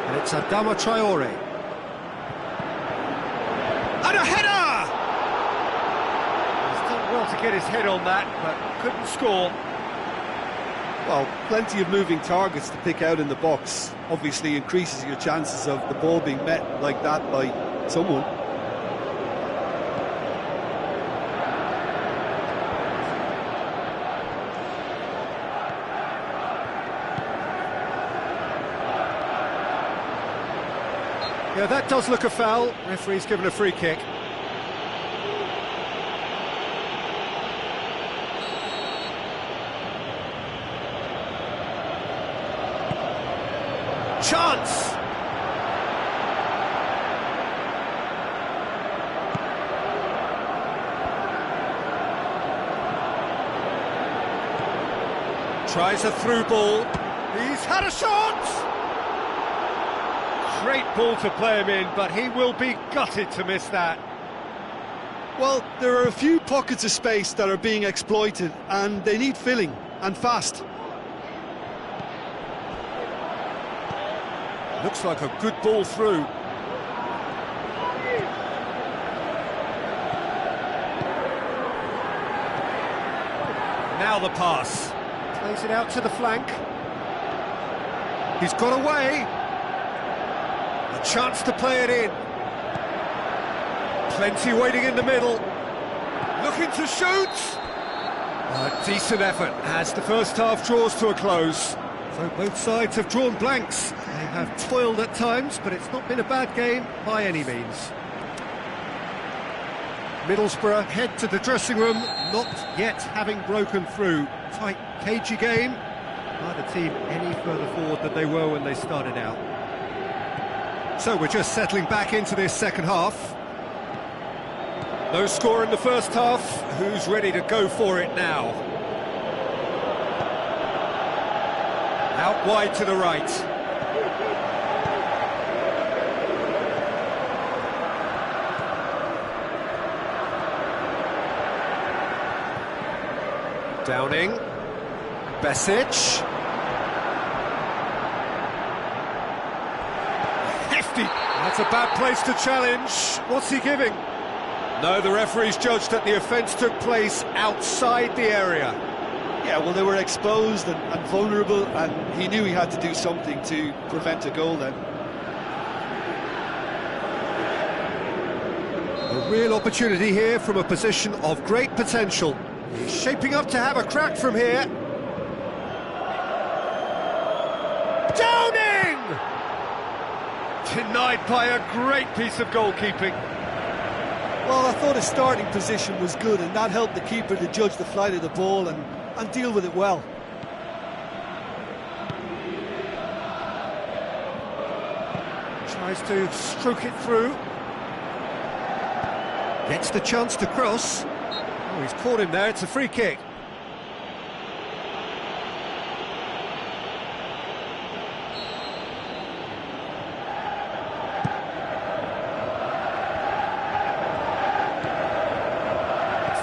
And it's Adama Traore. And a header! He's done well to get his head on that, but couldn't score. Well, plenty of moving targets to pick out in the box. Obviously increases your chances of the ball being met like that by someone. Yeah, that does look a foul. Referee's given a free kick. Chance! Tries a through ball. He's had a shot! Great ball to play him in, but he will be gutted to miss that. Well, there are a few pockets of space that are being exploited, and they need filling, and fast. Looks like a good ball through. Now the pass. Plays it out to the flank. He's got away. A chance to play it in. Plenty waiting in the middle. Looking to shoot! A decent effort as the first half draws to a close. So both sides have drawn blanks. They have toiled at times, but it's not been a bad game by any means. Middlesbrough head to the dressing room, not yet having broken through. Tight, cagey game. Neither team any further forward than they were when they started out. So we're just settling back into this second half. No score in the first half. Who's ready to go for it now? Out wide to the right. Downing. Besic. Hefty! That's a bad place to challenge. What's he giving? No, the referee's judged that the offence took place outside the area. Yeah, well, they were exposed and vulnerable, and he knew he had to do something to prevent a goal then. A real opportunity here from a position of great potential. He's shaping up to have a crack from here. Downing! Denied by a great piece of goalkeeping. Well, I thought his starting position was good, and that helped the keeper to judge the flight of the ball and deal with it well. Tries to stroke it through. Gets the chance to cross. Oh, he's caught him there, it's a free kick.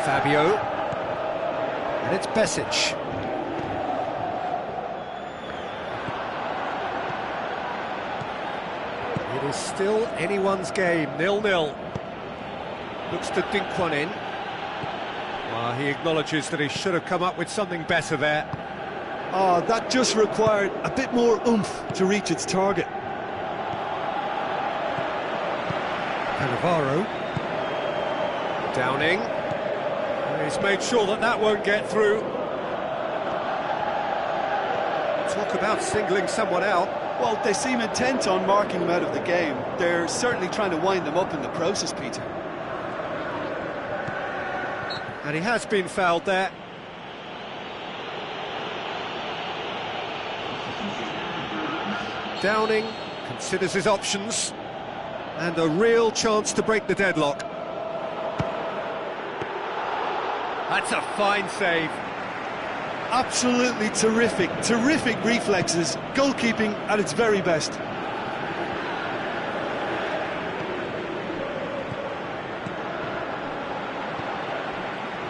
Fabio, and it's Besic. It is still anyone's game, 0-0. Looks to dink one in. Well, he acknowledges that he should have come up with something better there. Oh, that just required a bit more oomph to reach its target. Cannavaro. Downing. He's made sure that that won't get through. Talk about singling someone out. Well, they seem intent on marking him out of the game. They're certainly trying to wind them up in the process, Peter. And he has been fouled there. Downing considers his options. And a real chance to break the deadlock. That's a fine save. Absolutely terrific reflexes, goalkeeping at its very best.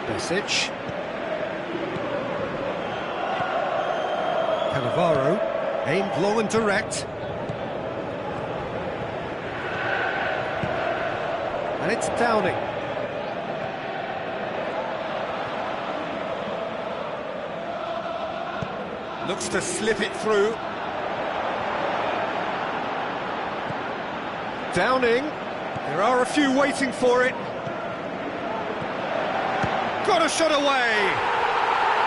Besic. Cannavaro, aimed long and direct. And it's Downing. Looks to slip it through. Downing. There are a few waiting for it. Got a shot away.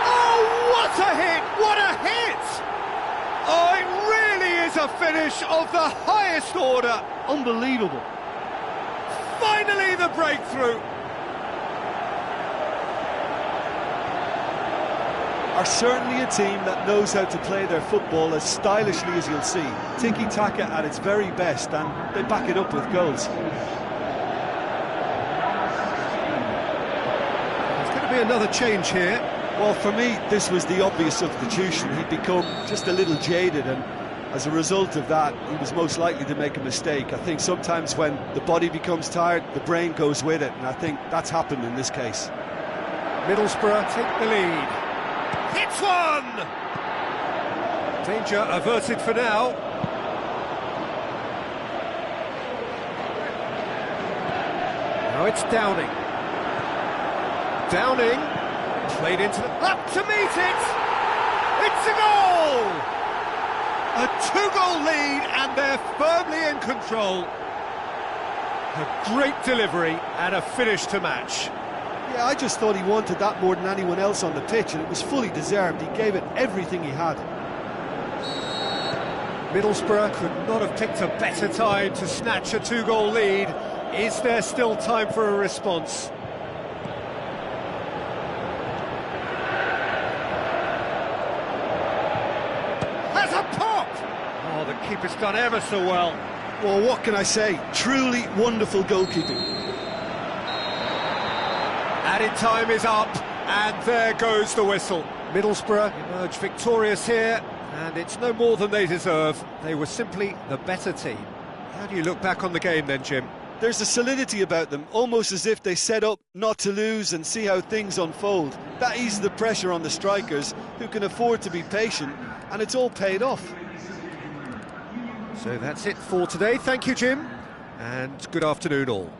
Oh, what a hit! What a hit! Oh, it really is a finish of the highest order. Unbelievable. Finally the breakthrough. Are certainly a team that knows how to play their football as stylishly as you'll see. Tiki-taka at its very best, and they back it up with goals. There's going to be another change here. Well, for me, this was the obvious substitution. He'd become just a little jaded, and as a result of that, he was most likely to make a mistake. I think sometimes when the body becomes tired, the brain goes with it, and I think that's happened in this case. Middlesbrough take the lead. Hits one! Danger averted for now. Now it's Downing. Downing played into the... Up to meet it! It's a goal! A two-goal lead and they're firmly in control. A great delivery and a finish to match. Yeah, I just thought he wanted that more than anyone else on the pitch, and it was fully deserved. He gave it everything he had. Middlesbrough could not have picked a better time to snatch a two-goal lead. Is there still time for a response? Has a pop! Oh, the keeper's done ever so well. Well, what can I say? Truly wonderful goalkeeping. Added time is up, and there goes the whistle. Middlesbrough emerge victorious here, and it's no more than they deserve. They were simply the better team. How do you look back on the game then, Jim? There's a solidity about them, almost as if they set up not to lose and see how things unfold. That eases the pressure on the strikers, who can afford to be patient, and it's all paid off. So that's it for today. Thank you, Jim, and good afternoon all.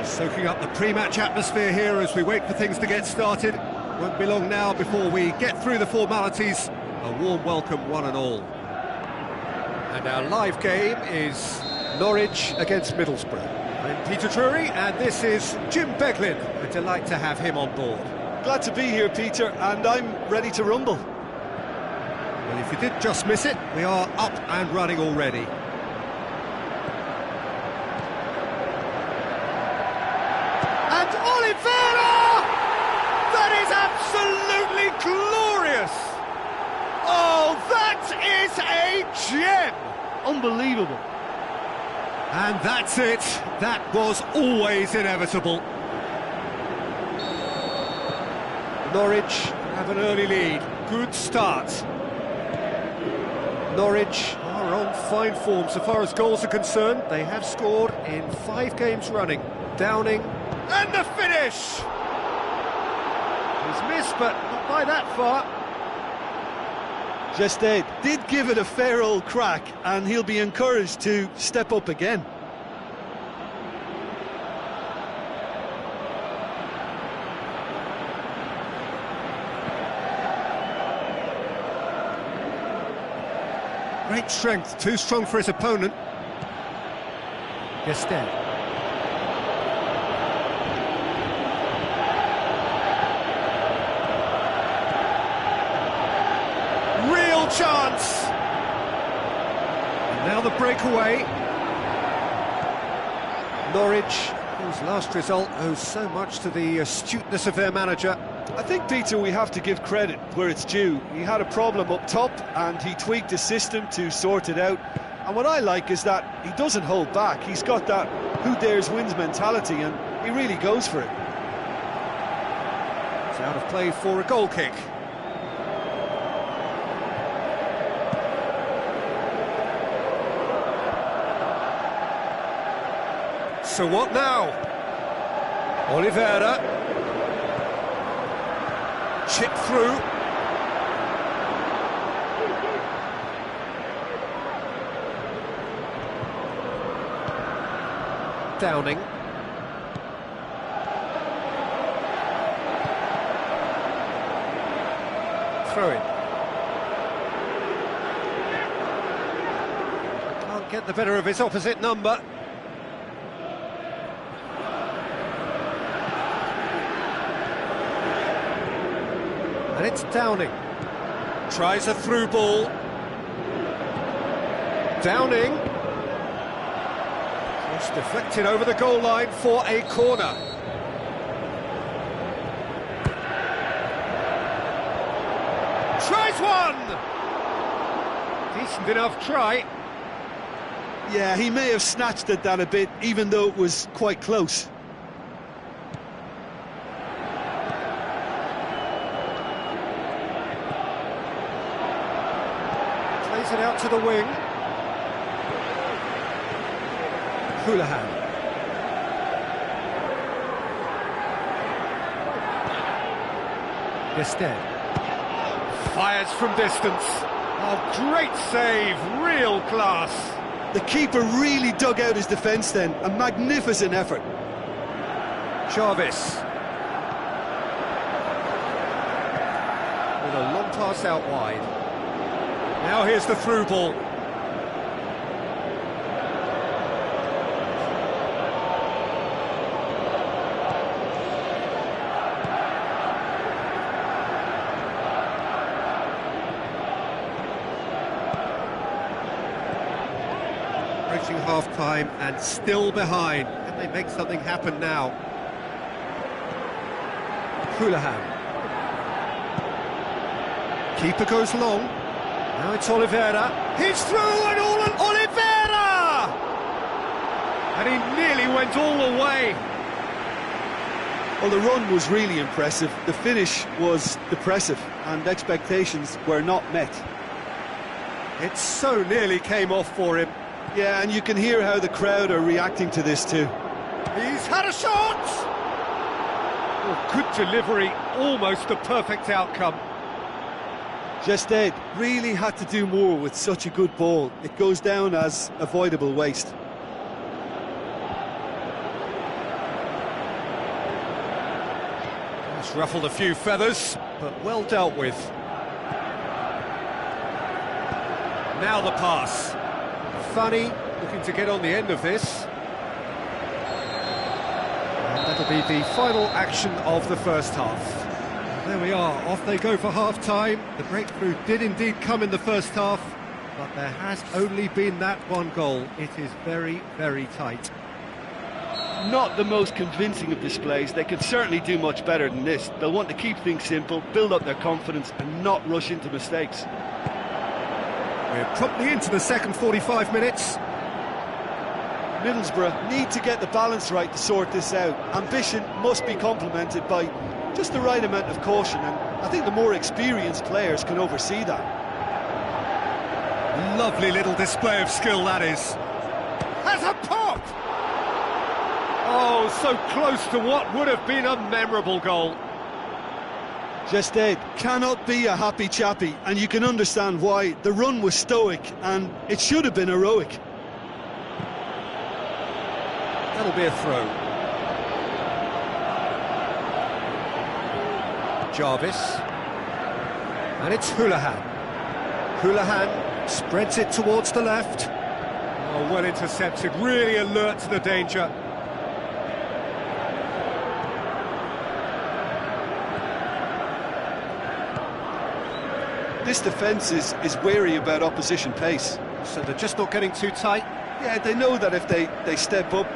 Soaking up the pre-match atmosphere here as we wait for things to get started. Won't be long now before we get through the formalities. A warm welcome, one and all. And our live game is Norwich against Middlesbrough. I'm Peter Drury, and this is Jim Beglin. A delight to have him on board. Glad to be here, Peter, and I'm ready to rumble. Well, if you did just miss it, we are up and running already. And Oliveira! That is absolutely glorious! Oh, that is a gem! Unbelievable. And that's it. That was always inevitable. Norwich have an early lead. Good start. Norwich are on fine form so far as goals are concerned. They have scored in 5 games running. Downing. And the finish! He's missed, but not by that far. Geste did give it a fair old crack, and he'll be encouraged to step up again. Great strength, too strong for his opponent. Geste. Now the breakaway. Norwich, whose last result owes so much to the astuteness of their manager. I think, Peter, we have to give credit where it's due. He had a problem up top and he tweaked his system to sort it out. And what I like is that he doesn't hold back. He's got that who dares wins mentality and he really goes for it. It's out of play for a goal kick. So what now? Oliveira. Chip through. Downing. Throw in. Can't get the better of his opposite number. And it's Downing. Tries a through ball. Downing. Just deflected over the goal line for a corner. Tries one! Decent enough try. Yeah, he may have snatched at that a bit, even though it was quite close. Plays it out to the wing. Houlihan. Gested. Fires from distance. Oh, great save, real class. The keeper really dug out his defence then, a magnificent effort. Jarvis. With a long pass out wide. Now here's the through ball. Approaching half-time and still behind. Can they make something happen now? Houlihan. Keeper goes long. Now it's Oliveira. He's through and all on Oliveira! And he nearly went all the way. Well, the run was really impressive. The finish was depressive and expectations were not met. It so nearly came off for him. Yeah, and you can hear how the crowd are reacting to this too. He's had a shot! Oh, good delivery, almost a perfect outcome. Gested really had to do more with such a good ball. It goes down as avoidable waste. It's ruffled a few feathers, but well dealt with. Now the pass. Funny, looking to get on the end of this. And that'll be the final action of the first half. There we are, off they go for half-time. The breakthrough did indeed come in the first half, but there has only been that one goal. It is very, very tight. Not the most convincing of displays. They could certainly do much better than this. They'll want to keep things simple, build up their confidence and not rush into mistakes. We're promptly into the second 45 minutes. Middlesbrough need to get the balance right to sort this out. Ambition must be complemented by just the right amount of caution, and I think the more experienced players can oversee that. Lovely little display of skill, that is. Has a pop! Oh, so close to what would have been a memorable goal. Gested cannot be a happy chappy, and you can understand why. The run was stoic, and it should have been heroic. That'll be a throw. Jarvis. And it's Houlihan. Houlihan spreads it towards the left. Oh, well intercepted, really alert to the danger. This defence is wary about opposition pace. So they're just not getting too tight. Yeah, they know that if they step up,